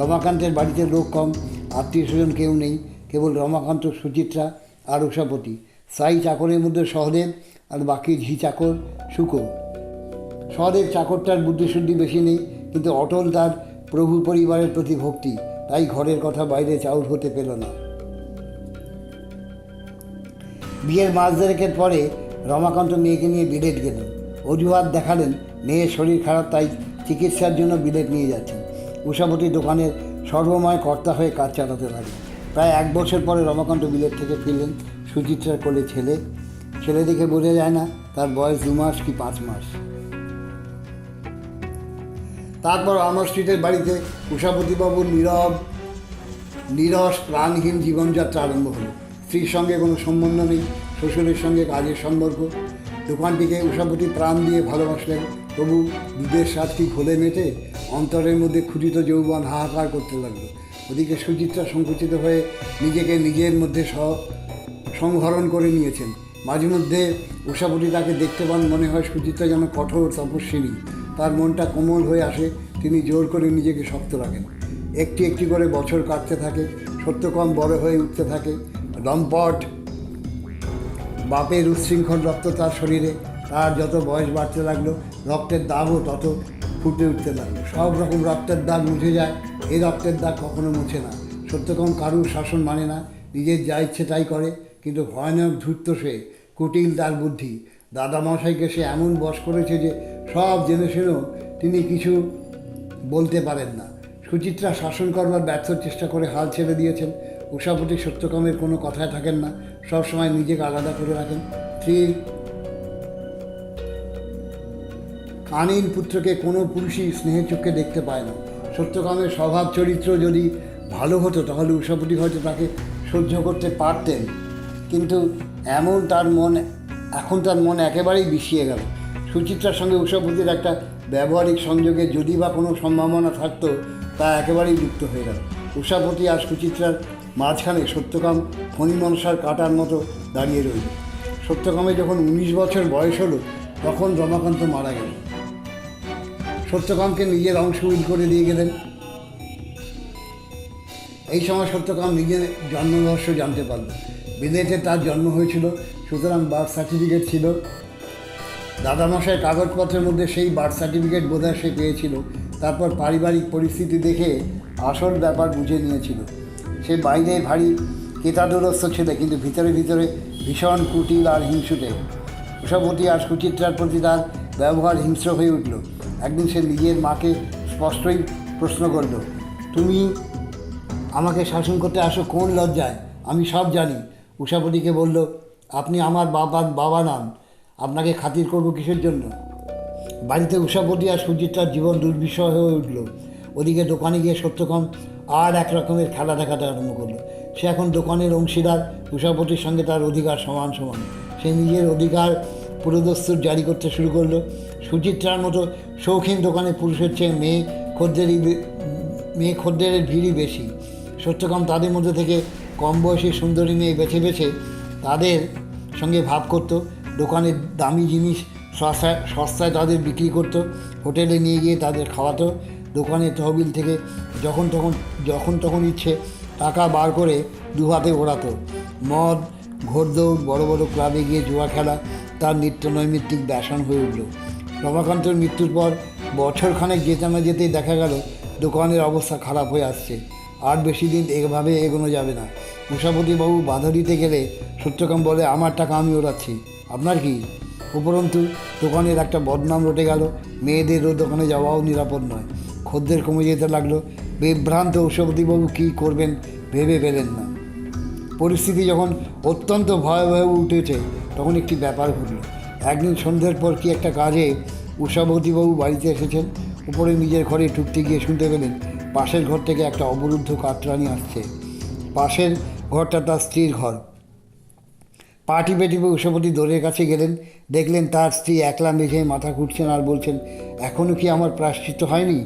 Speaker 1: রমাকান্তের বাড়িতে লোক কম, আত্মীয় স্বজন কেউ নেই, কেবল রমাকান্ত, সুচিত্রা আর উষাপতি। স্থায়ী চাকরের মধ্যে সহদেব আর বাকি ঝি চাকর শুকো। সহদেব চাকরটার বুদ্ধিশুদ্ধি বেশি নেই, কিন্তু অটল তার প্রভু পরিবারের প্রতি ভক্তি, তাই ঘরের কথা বাইরে চাউর হতে পেল না। বিয়ের মাস দেড়েকের পরে রমাকান্ত মেয়েকে নিয়ে বিলেত গেলেন। অজুহাত দেখালেন মেয়ের শরীর খারাপ, তাই চিকিৎসার জন্য বিলেত নিয়ে যাচ্ছেন। উষাপতি দোকানের সর্বময় কর্তা হয়ে কাজ চালাতে লাগলেন। প্রায় 1 বছর পরে রমাকান্ত বিলেত থেকে ফিরলেন। সুচিত্রার কোলে ছেলে দেখে বোঝা যায় না তার বয়স 2 মাস কি 5 মাস। তারপর আমার স্ট্রিটের বাড়িতে উষাপতিবাবুর নিরস প্রাণহীন জীবনযাত্রা আরম্ভ হলো। স্ত্রীর সঙ্গে কোনো সম্বন্ধ নেই, শ্বশুরের সঙ্গে কাজের সম্পর্ক। দোকানটিকে উষাপতি প্রাণ দিয়ে ভালোবাসলেন, তবু দুধের স্বাদটি ঘোলে মেটে অন্তরের মধ্যে ক্ষুধিত যৌবন হাহাকার করতে লাগলো। ওদিকে সুচিত্রা সংকুচিত হয়ে নিজেকে নিজের মধ্যে সংহরণ করে নিয়েছেন। মাঝে মধ্যে উষাপতি তাকে দেখতে পান, মনে হয় সুচিত্রা যেন কঠোর তপস্বিনী। তার মনটা কোমল হয়ে আসে, তিনি জোর করে নিজেকে শক্ত রাখেন। একটি একটি করে বছর কাটতে থাকে, সত্যকাম বড় হয়ে উঠতে থাকে। লম্পট বাপের উচ্ছৃঙ্খল রক্ত তার শরীরে। তার যত বয়স বাড়তে লাগলো, রক্তের দাগও তত ফুটে উঠতে লাগলো। সব রকম রক্তের দাগ মুছে যায়, এই রক্তের দাগ কখনো মুছে না। সত্যকাম কারুর শাসন মানে না, নিজের যা ইচ্ছে তাই করে, কিন্তু ভয়ানক ধূর্ত সে, কুটিল তার বুদ্ধি। দাদামশাইকে সে এমন বশ করেছে যে সব জেনে শুনেও তিনি কিছু বলতে পারেন না। সুচিত্রা শাসন করবার ব্যর্থ চেষ্টা করে হাল ছেড়ে দিয়েছেন। উষাপতি সত্যকামের কোনো কথায় থাকেন না, সবসময় নিজেকে আলাদা করে রাখেন। স্ত্রীর কানীন পুত্রকে কোনো পুরুষই স্নেহের চোখে দেখতে পায় না। সত্যকামের স্বভাব চরিত্র যদি ভালো হতো তাহলে উষাপতি হয়তো তাকে সহ্য করতে পারতেন, কিন্তু এখন তার মন একেবারেই বিষিয়ে গেল। সুচিত্রার সঙ্গে উষাপতির একটা ব্যবহারিক সংযোগে যদি বা কোনো সম্ভাবনা থাকতো, তা একেবারেই লুপ্ত হয়ে গেল। উষাপতি আর সুচিত্রার মাঝখানে সত্যকাম ফণিমনসার কাটার মতো দাঁড়িয়ে রইল। সত্যকামে যখন 19 বছর বয়স হলো, তখন রমাকান্ত মারা গেল। সত্যকামকে নিজের অংশ উইল করে দিয়ে গেলেন। এই সময় সত্যকাম নিজের জন্মবর্ষ জানতে পারল। বিলেতে তার জন্ম হয়েছিল, সুতরাং বার্থ সার্টিফিকেট ছিল। দাদামশাই কাগজপত্রের মধ্যে সেই বার্থ সার্টিফিকেট বোধহয় সে পেয়েছিল। তারপর পারিবারিক পরিস্থিতি দেখে আসল ব্যাপার বুঝে নিয়েছিল। সে বাইরে ভারী কেতাদুরস্থ ছেলে, কিন্তু ভিতরে ভিতরে ভীষণ কুটিল আর হিংসুটে। উষাবতী আর সুচিত্রার প্রতি তার ব্যবহার হিংস্র হয়ে উঠল। একদিন সে নিজের মাকে স্পষ্টই প্রশ্ন করল, তুমি আমাকে শাসন করতে আসো কোন লজ্জায়? আমি সব জানি। উষাবতীকে বলল, আপনি আমার বাবা নন, আপনাকে খাতির করব কিসের জন্য? বাড়িতে উষাবতী আর সুচিত্রার জীবন দুর্বিষহ হয়ে উঠল। ওদিকে দোকানে গিয়ে সত্যকাম আর এক রকমের খেলা দেখাতে আরম্ভ করলো। সে এখন দোকানের অংশীদার, উষাবতীর সঙ্গে তার অধিকার সমান সমান। সে নিজের অধিকার পুরোদস্তুর জারি করতে শুরু করলো। সুচিত্রার মতো শৌখিন দোকানে পুরুষের চেয়ে মেয়ে খদ্দেরের ভিড়ই বেশি। সত্যকাম তাদের মধ্যে থেকে কম বয়সী সুন্দরী মেয়ে বেছে বেছে তাদের সঙ্গে ভাব করত। দোকানের দামি জিনিস সস্তায় তাদের বিক্রি করত, হোটেলে নিয়ে গিয়ে তাদের খাওয়াতো। দোকানের তহবিল থেকে যখন তখন ইচ্ছে টাকা বার করে দু হাতে ওড়াতো। মদ, ঘোড়দৌড়, বড় বড় ক্লাবে গিয়ে জুয়া খেলা তার নিত্য নৈমিত্তিক ব্যাসন হয়ে উঠল। রমাকান্তর মৃত্যুর পর বছরখানেক যেতে না যেতেই দেখা গেল দোকানের অবস্থা খারাপ হয়ে আসছে। আর বেশি দিন এভাবে এগোনো যাবে না। উষাপতিবাবু বাধা দিতে গেলে সত্যকাম বলে, আমার টাকা আমি ওড়াচ্ছি, আপনার কি? উপরন্তু দোকানের একটা বদনাম রটে গেল। মেয়েদেরও দোকানে যাওয়াও নিরাপদ নয়। খদ্দের কমে যেতে লাগলো। বিভ্রান্ত উষাপতিবাবু কী করবেন ভেবে পেলেন না। পরিস্থিতি যখন অত্যন্ত ভয়াবহ উঠেছে তখন একটি ব্যাপার ঘটল। একদিন সন্ধ্যের পর কি একটা কাজে উষাবতীবাবু বাড়িতে এসেছেন। উপরে নিজের ঘরে ঢুকতে গিয়ে শুনতে পেলেন পাশের ঘর থেকে একটা অবরুদ্ধ কাতরানি আসছে। পাশের ঘরটা তার স্ত্রীর ঘর। পা টিপে টিপে উষাপতি দোরের কাছে গেলেন। দেখলেন তার স্ত্রী একলা মেঝে মাথা ঘুরছেন আর বলছেন, এখনও কি আমার প্রায়শ্চিত্ত হয়নি?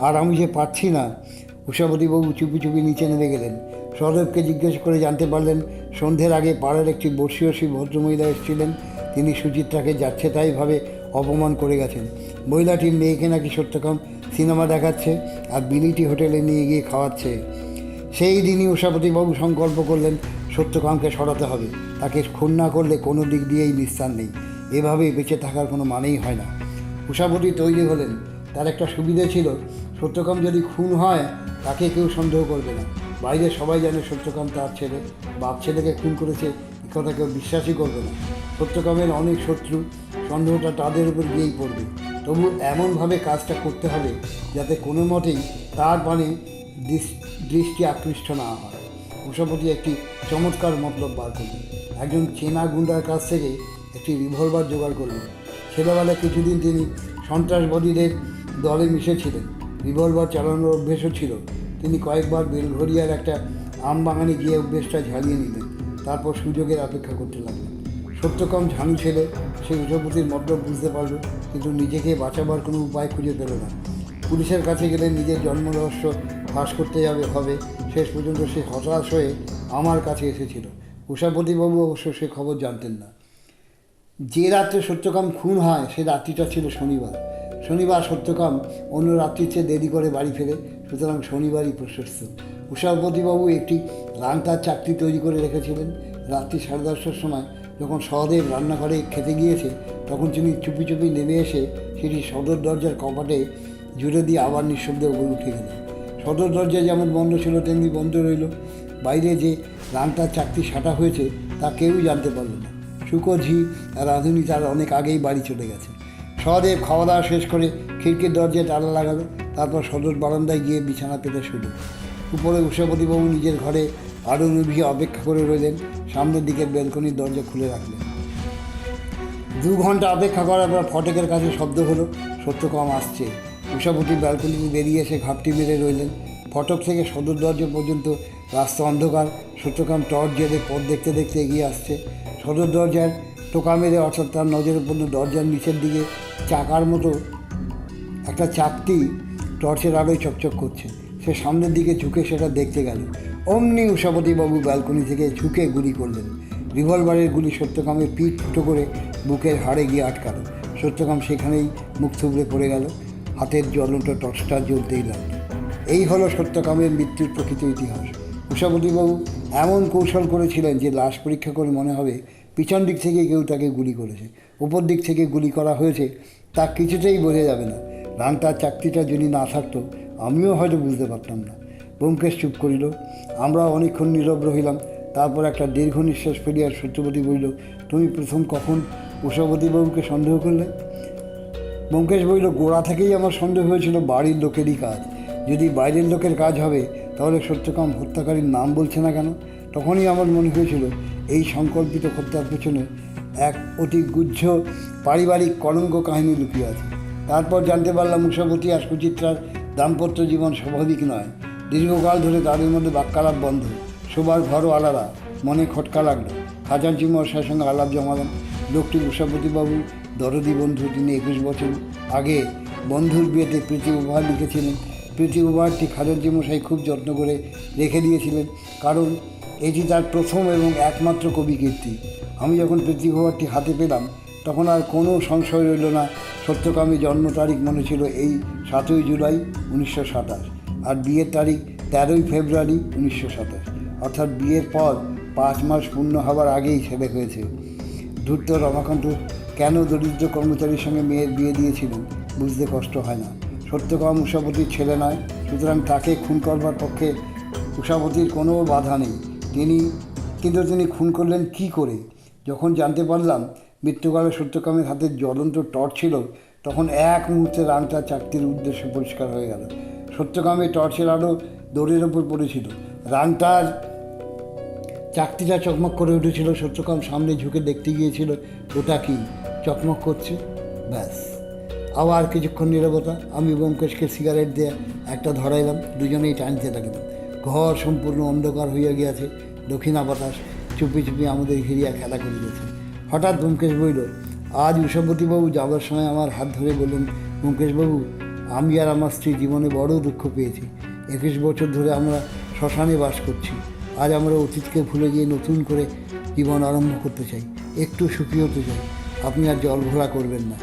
Speaker 1: আর আমি যে পাচ্ছি না। উষাপতিবাবু চুপি চুপি নিচে নেমে গেলেন। সহদেবকে জিজ্ঞেস করে জানতে পারলেন সন্ধ্যের আগে পাড়ার একটি বর্ষীয়সী ভদ্রমহিলা এসেছিলেন। তিনি সুচিত্রাকে যাচ্ছে তাইভাবে অপমান করে গেছেন। মহিলাটির মেয়েকে নাকি সত্যকাম সিনেমা দেখাচ্ছে আর বিলিটি হোটেলে নিয়ে গিয়ে খাওয়াচ্ছে। সেই দিনই উষাপতিবাবু সংকল্প করলেন সত্যকামকে সরাতে হবে। তাকে খুন না করলে কোনো দিক দিয়েই নিস্তার নেই। এভাবেই বেঁচে থাকার কোনো মানেই হয় না। উষাপতি তৈরি হলেন। তার একটা সুবিধে ছিল, সত্যকাম যদি খুন হয় তাকে কেউ সন্দেহ করবে না। বাইরে সবাই জানে সত্যকাম তার ছেলে। বাপ ছেলেকে খুন করেছে এ কথা কেউ বিশ্বাসই করবে না। সত্যকামের অনেক শত্রু, সন্দেহটা তাদের উপর গিয়েই পড়বে। তবু এমনভাবে কাজটা করতে হবে যাতে কোনো মতেই তার মানে দৃষ্টি আকৃষ্ট না হয়। উষাপতি একটি চমৎকার মতলব বার করলেন। একজন চেনা গুন্ডার কাছ থেকে একটি রিভলভার জোগাড় করলেন। ছেলেবেলা কিছুদিন তিনি সন্ত্রাসবাদীদের দলে মিশেছিলেন। রিভলভার চালানোর অভ্যেসও ছিল। তিনি কয়েকবার বেলঘরিয়ার একটা আম বাগানে গিয়ে অভ্যেসটা ঝালিয়ে নিলেন। তারপর সুযোগের অপেক্ষা করতে লাগলেন। সত্যকাম ঝানু ছেলে, সে উষাপতির মতলব বুঝতে পারল, কিন্তু নিজেকে বাঁচাবার কোনো উপায় খুঁজে পেল না। পুলিশের কাছে গেলে নিজের জন্ম রহস্য ফাঁস করতে হবে। শেষ পর্যন্ত সে হতাশ হয়ে আমার কাছে এসেছিল। উষাপতিবাবু অবশ্য সে খবর জানতেন না। যে রাত্রে সত্যকাম খুন হয় সে রাত্রিটা ছিল শনিবার সত্যকাম অন্য রাত্রির চেয়ে দেরি করে বাড়ি ফেরে, সুতরাং শনিবারই প্রশস্ত। উষাপতিবাবু একটি রান্তার চাকরি তৈরি করে রেখেছিলেন। রাত্রি 10:30টার সময় যখন সহদেব রান্নাঘরে খেতে গিয়েছে তখন তিনি চুপি চুপি নেমে এসে সেটি সদর দরজার কপাটে জুড়ে দিয়ে আবার নিঃশব্দে উপরে উঠে গেলেন। সদর দরজা যেমন বন্ধ ছিল তেমনি বন্ধ রইল। বাইরে যে রান্তার চাকরি সাঁটা হয়েছে তা কেউই জানতে পারল না। সুকোঝি আর রাঁধুনি তার অনেক আগেই বাড়ি চলে গেছে। সহদেব খাওয়া দাওয়া শেষ করে খিড়কির দরজায় তালা লাগালো। তারপর সদর বারান্দায় গিয়ে বিছানা পেতে শুলো। উপরে উষাপতিবাবু নিজের ঘরে আরও নিভিয়ে অপেক্ষা করে রইলেন। সামনের দিকের ব্যালকনির দরজা খুলে রাখলেন। 2 ঘন্টা অপেক্ষা করার পর ফটকের কাছে শব্দ হলো, সত্যকাম আসছে। উষাপতি ব্যালকনিতে বেরিয়ে এসে ঘাপটি মেরে রইলেন। ফটক থেকে সদর দরজা পর্যন্ত রাস্তা অন্ধকার। সত্যকাম টর্চ জেলে পথ দেখতে দেখতে এগিয়ে আসছে। সদর দরজার টোকা মেরে, অর্থাৎ তার নজরে পড়ল দরজার নিচের দিকে চাকার মতো একটা চাকতি টর্চের আলোয় চকচক করছে। সে সামনের দিকে ঝুঁকে সেটা দেখতে গেল। অমনি উষাপতিবাবু ব্যালকনি থেকে ঝুঁকে গুলি করলেন। রিভলভারের গুলি সত্যকামের পিঠ ফুটো করে বুকের হাড়ে গিয়ে আটকাল। সত্যকাম সেখানেই মুখ থুবড়ে পড়ে গেল। হাতের জ্বলন্ত টর্চটা জ্বলতেই লাগল। এই হলো সত্যকামের মৃত্যুর প্রকৃত ইতিহাস। উষাপতিবাবু এমন কৌশল করেছিলেন যে লাশ পরীক্ষা করে মনে হবে পিছন দিক থেকে কেউ তাকে গুলি করেছে। উপর দিক থেকে গুলি করা হয়েছে তা কিছুতেই বোঝা যাবে না। রান্তার চাকরিটা যদি না থাকতো আমিও হয়তো বুঝতে পারতাম না। ব্যোমকেশ চুপ করিল। আমরা অনেকক্ষণ নীরব রহিলাম। তারপর একটা দীর্ঘ নিঃশ্বাস ফেলিয়া সত্যবতী বলিল, তুমি প্রথম কখন উষাপতিবাবুকে সন্দেহ করলে? ব্যোমকেশ বলিল, গোড়া থেকেই আমার সন্দেহ হয়েছিল বাড়ির লোকেরই কাজ। যদি বাইরের লোকের কাজ হবে তাহলে সত্যকাম হত্যাকারীর নাম বলছে না কেন? তখনই আমার মনে হয়েছিল এই সংকল্পিত হত্যার পেছনে এক অতি গুহ্য পারিবারিক কলঙ্ক কাহিনী লুকিয়ে আছে। তারপর জানতে পারলাম উষাপতি আর সুচিত্রার দাম্পত্য জীবন স্বাভাবিক নয়। দীর্ঘকাল ধরে তাদের মধ্যে বাক্যালাপ বন্ধ, শোবার ঘরও আলাদা। মনে খটকা লাগলো। খাজাঞ্চি মশাইয়ের সঙ্গে আলাপ জমালাম। লোকটি উষাপতিবাবু দরদি বন্ধু। তিনি 21 বছর আগে বন্ধুর বিয়েতে প্রীতি উপহার লিখেছিলেন। প্রীতি উপহারটি খাজাঞ্চি মশাই খুব যত্ন করে রেখে দিয়েছিলেন, কারণ এটি তার প্রথম এবং একমাত্র কবি কীর্তি। আমি যখন প্রীতি উপহারটি হাতে পেলাম তখন আর কোনো সংশয় রইল না। সত্যকামী জন্ম তারিখ মনে ছিল এই 7ই জুলাই 1927, আর বিয়ের তারিখ 13ই ফেব্রুয়ারি 1927, অর্থাৎ বিয়ের পর 5 মাস পূর্ণ হবার আগেই ছেলে হয়েছে। ধূর্ত রমাকান্ত কেন দরিদ্র কর্মচারীর সঙ্গে মেয়ের বিয়ে দিয়েছিলেন বুঝতে কষ্ট হয় না। সত্যকাম উষাপতির ছেলে নয়, সুতরাং তাকে খুন করবার পক্ষে উষাপতির কোনো বাধা নেই। কিন্তু তিনি খুন করলেন কি করে? যখন জানতে পারলাম মৃত্যুকালে সত্যকামের হাতে জ্বলন্ত টর্চ ছিল, তখন এক মুহূর্তে রাংটা চাকতির উদ্দেশ্য পরিষ্কার হয়ে গেল। সত্যকামের টর্চের আলো দড়ির ওপর পড়েছিল। রাংটার চাকতিটা চকমক করে উঠেছিল। সত্যকাম সামনে ঝুঁকে দেখতে গিয়েছিল, ওটা কি চকমক করছে। ব্যাস, আবার কিছুক্ষণ নীরবতা। আমি ব্যোমকেশকে সিগারেট দিয়ে একটা ধরাইলাম। দুজনেই টানতে লাগলাম। ঘর সম্পূর্ণ অন্ধকার হইয়া গিয়াছে। দক্ষিণা বাতাস চুপি চুপি আমাদের ঘিরিয়া খেলা করিতেছে। হঠাৎ ব্যোমকেশ বলিল, আজ উষাপতিবাবু যাবার সময় আমার হাত ধরে বললেন, ব্যোমকেশবাবু, আমি আর আমার স্ত্রী জীবনে বড় দুঃখ পেয়েছি। 21 বছর ধরে আমরা শ্মশানে বাস করছি। আজ আমরা অতীতকে ভুলে গিয়ে নতুন করে জীবন আরম্ভ করতে চাই, একটু সুখী হতে চাই। আপনি আর জল ঘোলা করবেন না।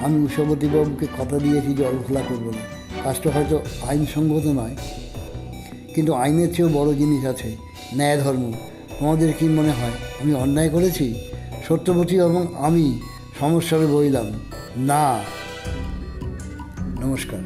Speaker 1: আমি উষাপতিবাবুকে কথা দিয়েছি জল ঘোলা করবো না। কাজটা হয়তো আইনসঙ্গত নয়, কিন্তু আইনের চেয়েও বড় জিনিস আছে, ন্যায় ধর্ম। তোমাদের কি মনে হয় আমি অন্যায় করেছি? সত্যবতী এবং আমি সমস্যারে বইলাম, না। নমস্কার।